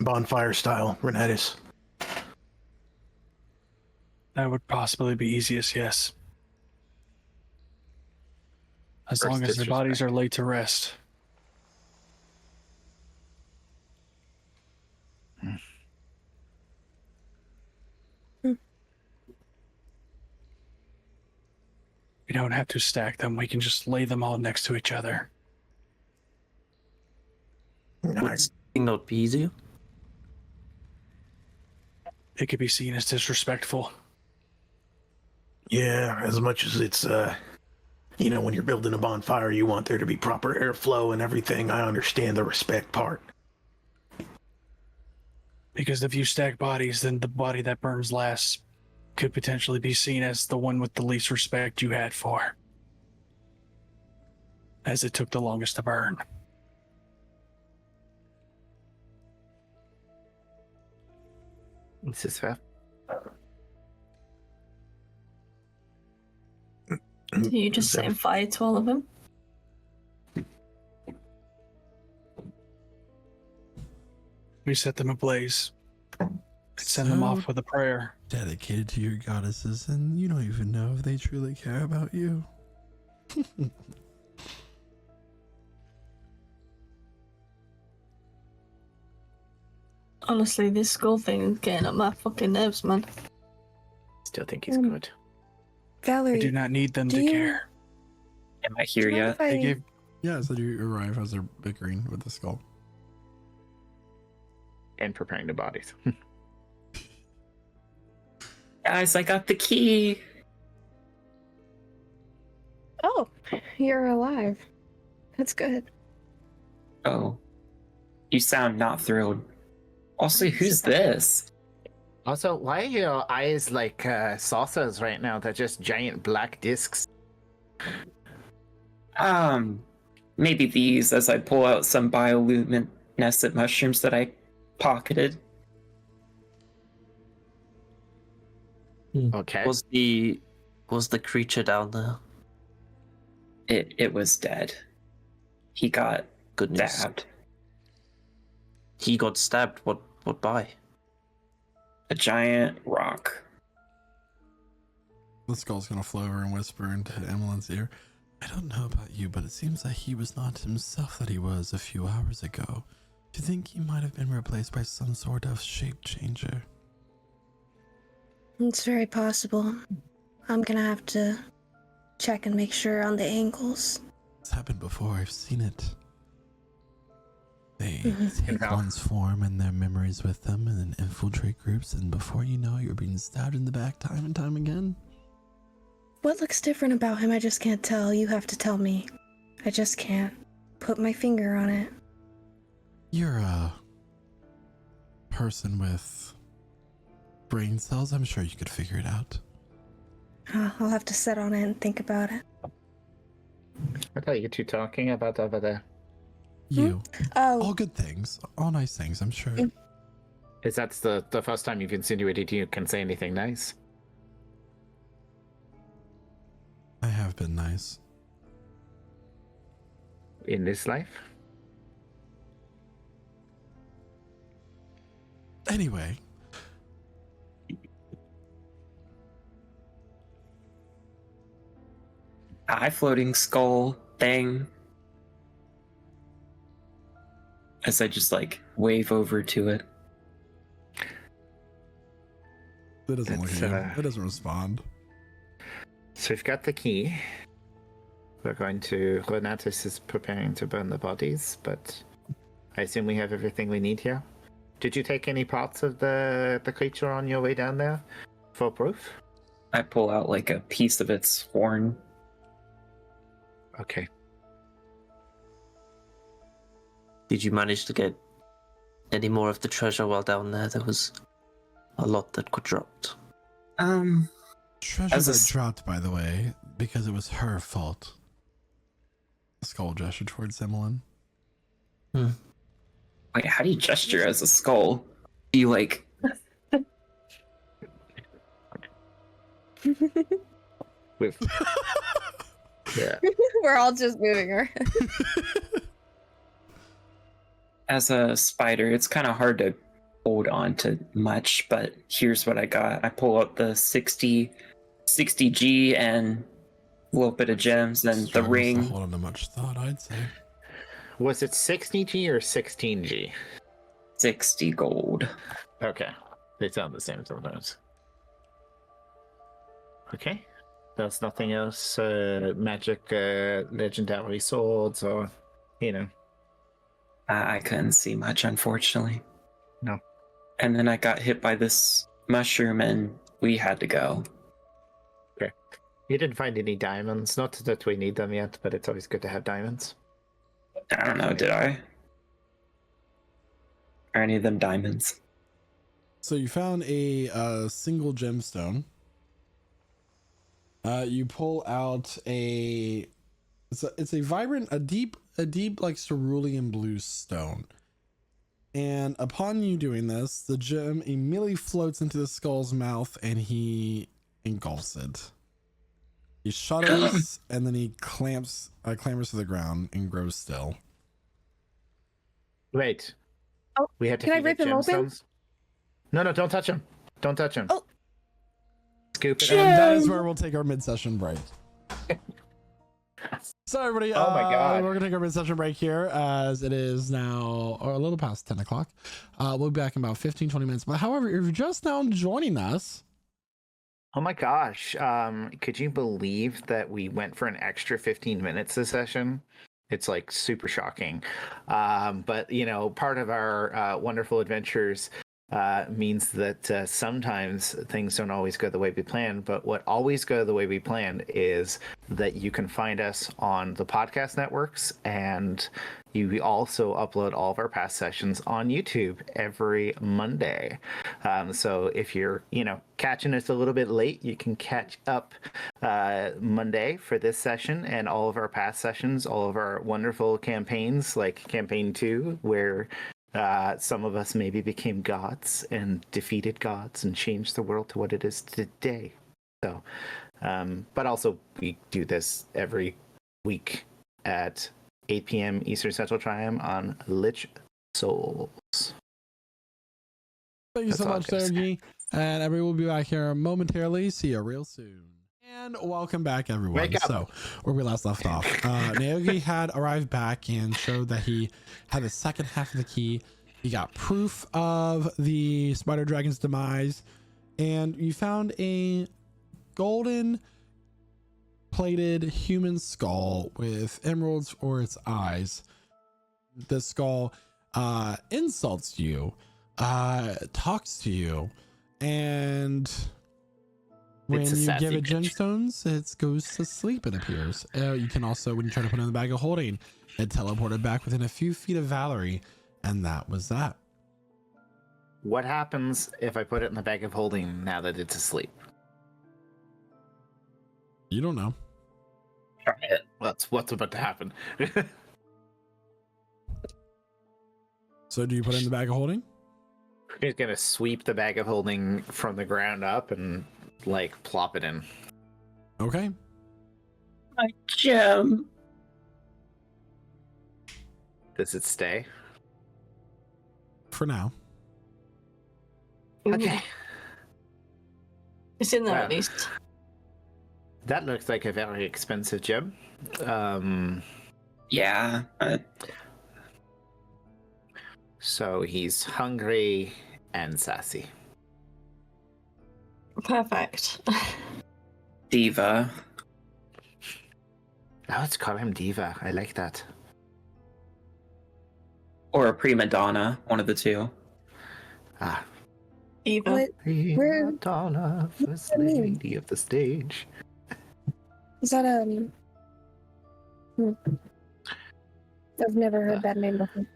bonfire style, Renatus? That would possibly be easiest, yes. As First long as their bodies disrespect. are laid to rest. We don't have to stack them. We can just lay them all next to each other. Would something not be easier? It could be seen as disrespectful. Yeah, as much as it's you know, when you're building a bonfire, you want there to be proper airflow and everything. I understand the respect part. Because if you stack bodies, then the body that burns last could potentially be seen as the one with the least respect you had for. As it took the longest to burn. This is fair. So you just setting fire to all of them? We set them ablaze and send them off with a prayer. Dedicated to your goddesses, and you don't even know if they truly care about you. Honestly, this skull thing is getting up my fucking nerves, man. Still think he's good. Valerie, I do not need them do to you- care. Am I here do you mind yet? if I- They gave Yeah, so you arrive as they're bickering with the skull. And preparing the bodies. Guys, I got the key. Oh, you're alive. That's good. Oh. You sound not thrilled. Also, who's this? Also, why are your eyes like saucers right now? They're just giant black discs. Maybe these as I pull out some bioluminescent mushrooms that I pocketed. Okay. Was the creature down there? It was dead. He got Good news. stabbed. He got stabbed. What by? A giant rock. The skull's gonna flow over and whisper into Emmeline's ear. I don't know about you, but it seems like he was not himself that he was a few hours ago. Do you think he might have been replaced by some sort of shape changer? It's very possible. I'm gonna have to check and make sure on the angles. It's happened before, I've seen it. They Mhm. take one's form and their memories with them and then infiltrate groups, and before you know, you're being stabbed in the back time and time again. What looks different about him? I just can't tell. You have to tell me. I just can't put my finger on it. You're a person with brain cells. I'm sure you could figure it out. I'll have to sit on it and think about it. What are you two talking about over there? You. Oh, All good things. All nice things, I'm sure. Is that the first time you've insinuated you can say anything nice? I have been nice. In this life? Anyway, Hi, floating skull thing. As I just like wave over to it. it doesn't look It's, at you. It doesn't respond. So we've got the key. We're going to... Renatus is preparing to burn the bodies, but I assume we have everything we need here. Did you take any parts of the creature on your way down there for proof? I pull out like a piece of its horn. Okay. Did you manage to get any more of the treasure while down there? There was a lot that got dropped. Treasure As a that s- dropped, by the way, because it was her fault. Skull gesture towards Emmeline. Wait, how do you gesture as a skull? You like With... yeah. we're all just moving her. as a spider, it's kind of hard to hold on to much, but here's what I got. I pull out the 60G and a little bit of gems and the Struggles to ring. hold on to much thought, I'd say. Was it 60G or 16G? 60 gold. Okay. They sound the same sometimes. Okay. There's nothing else, magic, legendary swords, or, you know. I couldn't see much, unfortunately. No. And then I got hit by this mushroom and we had to go. Okay. You didn't find any diamonds. Not that we need them yet, but it's always good to have diamonds. I don't know, did I? Are any of them diamonds? So you found a single gemstone. You pull out it's a vibrant, a deep like cerulean blue stone. And upon you doing this, the gem immediately floats into the skull's mouth and he engulfs it. He shudders and then he clambers to the ground and grows still. Wait. Oh, We had to can I feed rip it him open? gemstones. No, don't touch him. Don't touch him. Oh. Scoop it. And that is where we'll take our mid-session break. So everybody, Oh my God. we're gonna take our mid-session break here as it is now a little past 10 o'clock. We'll be back in about 15-20 minutes. But however, if you're just now joining us, Oh my gosh. Could you believe that we went for an extra 15 minutes this session? It's like super shocking. But you know, part of our wonderful adventures means that sometimes things don't always go the way we plan. But what always go the way we planned is that you can find us on the podcast networks, and we also upload all of our past sessions on YouTube every Monday. So if you're, catching us a little bit late, you can catch up Monday for this session and all of our past sessions, all of our wonderful campaigns, like Campaign 2, where some of us maybe became gods and defeated gods and changed the world to what it is today. So, but also we do this every week at 8 p.m. Eastern Central Time on Lich Souls. thank you so much, Sergi. And everyone will be back here momentarily. See you real soon. And welcome back, everyone. Wake up. So, where we last left off, Naoki had arrived back and showed that he had the second half of the key. He got proof of the spider dragon's demise, and you found a golden plated human skull with emeralds for its eyes. The skull insults you, talks to you, and when It's a you give sassy it bitch. gemstones, it goes to sleep, it appears. You can also, when you try to put it in the bag of holding, it teleported back within a few feet of Valerie, and that was that. What happens if I put it in the bag of holding now that it's asleep? You don't know. Try it. That's what's about to happen. So do you put it in the bag of holding? He's gonna sweep the bag of holding from the ground up and plop it in. Okay. My gem. Does it stay? For now. Okay. It's in there Wow. at least. That looks like a very expensive gem. Yeah. So he's hungry and sassy. Perfect. Diva. Oh, let's call him Diva. I like that. Or a prima donna. One of the two. Ah. Eva. What? Where- Madonna, first What do you mean? lady of the stage. Is that I've never heard that name before.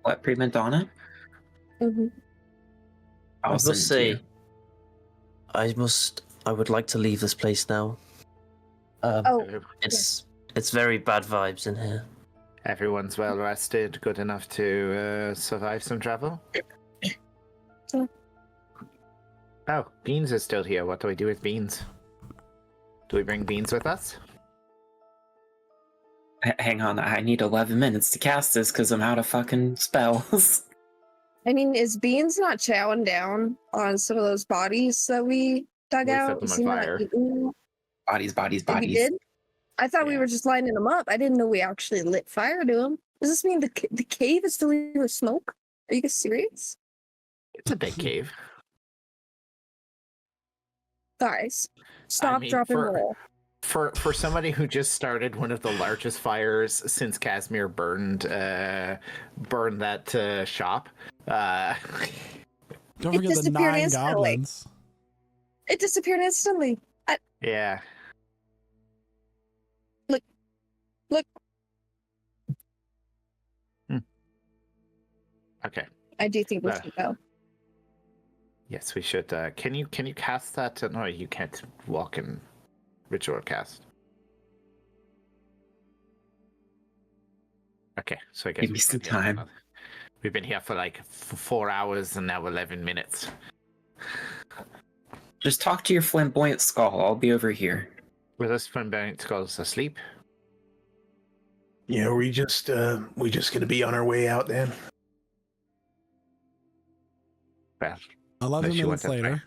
What, prima donna? Mm-hmm. I I'll must send it to say, you. I would like to leave this place now. Oh, It's very bad vibes in here. Everyone's well rested, good enough to survive some travel. Oh, Beans is still here. What do we do with Beans? Do we bring Beans with us? Hang on, I need 11 minutes to cast this because I'm out of fucking spells. I mean, is Beans not chowing down on some of those bodies that we dug We set out? them Is on he not fire. eating? Bodies. We did? I thought we Yeah. were just lining them up. I didn't know we actually lit fire to them. Does this mean the cave is filling with smoke? Are you guys serious? It's a big cave. Guys, stop, mean, drop, and for- roll. For somebody who just started one of the largest fires since Casimir burned that shop, Don't It forget the disappeared 9 instantly. goblins. It disappeared instantly. yeah. Look. Okay. I do think we Uh, should go. Yes, we should. Can you cast that? No, you can't walk in ritual cast. Okay, so I guess Give me some time. We've been here for 4 hours and now 11 minutes. Just talk to your flamboyant skull. I'll be over here. Were those flamboyant skulls asleep? Yeah, we just gonna be on our way out then. Well, 11 unless you minutes want to later.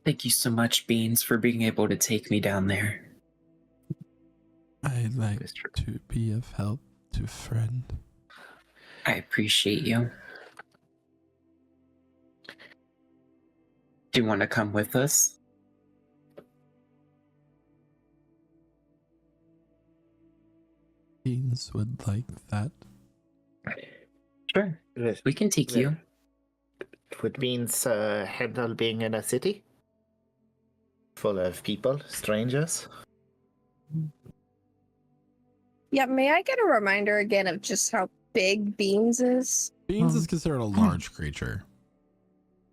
Thank you so much, Beans, for being able to take me down there. I'd like to be of help to friend. I appreciate you. Do you want to come with us? Beans would like that. Sure. We can take you. Would Beans handle being in a city full of people, strangers? Yeah, may I get a reminder again of just how big Beans is? Beans is considered a large creature.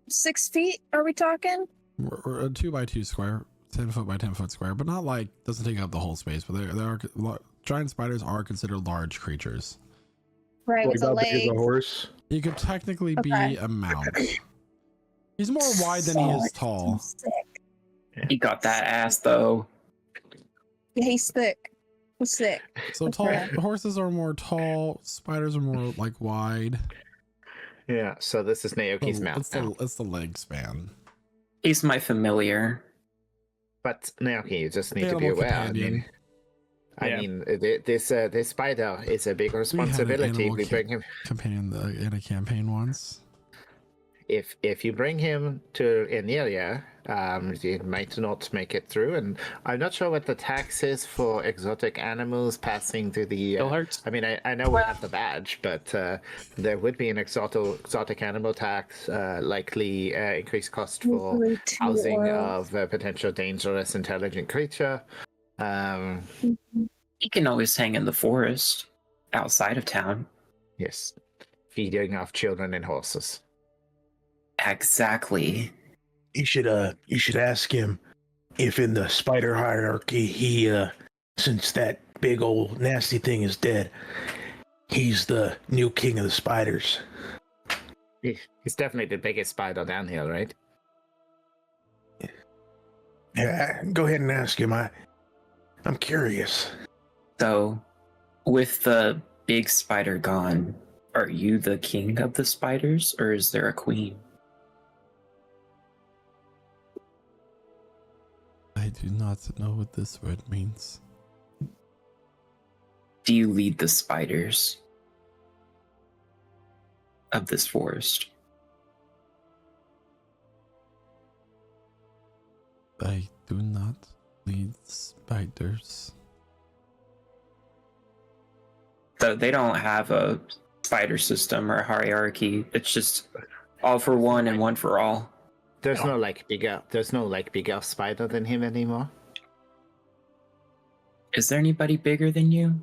6 feet, are we talking? We're a 2x2 square, 10 foot by 10 foot square, but not like doesn't take up the whole space. But there are giant spiders are considered large creatures. Right, Like with a how big is a leg. horse? He could technically be a mount. He's more wide than he is tall. Sick. He got that ass though. Yeah, he's thick. He's thick. So tall horses are more tall, spiders are more like wide. Yeah, so this is Naoki's mount now. It's the leg span. He's my familiar. But Naoki, you just need to be Animal aware. companion. I mean, this spider is a big responsibility. We bring him companion in a campaign once. If you bring him to an area, he might not make it through. And I'm not sure what the tax is for exotic animals passing through the. I mean, I know we have the badge, but there would be an exotic animal tax, likely increased cost for housing of a potential dangerous intelligent creature. He can always hang in the forest outside of town. Yes, feeding off children and horses. Exactly. You should ask him if in the spider hierarchy he since that big old nasty thing is dead, he's the new king of the spiders. He's definitely the biggest spider down here, right? Yeah, go ahead and ask him. I'm curious. So, with the big spider gone, are you the king of the spiders, or is there a queen? I do not know what this word means. Do you lead the spiders of this forest? I do not lead spiders. So they don't have a spider system or a hierarchy. It's just all for one and one for all. There's no bigger spider than him anymore. Is there anybody bigger than you?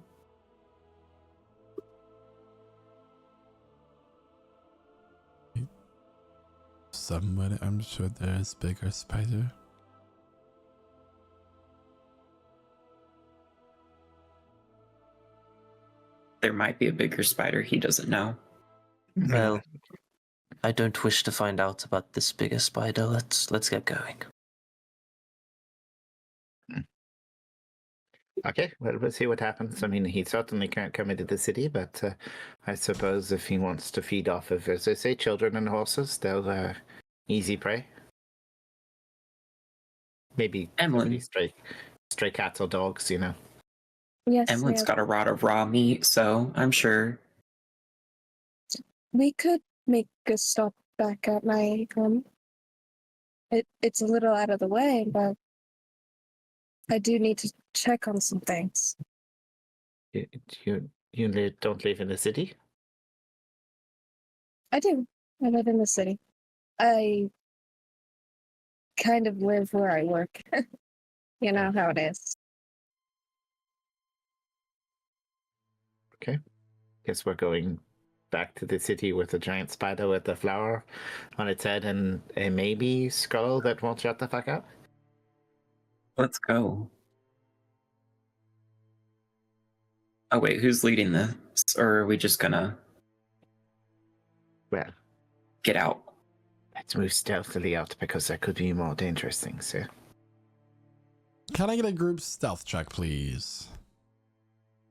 Somewhere, I'm sure there is bigger spider. There might be a bigger spider he doesn't know. Well, I don't wish to find out about this bigger spider. Let's get going. Okay, well, we'll see what happens. I mean, he certainly can't come into the city, but I suppose if he wants to feed off of, as I say, children and horses, they'll easy prey. Maybe Emelyne. Stray cats or dogs, you know. Yes, Emily's got a lot of raw meat, so I'm sure. We could make a stop back at my home. It's a little out of the way, but I do need to check on some things. You don't live in the city? I do. I live in the city. I kind of live where I work. You know how it is. Okay. Guess we're going back to the city with a giant spider with a flower on its head and a maybe skull that won't shut the fuck up. Let's go. Oh wait, who's leading this? Or are we just gonna get out? Let's move stealthily out because there could be more dangerous things here. Can I get a group stealth check, please?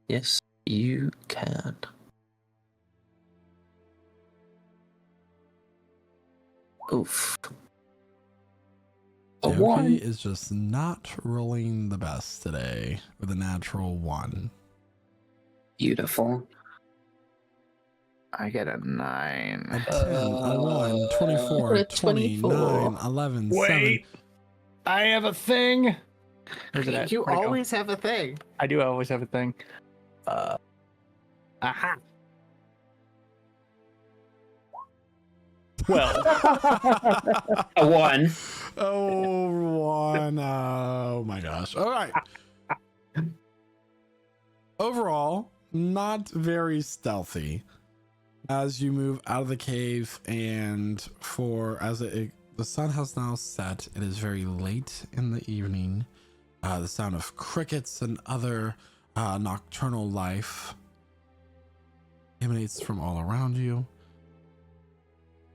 Yes, you can. Oof. A Naoki 1. is just not rolling the best today with a natural 1. Beautiful. I get a 9. A 10, a 1, 24, a 20, 24. 9, 11, 7. Wait, I have a thing. Where's it at? You Where'd it go? always have a thing. I do always have a thing. Aha. Well, A 1. Oh, 1. Oh my gosh. All right. Overall, not very stealthy as you move out of the cave, and the sun has now set. It is very late in the evening. The sound of crickets and other nocturnal life emanates from all around you.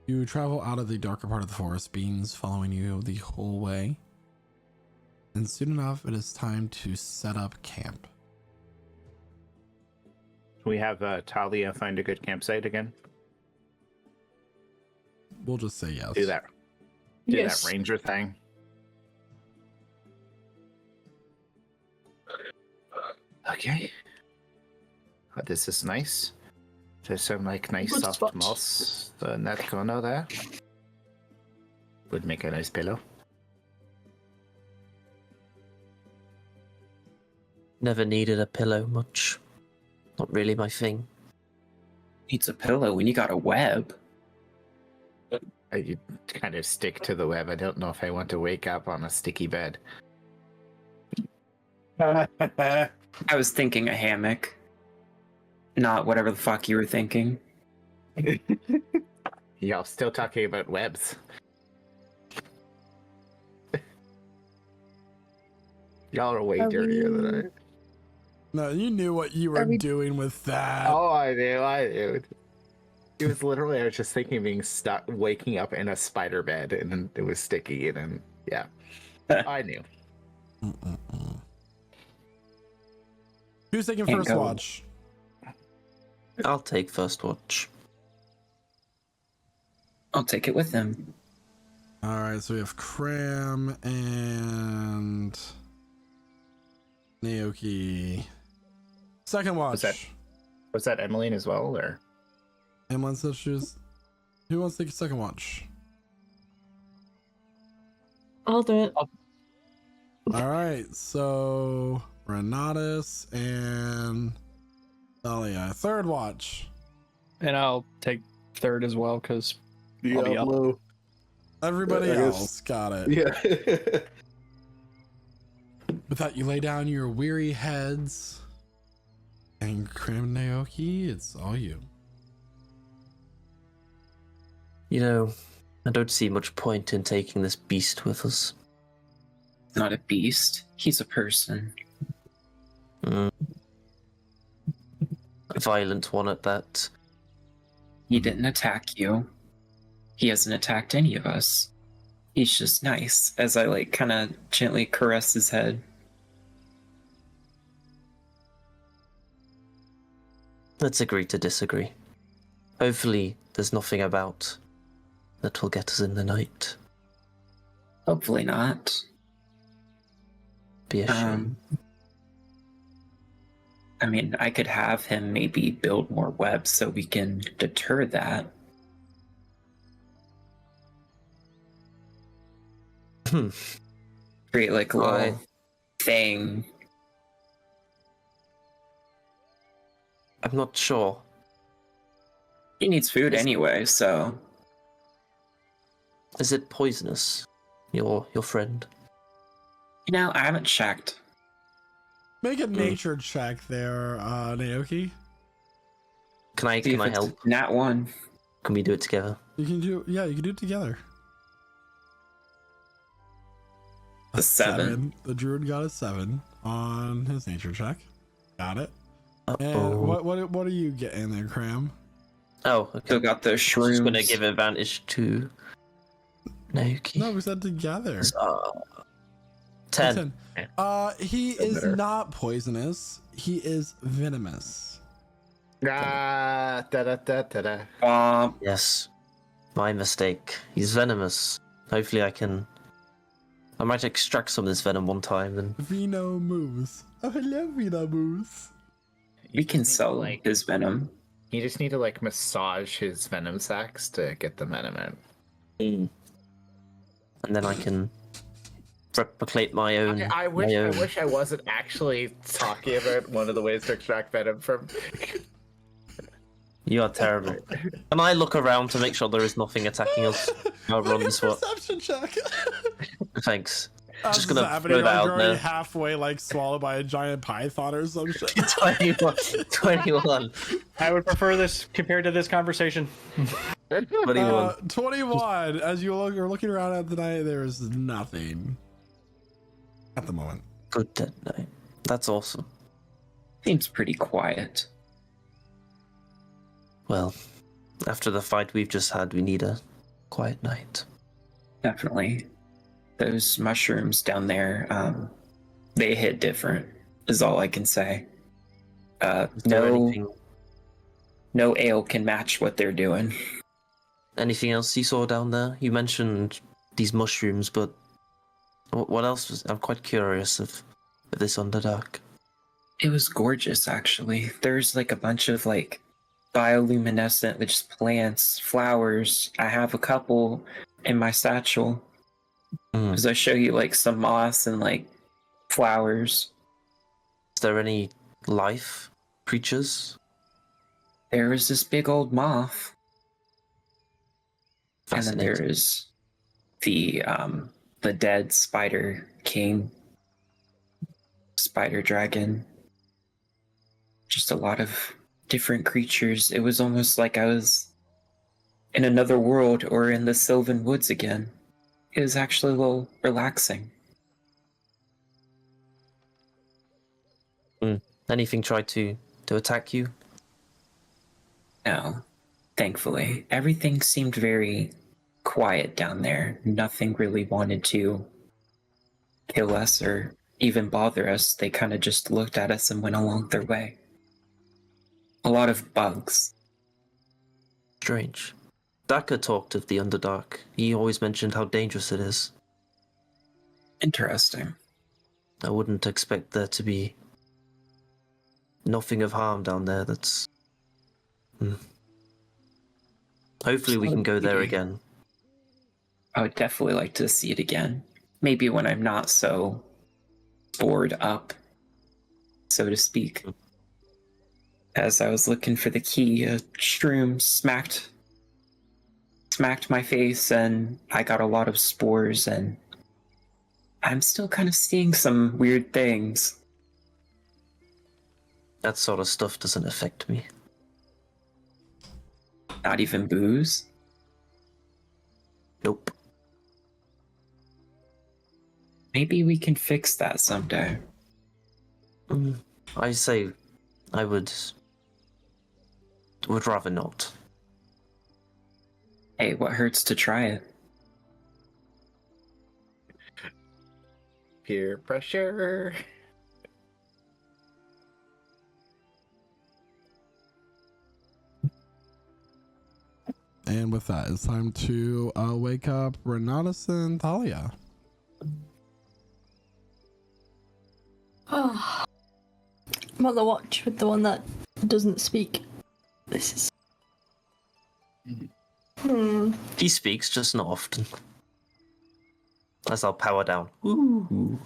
You travel out of the darker part of the forest, Beans following you the whole way. And soon enough, it is time to set up camp. We have Talia find a good campsite again. We'll just say yes. Do that. Do Yes. that ranger thing. Okay. This is nice. There's some nice Good soft spot. moss in that corner there. Would make a nice pillow. Never needed a pillow much. Not really my thing. Needs a pillow when you got a web. I kind of stick to the web. I don't know if I want to wake up on a sticky bed. I was thinking a hammock. Not whatever the fuck you were thinking. Y'all still talking about webs. Y'all are way Are dirtier we- than I. No, you knew what you were Are we- doing with that. Oh, I do. It was literally, I was just thinking of being stuck, waking up in a spider bed, and then it was sticky, and then, yeah. I knew. Mm-mm-mm. Who's taking Can't first go. watch? I'll take first watch. I'll take it with him. All right, so we have Craum and Naoki. Second watch. Was that Emelyne as well, or? Emelyne says who wants to take a second watch? I'll do it. All right, so Renatus and Thalia. Third watch. and I'll take third as well because I'll be up. Diablo. Everybody I guess- else got it. Yeah. With that, you lay down your weary heads. And Craum, Naoki, it's all you. You know, I don't see much point in taking this beast with us. Not a beast. He's a person. A violent one at that. He didn't attack you. He hasn't attacked any of us. He's just nice, as I kind of gently caress his head. Let's agree to disagree. Hopefully, there's nothing about that will get us in the night. Hopefully not. Be a shame. I mean, I could have him maybe build more webs so we can deter that. Create a little thing. I'm not sure. He needs food anyway, so. Is it poisonous? Your friend? You know, I haven't checked. Make a nature check there, Naoki. Can I help? Nat 1. Can we do it together? You can do it together. A 7. The druid got a 7 on his nature check. Got it. Uh-oh. And what are you getting there, Craum? Oh, okay. Still got the I was just going to shrooms. give advantage to Naoki. No, we said together. 10. He is not poisonous. He is venomous. Da da da da da. Womp. Yes. My mistake. He's venomous. Hopefully I might extract some of this venom one time and... Vino Moose. Oh, I love Vino Moose. We can sell his venom. You just need to like massage his venom sacs to get the venom out. And then I can replicate my own. I wish I wasn't actually talking about one of the ways to extract venom from. You are terrible. Can I look around to make sure there is nothing attacking us? I'll run this one. Perception check. Thanks. Just Just gonna happening, throw that like, out you're already there. halfway like swallowed by a giant python or some shit. 21. I would prefer this compared to this conversation. 21. 21. As you're looking around at the night, there's nothing at the moment. Good dead night. That's awesome. Seems pretty quiet. Well, after the fight we've just had, we need a quiet night. Definitely. Those mushrooms down there, they hit different, is all I can say. No ale can match what they're doing. Anything else you saw down there? You mentioned these mushrooms, but what else was... I'm quite curious of this Underdark. It was gorgeous, actually. There's like a bunch of like bioluminescent, which plants, flowers. I have a couple in my satchel. Because I show you like some moss and like flowers. Is there any life creatures? There was this big old moth. And then there is the dead spider king, spider dragon. Just a lot of different creatures. It was almost like I was in another world or in the Sylvan Woods again. It was actually a little relaxing. Anything tried to attack you? No, thankfully. Everything seemed very quiet down there. Nothing really wanted to kill us or even bother us. They kind of just looked at us and went along their way. A lot of bugs. Strange. Daka talked of the Underdark. He always mentioned how dangerous it is. Interesting. I wouldn't expect there to be nothing of harm down there. That's... Hopefully we can go there again. I would definitely like to see it again. Maybe when I'm not so bored up, so to speak. As I was looking for the key, a shroom smacked my face and I got a lot of spores and I'm still kind of seeing some weird things. That sort of stuff doesn't affect me. Not even booze? Nope. Maybe we can fix that someday. I say I would rather not. Hey, what hurts to try it? Peer pressure. And with that, it's time to wake up Renatus and Thalia. Oh, I'm on the watch with the one that doesn't speak. This is... He speaks, just not often. As I'll power down. Ooh.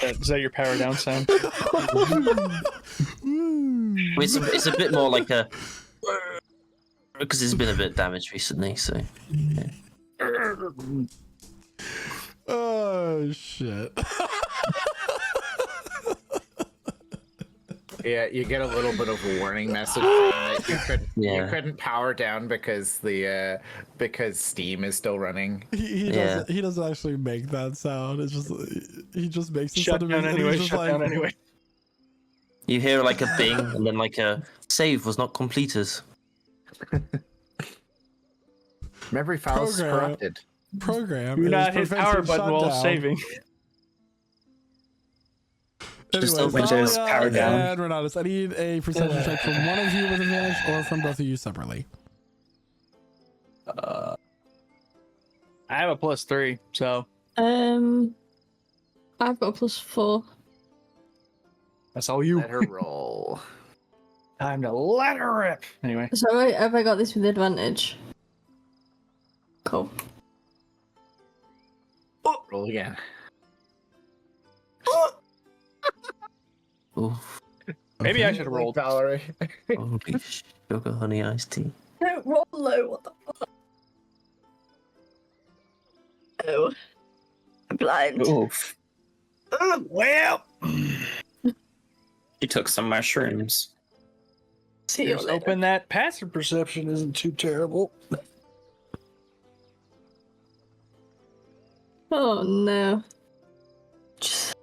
Is that your power down sound? It's a bit more like a... Because it's been a bit damaged recently, so... Yeah. Oh, shit. Yeah, you get a little bit of a warning message that you couldn't power down because because Steam is still running. He doesn't actually make that sound. It's just he just makes it shut sound down anyway. just Shut like, down anyway. You hear like a bing, and then like a save was not completed. Memory files corrupted. Program. Do is not hit preventing power button while shutdown. saving. Just Anyways, Windows Thalia power down. and Renatus, I need a perception check from one of you with advantage or from both of you separately. I have a +3, so I've got a +4. that's all you. Let her roll. Time to let her rip. Anyway. So have I got this with advantage? Cool. Roll again. Oof. Maybe Okay. I should have rolled. Valerie. Holy sugar honey iced tea. Don't roll low, what the fuck? Oh. I'm blind. Oof. Well, She took some mushrooms. See you here's later. hoping that passive perception isn't too terrible. Oh no. Just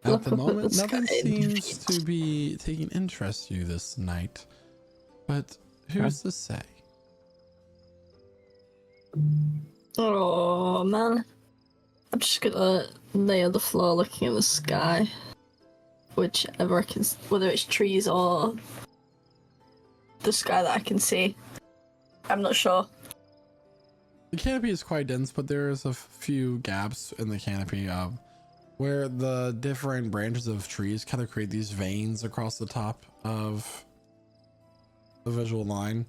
At look the up moment, the nothing sky and seems to be taking interest to you this night. But who's to say? Oh man. I'm just gonna lay on the floor looking at the sky. Whichever I can, whether it's trees or the sky that I can see. I'm not sure. The canopy is quite dense, but there's a few gaps in the canopy where the different branches of trees kind of create these veins across the top of the visual line.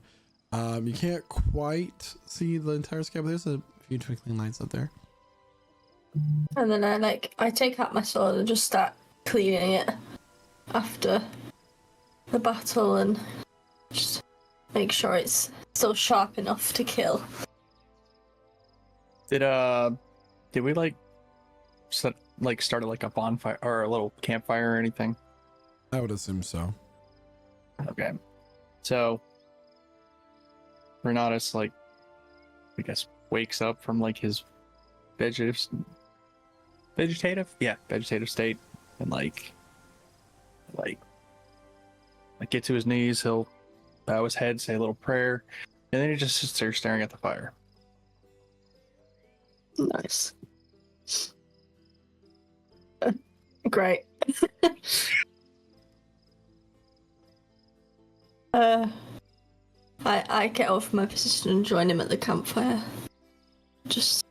You can't quite see the entire sky, but there's a few twinkling lights up there. And then I take out my sword and just start cleaning it after the battle and just make sure it's still sharp enough to kill. Did we start a bonfire or a little campfire or anything? I would assume so. Okay. So Renatus I guess wakes up from his vegetative state and get to his knees, he'll bow his head, say a little prayer, and then he just sits there staring at the fire. Nice. Great. I get off my position and join him at the campfire. Just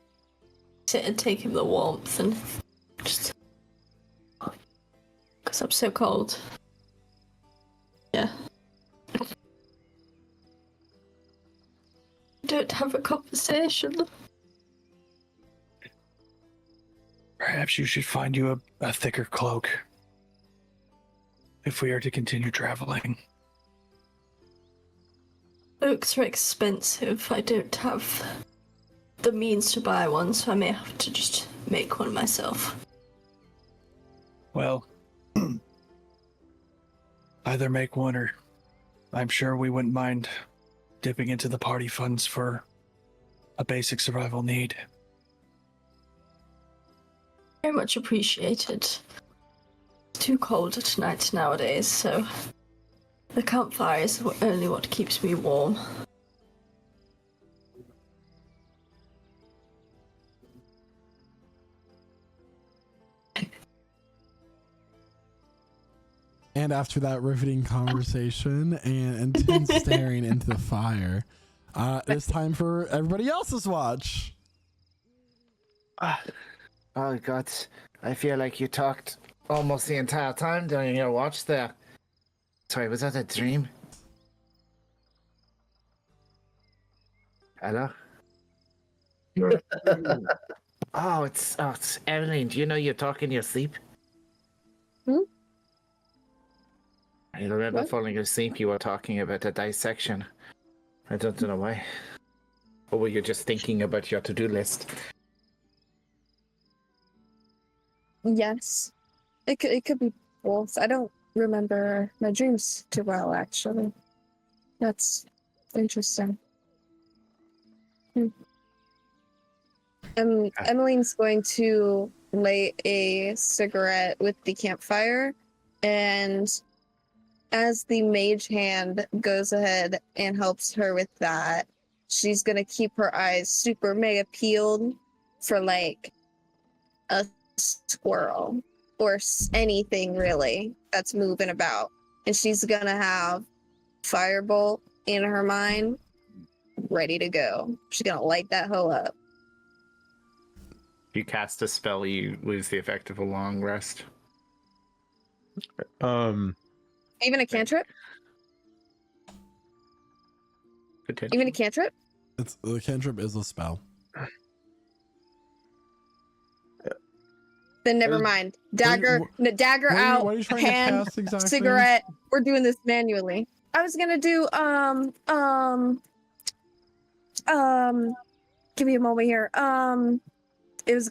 sit and take in the warmth and just because I'm so cold. Yeah. Don't have a conversation. Perhaps you should find you a thicker cloak if we are to continue traveling. Cloaks are expensive. I don't have the means to buy one, so I may have to just make one myself. Well, either make one or I'm sure we wouldn't mind dipping into the party funds for a basic survival need. Very much appreciated. It's too cold at night nowadays, so the campfire is only what keeps me warm. And after that riveting conversation and intense staring into the fire, it's time for everybody else's watch. Oh God, I feel like you talked almost the entire time during your watch there. Sorry, was that a dream? Hello? Oh, it's Emelyne. Do you know you talk in your sleep? Hmm? I remember What? falling asleep. You were talking about the dissection. I don't know why. Or were you just thinking about your to-do list? Yes. It could be both. I don't remember my dreams too well, actually. That's interesting. Emmeline's going to light a cigarette with the campfire, and as the mage hand goes ahead and helps her with that, she's gonna keep her eyes super mega peeled for a squirrel or anything really that's moving about, and she's gonna have firebolt in her mind ready to go. She's gonna light that hoe up. If you cast a spell, you lose the effect of a long rest. Even a cantrip? Even a cantrip? The cantrip is a spell. Then never mind. Dagger out. What are you trying hand, to cast exactly? cigarette. We're doing this manually. I was gonna do give me a moment here. It was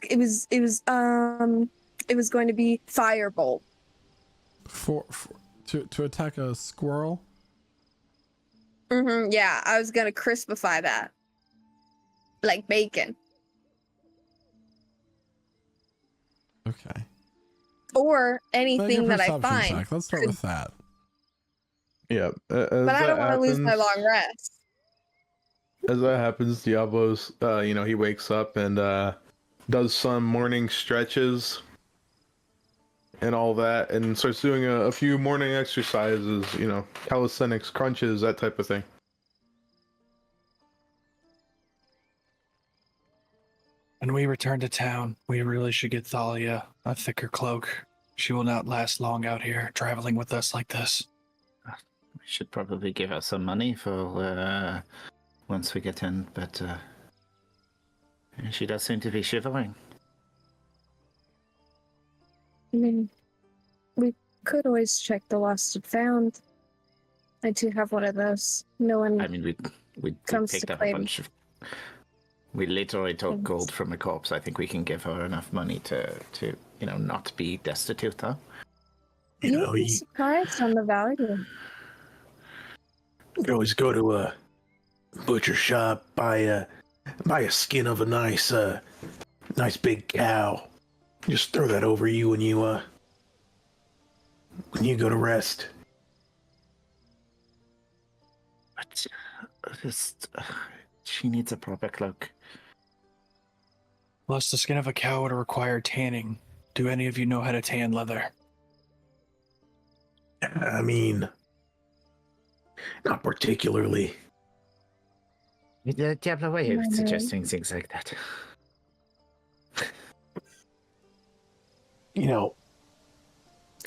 going to be firebolt. To attack a squirrel? Yeah, I was gonna crispify that. Like bacon. Okay. Or anything that I find. Check. Let's start with that. Yeah. But I don't want to lose my long rest. As that happens, Diablo's, he wakes up and does some morning stretches and all that, and starts doing a few morning exercises, calisthenics, crunches, that type of thing. When we return to town, we really should get Thalia a thicker cloak. She will not last long out here, traveling with us like this. We should probably give her some money for once we get in, but she does seem to be shivering. I mean, we could always check the lost and found. I do have one of those. No one. I mean, we picked up a bunch of. We literally took gold from a corpse. I think we can give her enough money to not be destitute, huh? You'd be surprised on the value. You could always go to a butcher shop, buy a skin of a nice big cow. Just throw that over you when you go to rest. But she needs a proper cloak. Plus, the skin of a cow would require tanning. Do any of you know how to tan leather? I mean, not particularly. Diablo, why are you suggesting things like that?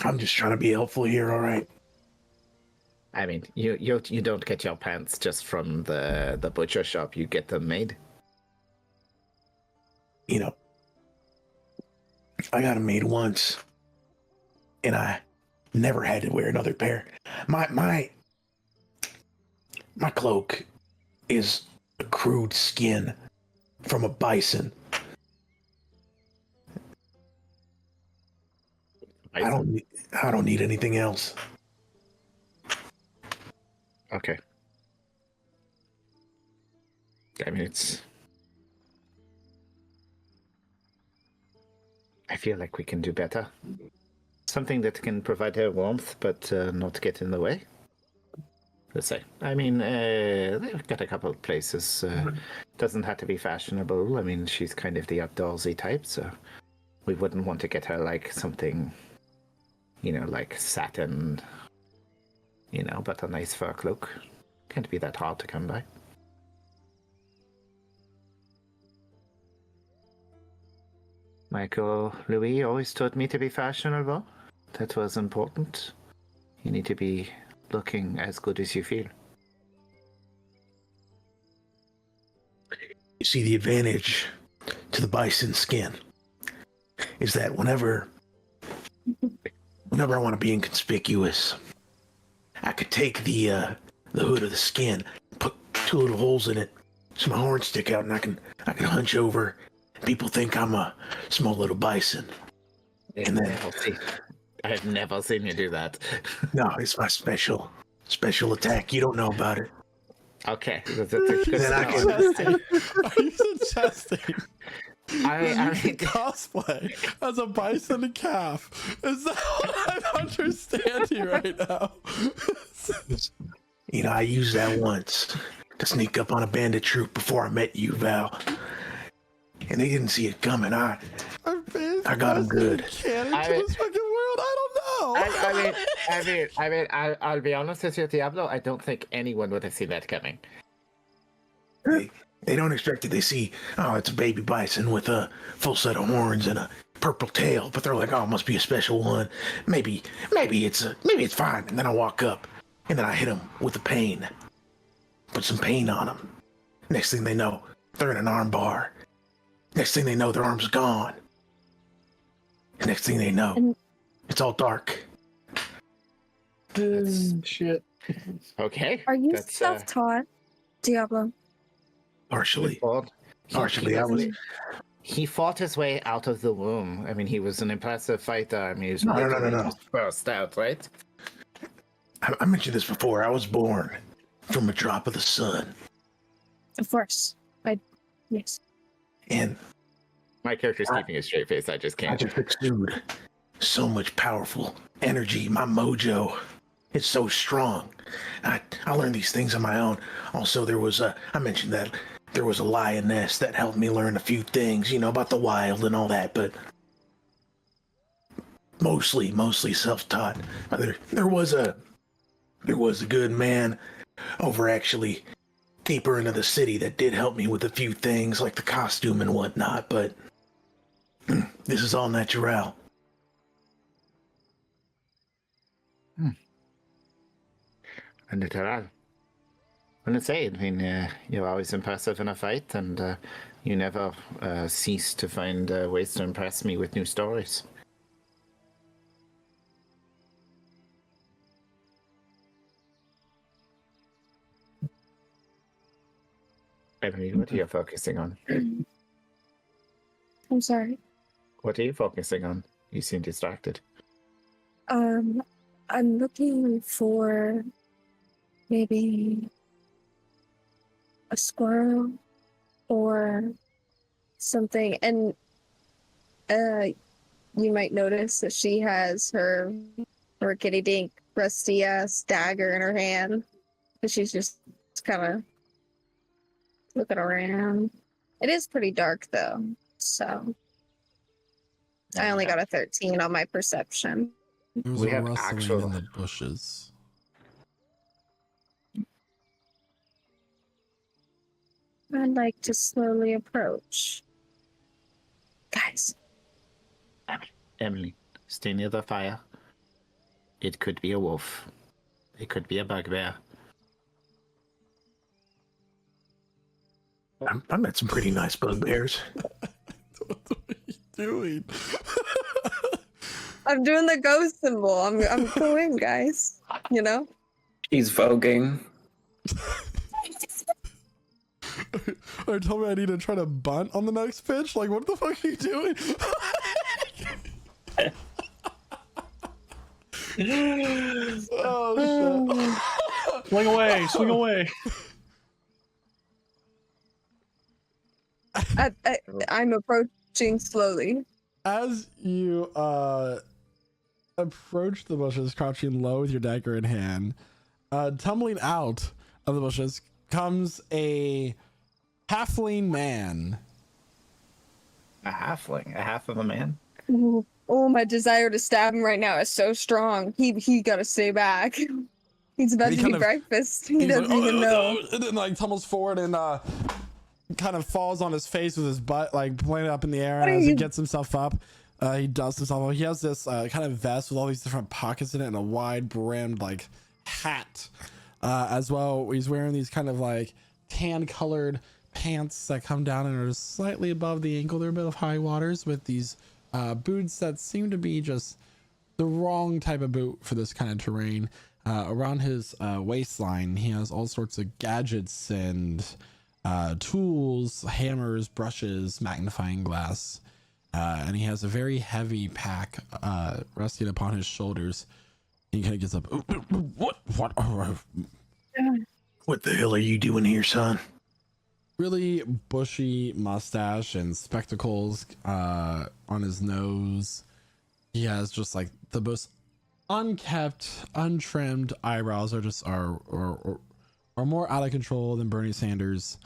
I'm just trying to be helpful here, all right? I mean, you don't get your pants just from the butcher shop. You get them made. I got them made once, and I never had to wear another pair. My cloak is a crude skin from a bison. I don't need anything else. Okay. I mean, I feel like we can do better. Something that can provide her warmth, but not get in the way. Let's say. I mean, they've got a couple of places. Doesn't have to be fashionable. I mean, she's kind of the outdoorsy type, so we wouldn't want to get her like something, like satin, but a nice fur cloak. Can't be that hard to come by. Michael Louis always taught me to be fashionable. That was important. You need to be looking as good as you feel. You see, the advantage to the bison skin is that whenever I want to be inconspicuous, I could take the hood of the skin, put two little holes in it, so my horns stick out, and I can hunch over. And people think I'm a small little bison. And then I have never seen you do that. No, it's my special attack. You don't know about it. Okay, that's a good Then I can. Are you suggesting I mean, cosplay as a bison and calf? Is that what I'm understanding right now? I used that once to sneak up on a bandit troop before I met you, Val. And they didn't see it coming. I got them good. This fucking world, I don't know. I'll be honest with you, Diablo. I don't think anyone would have seen that coming. They don't expect it. They see, oh, it's a baby bison with a full set of horns and a purple tail, but they're like, oh, it must be a special one. Maybe it's fine. And then I walk up, and then I hit them with the pain. Put some pain on them. Next thing they know, they're in an arm bar. Next thing they know, their arm's gone. And next thing they know, it's all dark. Shit. Okay. Are you that's, self-taught, Diablo? Partially. He fought his way out of the womb. I mean, he was an impressive fighter. I mean, he was No. first out, right? I mentioned this before. I was born from a drop of the sun. Of course. Yes. And my character's keeping a straight face. I just can't. I just exude so much powerful energy. My mojo is so strong. I learned these things on my own. Also, I mentioned that there was a lioness that helped me learn a few things, about the wild and all that, but mostly self-taught. There was a good man over actually deeper into the city that did help me with a few things like the costume and whatnot, but this is all natural. Natural. I wouldn't say. I mean, you're always impressive in a fight, and you never cease to find ways to impress me with new stories. Emily, what are you focusing on? I'm sorry. What are you focusing on? You seem distracted. I'm looking for maybe a squirrel or something, and you might notice that she has her rickety dink rusty ass dagger in her hand, but she's just kind of looking around. It is pretty dark though, so I only got a 13 on my perception. There's We a have rustling actual- in the bushes. I'd like to slowly approach. Guys. Emily, stay near the fire. It could be a wolf. It could be a bugbear. I met some pretty nice bugbears. What are you doing? I'm doing the ghost symbol. I'm going, guys. She's voguing. Or told me I need to try to bunt on the next pitch. Like, what the fuck are you doing? Oh shit! Swing away, swing away. I'm approaching slowly. As you approach the bushes, crouching low with your dagger in hand, tumbling out of the bushes comes a halfling man. A halfling? A half of a man? Ooh. Oh, my desire to stab him right now is so strong. He gotta stay back. He's about to eat breakfast. He doesn't even know. And then like tumbles forward and kind of falls on his face with his butt like pointed up in the air. And as he gets himself up, he dusts himself up. He has this kind of vest with all these different pockets in it and a wide brimmed like hat as well. He's wearing these kind of like tan colored pants that come down and are just slightly above the ankle. They're a bit of high waters with these boots that seem to be just the wrong type of boot for this kind of terrain. Around his waistline, he has all sorts of gadgets and tools, hammers, brushes, magnifying glass, and he has a very heavy pack resting upon his shoulders. He kind of gets up. What the hell are you doing here, son? Really bushy mustache and spectacles on his nose. He has just like the most unkept, untrimmed eyebrows are just are more out of control than Bernie Sanders.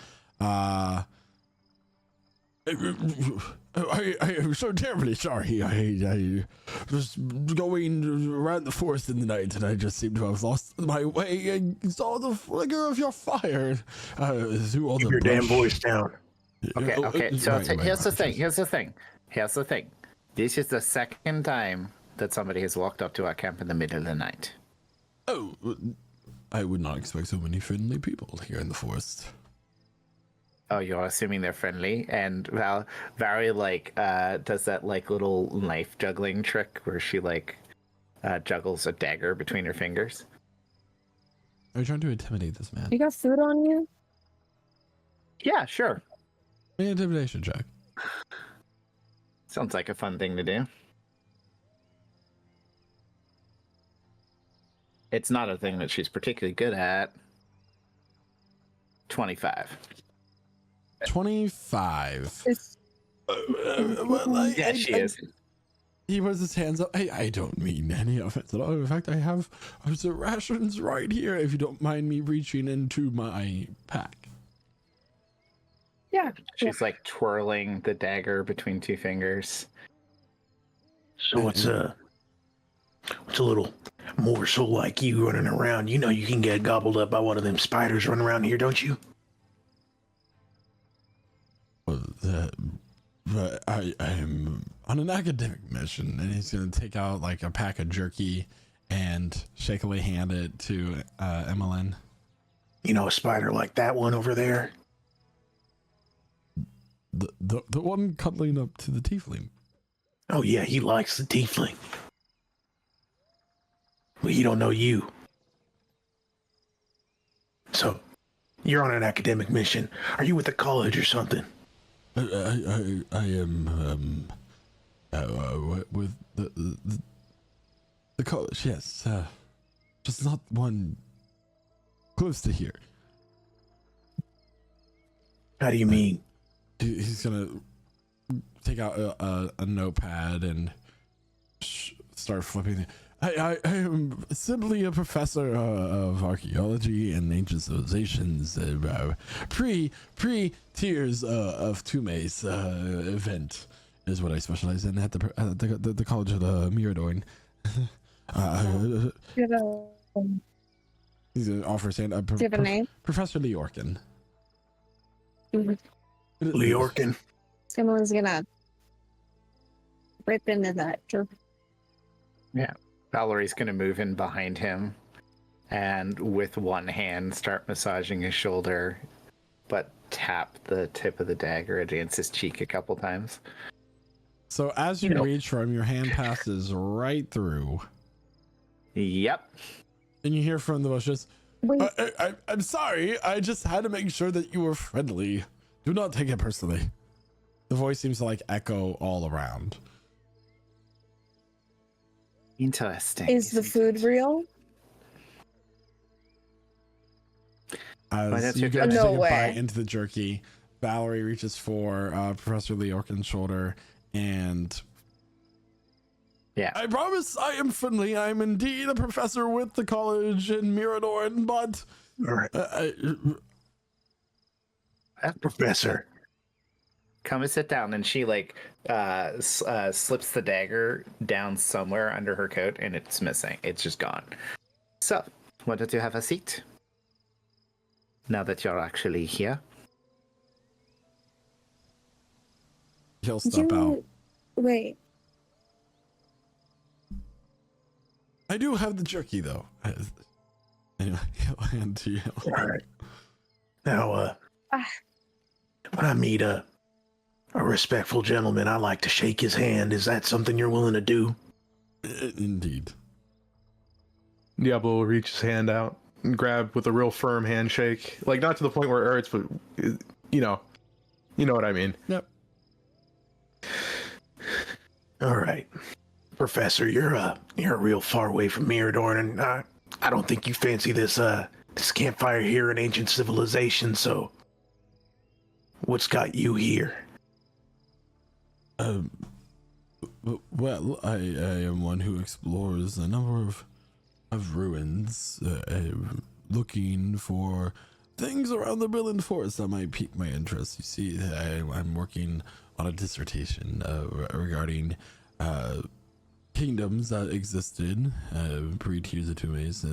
I am so terribly sorry. I was going around the forest in the night, and I just seem to have lost my way and saw the flicker of your fire through all Keep the your brush. damn voice down. Okay. So Right, here's the thing. just- Here's the thing. This is the second time that somebody has walked up to our camp in the middle of the night. Oh, I would not expect so many friendly people here in the forest. Oh, you're assuming they're friendly, and Valerie does that little knife juggling trick where she juggles a dagger between her fingers. Are you trying to intimidate this man? You got food on you? Yeah, sure. Make an intimidation check. Sounds like a fun thing to do. It's not a thing that she's particularly good at. 25. 25. Yeah, she is. He puts his hands up. Hey, I don't mean any offense at all. In fact, I have the rations right here. If you don't mind me reaching into my pack. Yeah. She's twirling the dagger between two fingers. So what's a little morsel like you running around? You know you can get gobbled up by one of them spiders running around here, don't you? But I am on an academic mission, and he's going to take out a pack of jerky and shakily hand it to Emelyne. You know a spider like that one over there? The one cuddling up to the tiefling. Oh yeah, he likes the tiefling. Well, he don't know you. So, you're on an academic mission. Are you with the college or something? I am with the college. Yes, just not one close to here. How do you mean? He's gonna take out a notepad and start flipping. I am simply a professor of archaeology and ancient civilizations, pre Tears of Tume's event is what I specialize in at the College of the Miradorn. He's gonna offer saying, do you have a name? Professor Leorcin. Leorcin. Someone's gonna rip into that. Yeah. Valerie's going to move in behind him and with one hand start massaging his shoulder, but tap the tip of the dagger against his cheek a couple times. So as you reach for him, your hand passes right through. Yep. And you hear from the bushes, I'm sorry, I just had to make sure that you were friendly. Do not take it personally. The voice seems to echo all around. Interesting. Is the food real? As you guys take a bite into the jerky, Valerie reaches for Professor Leorcin's shoulder and... Yeah. I promise I am friendly. I am indeed a professor with the college in Miradorn, but... All right. Professor. Come and sit down. And she slips the dagger down somewhere under her coat and it's missing. It's just gone. So, why don't you have a seat? Now that you're actually here. He'll step out. Wait. I do have the jerky though. Anyway, he'll hand to you. All right. Now, when I meet a respectful gentleman, I like to shake his hand. Is that something you're willing to do? Indeed. Diablo will reach his hand out and grab with a real firm handshake. Not to the point where it hurts, but you know what I mean. Yep. All right. Professor, you're real far away from Miradorn, and I don't think you fancy this campfire here in ancient civilization, so what's got you here? Well, I am one who explores a number of ruins, looking for things around the Brilliant Forest that might pique my interest. You see, I'm working on a dissertation regarding kingdoms that existed pre-Tears of Tumes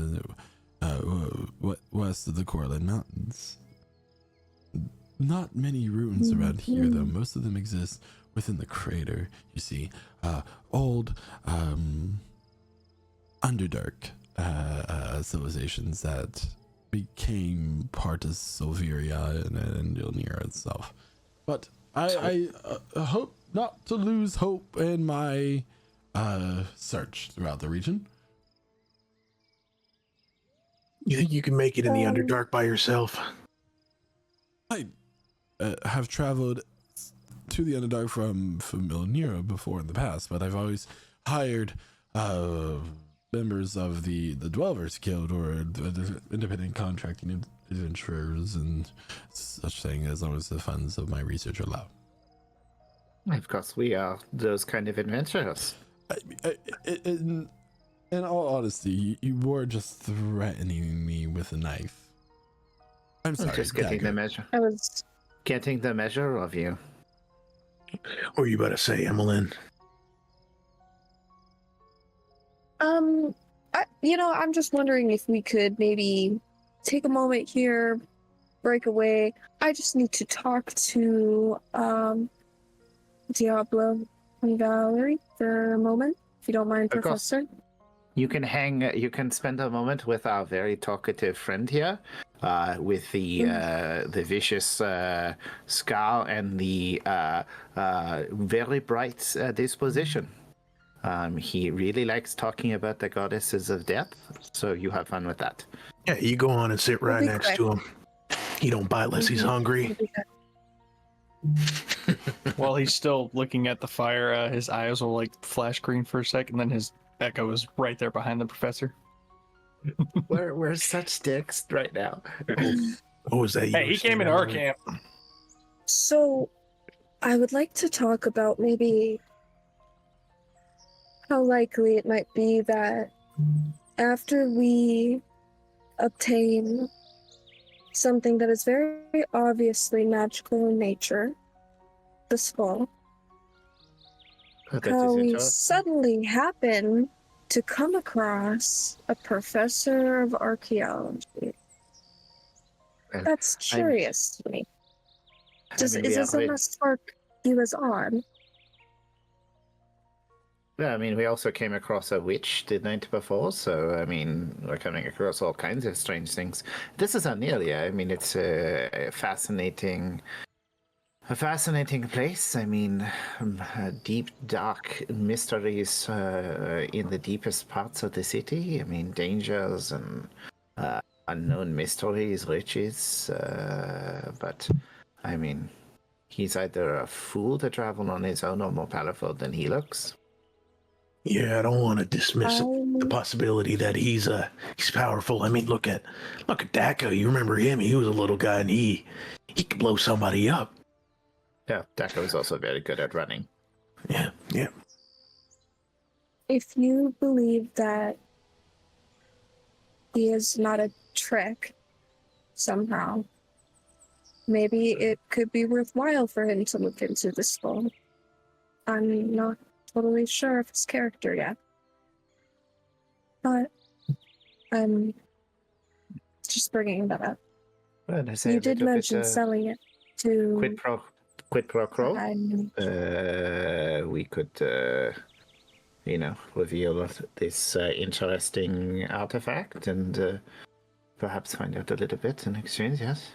west of the Corlin Mountains. Not many ruins around here, though. Most of them exist within the crater. You see, old Underdark civilizations that became part of Silveria and Ilnir itself. But I hope not to lose hope in my search throughout the region. You think you can make it in the Underdark by yourself? I have traveled to the Underdark from Ilnir before in the past, but I've always hired members of the Dwellers Guild or the independent contracting adventurers and such thing, as long as the funds of my research allow. Of course, we are those kind of adventurers. In all honesty, you were just threatening me with a knife. I'm sorry. Just getting the measure. I was getting the measure of you. What were you about to say, Emelyne? I'm just wondering if we could maybe take a moment here, break away. I just need to talk to Diablo and Valerie for a moment, if you don't mind, Of course. Professor. You can spend a moment with our very talkative friend here, with the vicious scar and the very bright disposition. He really likes talking about the goddesses of death, so you have fun with that. Yeah, you go on and sit right next to him. He don't bite unless he's hungry. While he's still looking at the fire, his eyes will like flash green for a second, then his echo is right there behind the professor. We're such dicks right now. What was that? Hey, he came into our camp. So, I would like to talk about maybe how likely it might be that after we obtain something that is very obviously magical in nature, the skull, how we suddenly happen to come across a professor of archaeology. That's curious to me. Is this on the spark he was on? Yeah, I mean, we also came across a witch the night before, so, I mean, we're coming across all kinds of strange things. This is Anelia. I mean, it's a fascinating place. I mean, deep, dark mysteries in the deepest parts of the city. I mean, dangers and unknown mysteries, riches. But, I mean, he's either a fool to travel on his own or more powerful than he looks. Yeah, I don't want to dismiss the possibility that he's powerful. I mean, look at Dako. You remember him? He was a little guy, and he could blow somebody up. Yeah, Dako is also very good at running. Yeah. If you believe that he is not a trick somehow, maybe it could be worthwhile for him to look into this skull. I'm not totally sure of his character yet, but I'm just bringing that up. Well, You did mention selling it to quid pro quo. We could, reveal this interesting artifact and perhaps find out a little bit in exchange. Yes.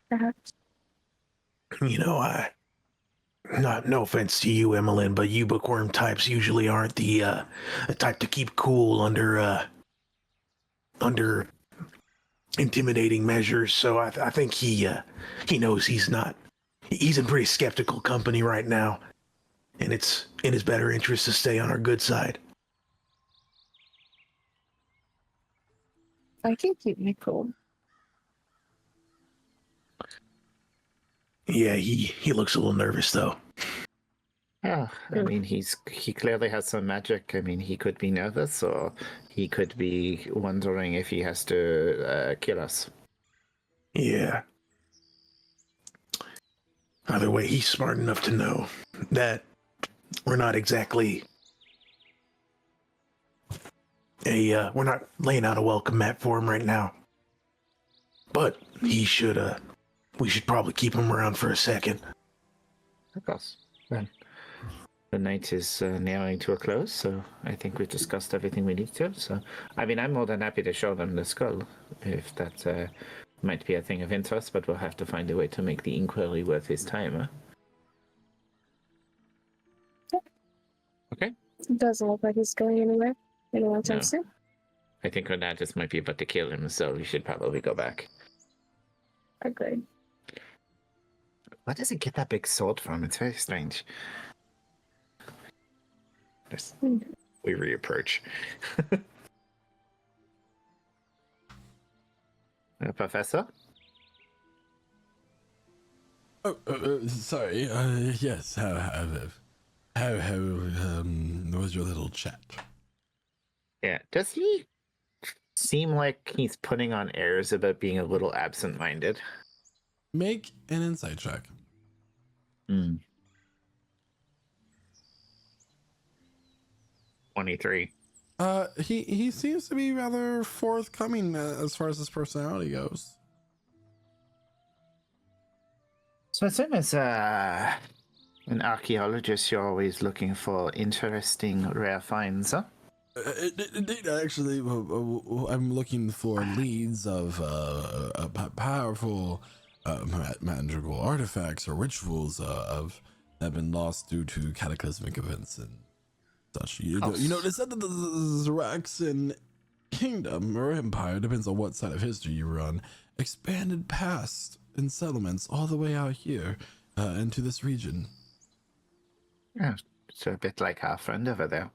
Perhaps. No offense to you, Emelyne, but you bookworm types usually aren't the type to keep cool under intimidating measures. So I think he knows he's in pretty skeptical company right now, and it's in his better interest to stay on our good side. I can keep me cool. Yeah, he looks a little nervous though. Yeah, I mean, he clearly has some magic. I mean, he could be nervous, or he could be wondering if he has to kill us. Yeah. Either way, he's smart enough to know that we're not exactly we're not laying out a welcome mat for him right now. But we should probably keep him around for a second. Of course. Well, the night is nearing to a close, so I think we've discussed everything we need to. So, I mean, I'm more than happy to show them the skull, if that might be a thing of interest, but we'll have to find a way to make the inquiry worth his time. Okay. It doesn't look like he's going anywhere anytime No. soon. I think Renatus might be about to kill him, so we should probably go back. Agreed. Where does he get that big sword from? It's very strange. We reapproach. Professor? Oh, sorry. Yes. How was your little chat? Yeah. Does he seem like he's putting on airs about being a little absent-minded? Make an insight check. 23. He seems to be rather forthcoming as far as his personality goes. So as soon as an archaeologist, you're always looking for interesting, rare finds, huh? Indeed, actually, I'm looking for leads of powerful magical artifacts or rituals that have been lost due to cataclysmic events and such. You know, they said that the Zaraxan kingdom or empire, depends on what side of history you were on, expanded past in settlements all the way out here into this region. Yeah, it's a bit like our friend over there.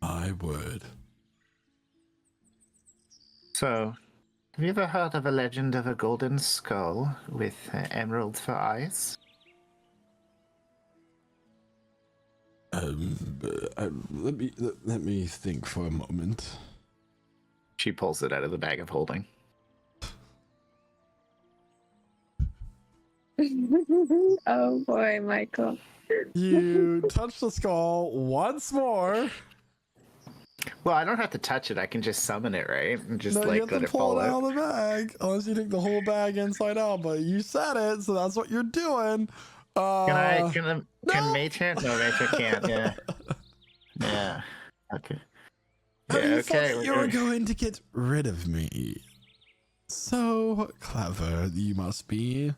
My word. So, have you ever heard of a legend of a golden skull with emeralds for eyes? Let me think for a moment. She pulls it out of the bag of holding. Oh boy, Michael. You touch the skull once more. Well, I don't have to touch it. I can just summon it, right? And just No, you have let to it fall pull it out out. of the bag, unless you take the whole bag inside out. But you said it, so that's what you're doing. Can mage hand? No, mage can't. Yeah. Yeah. Okay. Yeah. You said Okay. that you were going to get rid of me. So clever you must be.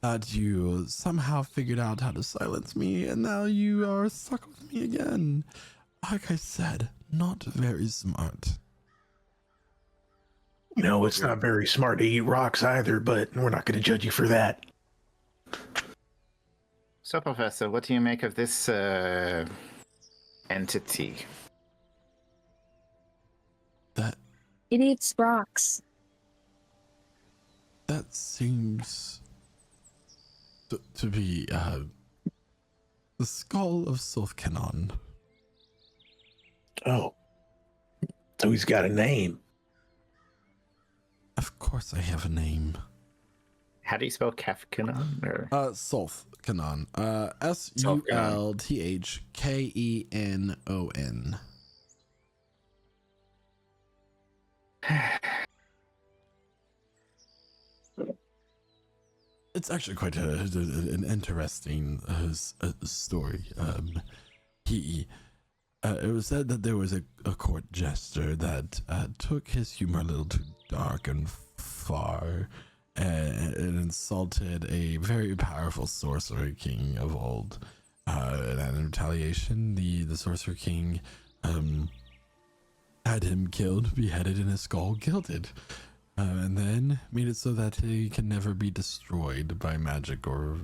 That you somehow figured out how to silence me, and now you are stuck with me again. Like I said, not very smart. No, it's not very smart to eat rocks either, but we're not going to judge you for that. So, Professor, what do you make of this entity? That It eats rocks. that seems to be the skull of Sulfkanon. Oh. So he's got a name. Of course I have a name. How do you spell Kafkanon? Or Sulfkanon. Sulthkenon. It's actually quite an interesting story. It was said that there was a court jester that took his humor a little too dark and far and insulted a very powerful sorcerer king of old. And in retaliation, the sorcerer king had him killed, beheaded, and his skull gilded. And then made it so that he can never be destroyed by magic or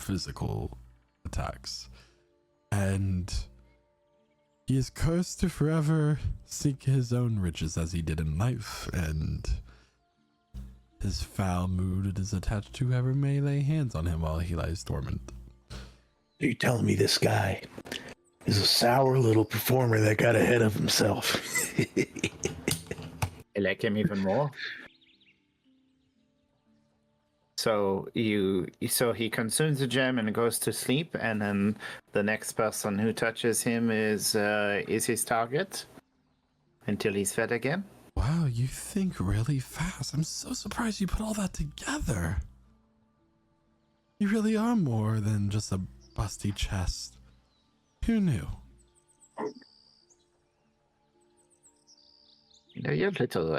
physical attacks. And he is cursed to forever seek his own riches as he did in life, and his foul mood is attached to whoever may lay hands on him while he lies dormant. You telling me this guy is a sour little performer that got ahead of himself? I like him even more. So he consumes the gem and goes to sleep, and then the next person who touches him is his target until he's fed again. Wow, you think really fast. I'm so surprised you put all that together. You really are more than just a busty chest. Who knew? You know, you're a little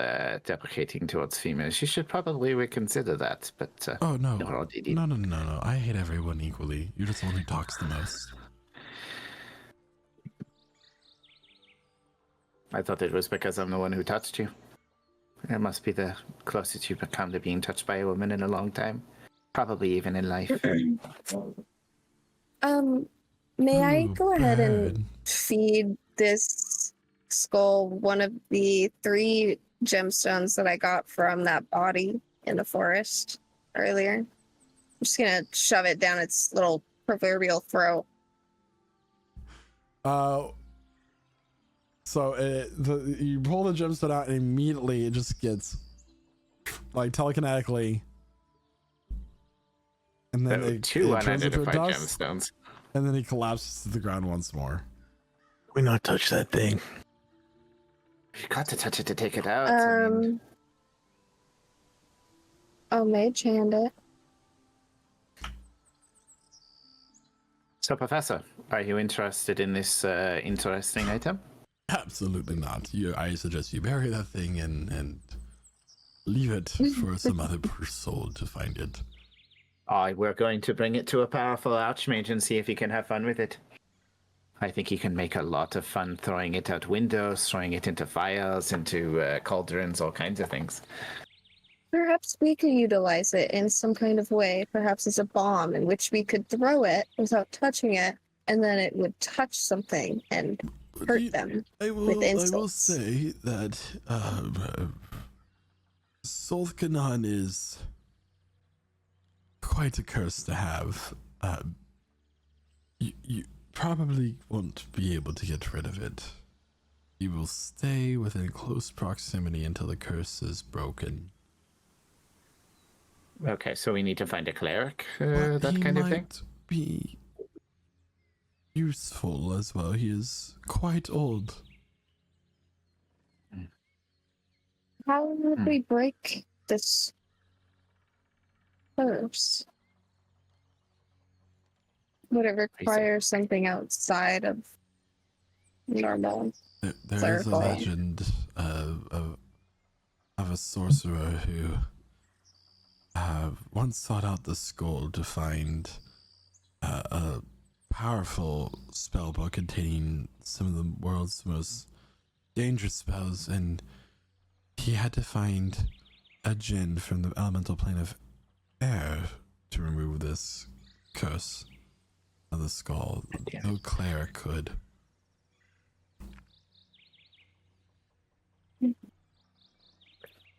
deprecating towards females. You should probably reconsider that. But Oh no. no, No. I hate everyone equally. You're just the one who talks the most. I thought it was because I'm the one who touched you. It must be the closest you've become to being touched by a woman in a long time. Probably even in life. May I Ooh, go ahead bird. and feed this skull one of the 3 gemstones that I got from that body in the forest earlier? I'm just gonna shove it down its little proverbial throat. So you pull the gemstone out and immediately it just gets like telekinetically, and then it Two turns into a unidentified dust, gemstones. and then he collapses to the ground once more. We not touch that thing. You got to touch it to take it out. I mean, I'll mage hand it. so, Professor, are you interested in this interesting item? Absolutely not. I suggest you bury that thing and leave it for some other soul to find it. We're going to bring it to a powerful archmage and see if he can have fun with it. I think he can make a lot of fun throwing it out windows, throwing it into fires, into cauldrons, all kinds of things. Perhaps we could utilize it in some kind of way, perhaps as a bomb in which we could throw it without touching it, and then it would touch something and hurt them I with will insults. say that Solkanon is quite a curse to have. You probably won't be able to get rid of it. You will stay within close proximity until the curse is broken. Okay, so we need to find a cleric, But that he kind of thing? might be useful as well. He is quite old. How would we break this curse? Would it require something outside of normal? There is a Clerical. legend of a sorcerer who once sought out the skull to find a powerful spell book containing some of the world's most dangerous spells, and he had to find a Djinn from the elemental plane of air to remove this curse of the skull. No cleric could.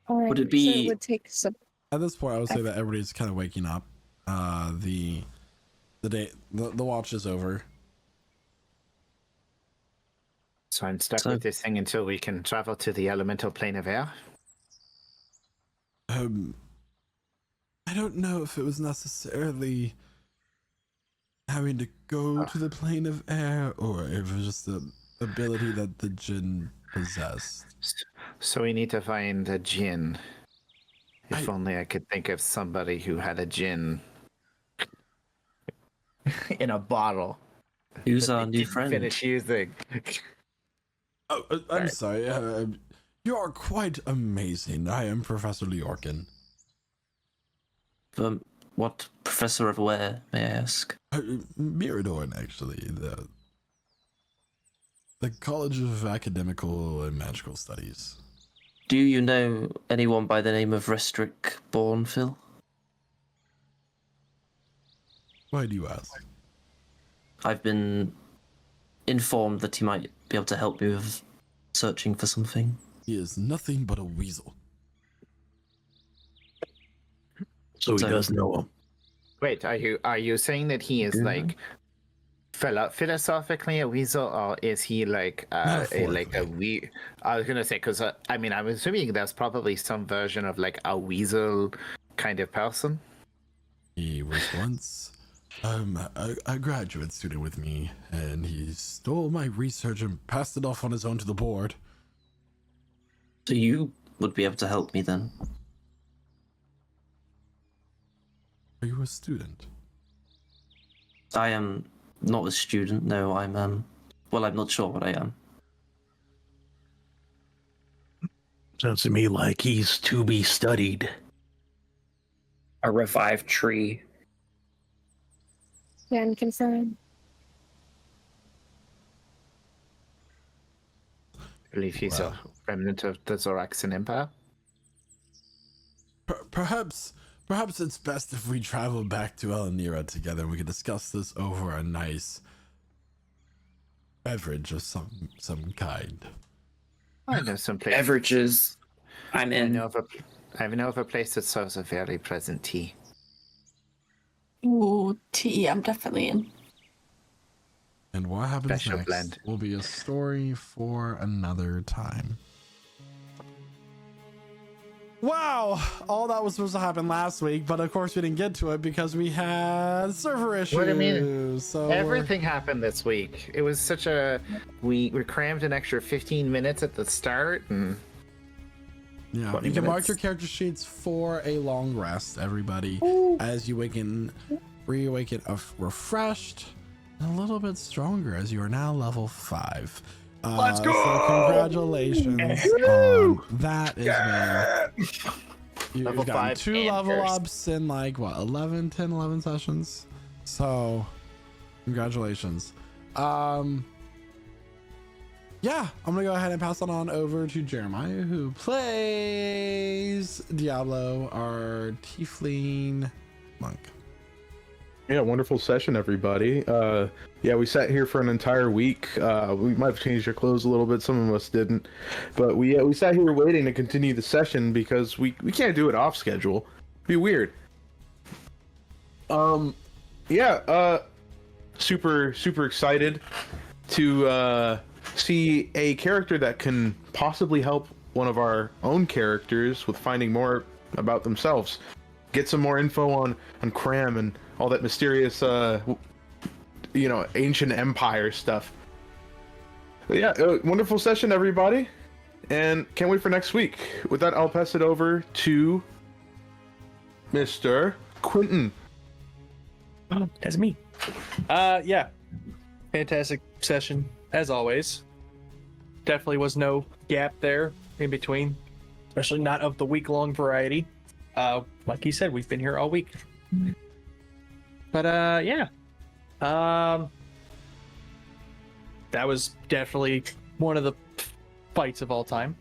Would it be- So it would take some. At this point, I would say that everybody's kind of waking up. The watch is over. So I'm stuck with this thing until we can travel to the elemental plane of air? I don't know if it was necessarily having to go to the plane of air, or if it was just the ability that the Djinn possessed. So we need to find a Djinn. If only I could think of somebody who had a Djinn in a bottle. Who's that our they new didn't friend? Finish using. Oh, I'm sorry. You are quite amazing. I am Professor Leorcin. What professor of where, may I ask? Miradorn, actually. The College of Academical and Magical Studies. Do you know anyone by the name of Restrick Bourneville? Why do you ask? I've been informed that he might be able to help me with searching for something. He is nothing but a weasel. So he does know him. Wait, are you saying that he is like philosophically a weasel, or is he like a we? I was gonna say because I mean I'm assuming there's probably some version of like a weasel kind of person. He was once a graduate student with me, and he stole my research and passed it off on his own to the board. So you would be able to help me then? Are you a student? I am not a student, no, I'm well, I'm not sure what I am. Sounds to me like he's to be studied. A revived tree. Can confirm. I believe he's a remnant of the Zoraxan Empire. Perhaps it's best if we travel back to Elanira together and we can discuss this over a nice beverage of some kind. I know some place. Beverages. I'm in. I know of a place that serves a very pleasant tea. Ooh, tea, I'm definitely in. And what happens Special next blend. will be a story for another time. Wow, all that was supposed to happen last week, but of course we didn't get to it because we had server issues. What do you mean? So Everything happened this week. It was such a we crammed an extra 15 minutes at the start, and yeah, 20 you can mark minutes. your character sheets for a long rest, everybody, as you reawaken refreshed and a little bit stronger as you are now level 5. Let's go! So congratulations on that is man. You've Level gotten 5 2 and level first. ups in like what 11 sessions. So congratulations. Yeah, I'm gonna go ahead and pass that on over to Jeremiah, who plays Diablo, our tiefling monk. Yeah, wonderful session, everybody. Yeah, we sat here for an entire week. We might have changed our clothes a little bit. Some of us didn't, but we sat here waiting to continue the session because we can't do it off schedule. It'd be weird. Super excited to see a character that can possibly help one of our own characters with finding more about themselves. Get some more info on Craum and all that mysterious, ancient empire stuff. But yeah, wonderful session, everybody, and can't wait for next week. With that, I'll pass it over to Mr. Quentin. Oh, that's me. Yeah, fantastic session as always. Definitely was no gap there in between, especially not of the week-long variety. Like you said, we've been here all week. But yeah, that was definitely one of the fights of all time.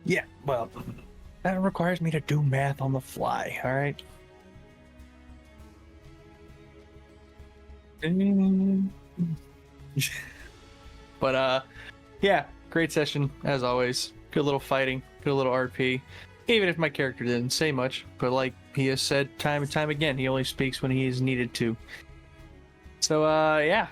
Yeah, well, that requires me to do math on the fly. All right. But yeah, great session as always. Good little fighting, good little RP. Even if my character didn't say much, but like he has said time and time again, he only speaks when he is needed to. So yeah.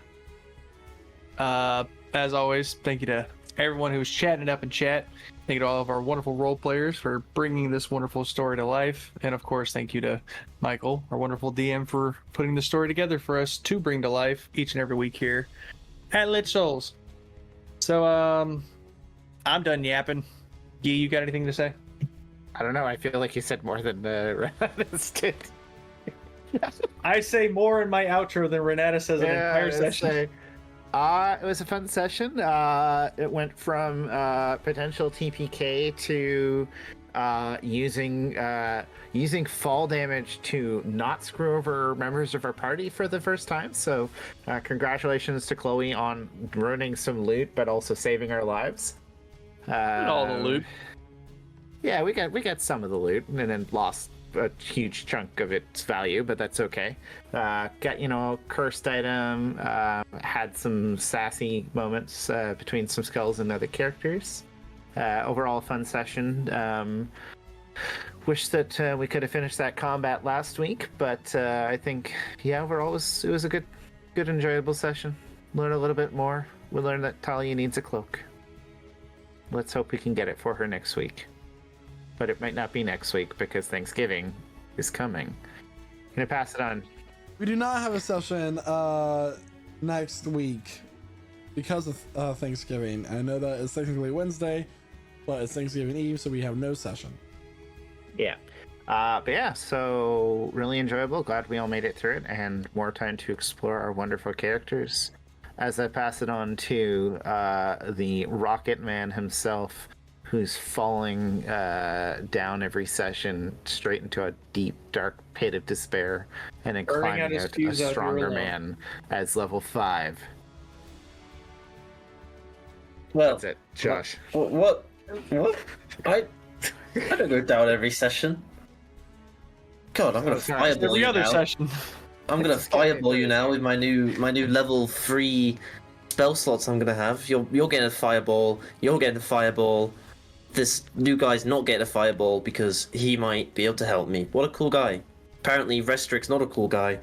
As always, thank you to everyone who's chatting up in chat. Thank you to all of our wonderful role players for bringing this wonderful story to life. And of course, thank you to Michael, our wonderful DM, for putting the story together for us to bring to life each and every week here at Lit Souls. So, I'm done yapping. You got anything to say? I don't know. I feel like you said more than the rest did. I say more in my outro than Renata says in an entire session. It was a fun session. It went from potential TPK to using fall damage to not screw over members of our party for the first time. So congratulations to Chloe on ruining some loot, but also saving our lives. All the loot. Yeah, we got some of the loot and then lost a huge chunk of its value, but that's okay. Got cursed item, had some sassy moments between some skulls and other characters. Overall fun session. wish that we could have finished that combat last week, but I think overall it was a good enjoyable session. Learn a little bit more. We learned that Talia needs a cloak. Let's hope we can get it for her next week. But it might not be next week because Thanksgiving is coming. I'm gonna pass it on. We do not have a session next week because of Thanksgiving. I know that it's technically Wednesday, but it's Thanksgiving Eve, so we have no session. Yeah. But yeah, so really enjoyable. Glad we all made it through it, and more time to explore our wonderful characters. As I pass it on to the Rocket Man himself, who's falling down every session straight into a deep, dark pit of despair, and then climbing out a stronger man as level 5. Well, that's it, Josh. What? I don't go down every session. God, I'm gonna fireball every you other now. session. I'm gonna fireball you now with my new level 3 spell slots I'm gonna have. You're getting a fireball. You're getting a fireball. This new guy's not getting a fireball because he might be able to help me. What a cool guy. Apparently Restrict's not a cool guy.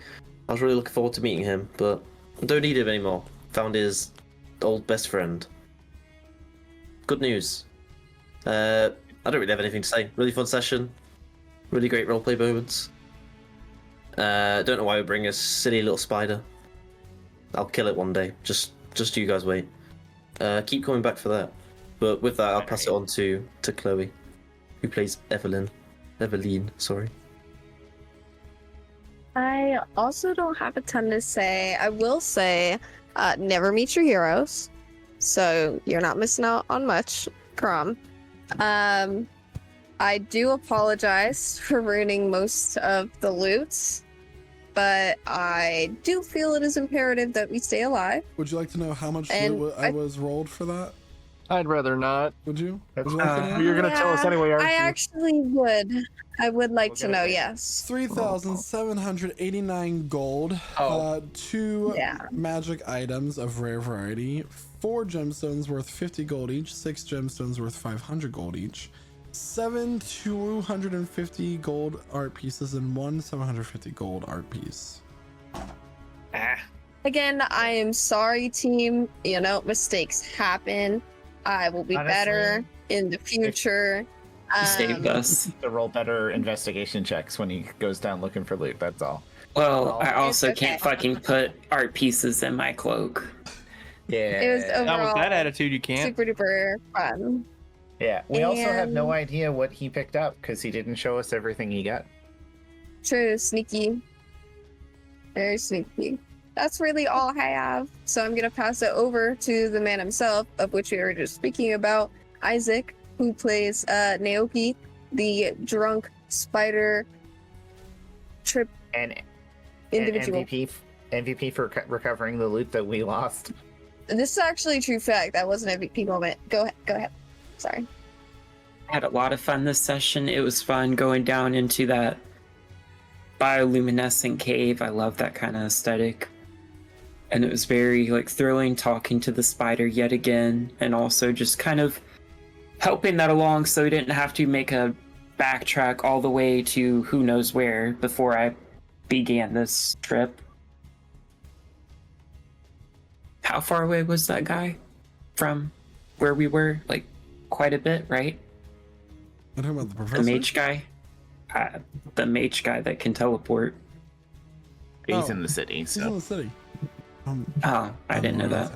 I was really looking forward to meeting him, but I don't need him anymore. Found his old best friend. Good news. I don't really have anything to say. Really fun session. Really great roleplay moments. Don't know why we bring a silly little spider. I'll kill it one day. Just you guys wait. Keep coming back for that. But with that, I'll pass it on to Chloe, who plays Evelyn, sorry. I also don't have a ton to say. I will say, never meet your heroes, so you're not missing out on much, Craum. I do apologize for ruining most of the loot, but I do feel it is imperative that we stay alive. Would you like to know how much loot I was rolled for that? I'd rather not. Would you? Would you like to know? You're gonna tell us anyway, aren't I you? actually would. I would like to know, yes. 3,789 gold. 2 magic items of rare variety. 4 gemstones worth 50 gold each. 6 gemstones worth 500 gold each. 7 250 gold art pieces and 1 750 gold art piece. Again, I am sorry, team. You know, mistakes happen. I will be better in the future. Saved us. To roll better investigation checks when he goes down looking for loot. That's all. Well, I also can't fucking put art pieces in my cloak. Yeah. It was overall Not with that attitude, you can't. super duper fun. Yeah, we also have no And- idea what he picked up because he didn't show us everything he got. True, sneaky. Very sneaky. That's really all I have. So I'm gonna pass it over to the man himself, of which we were just speaking about, Isaac, who plays Naoki, the drunk spider trip and individual. MVP for recovering the loot that we lost. This is actually a true fact. That was an MVP moment. Go ahead. Sorry. I had a lot of fun this session. It was fun going down into that bioluminescent cave. I love that kind of aesthetic. And it was very thrilling talking to the spider yet again, and also just kind of helping that along so we didn't have to make a backtrack all the way to who knows where before I began this trip. How far away was that guy from where we were? Quite a bit, right? I'm talking about the professor? The mage guy? The mage guy that can teleport. He's in the city, so. He's in the city. I didn't know that.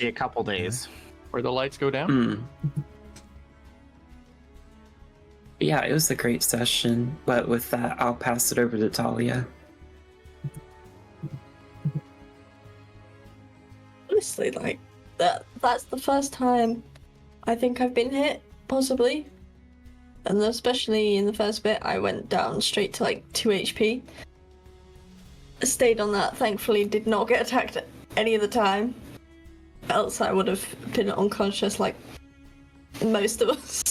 A couple days. Where the lights go down? Yeah, it was a great session, but with that, I'll pass it over to Talia. Honestly, that's the first time I think I've been hit, possibly. And especially in the first bit, I went down straight to 2 HP. Stayed on that, thankfully did not get attacked any of the time. Else I would have been unconscious like most of us.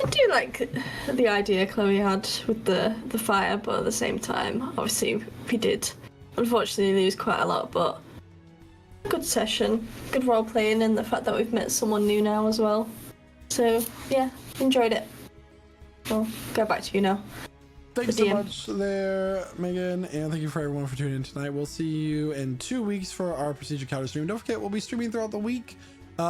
I do like the idea Chloe had with the fire, but at the same time, obviously we did unfortunately lose quite a lot, but good session, good role playing, and the fact that we've met someone new now as well. So yeah, enjoyed it. We'll get back to you now. Thanks so much there, Megan, and thank you for everyone for tuning in tonight. We'll see you in 2 weeks for our Procedure Counter stream. Don't forget, we'll be streaming throughout the week,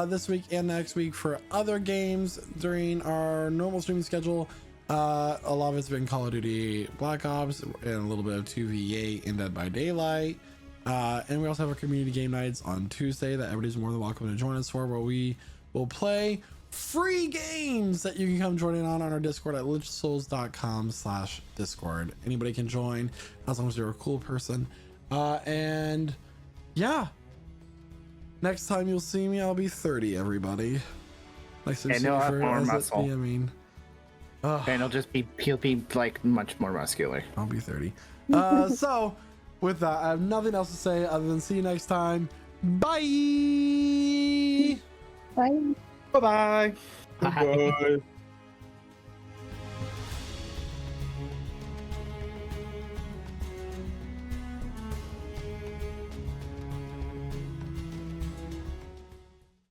this week and next week for other games during our normal streaming schedule. A lot of it's been Call of Duty Black Ops and a little bit of 2v8 and Dead by Daylight. And we also have our community game nights on Tuesday that everybody's more than welcome to join us for, where we will play free games that you can come join in on our Discord at lichsouls.com/discord. Anybody can join as long as you're a cool person. And yeah, next time you'll see me, I'll be 30, everybody. Nice to see you for more muscle. I mean, and he'll be like much more muscular. I'll be 30. So with that, I have nothing else to say other than see you next time. Bye. Bye. Bye-bye. Bye. Bye.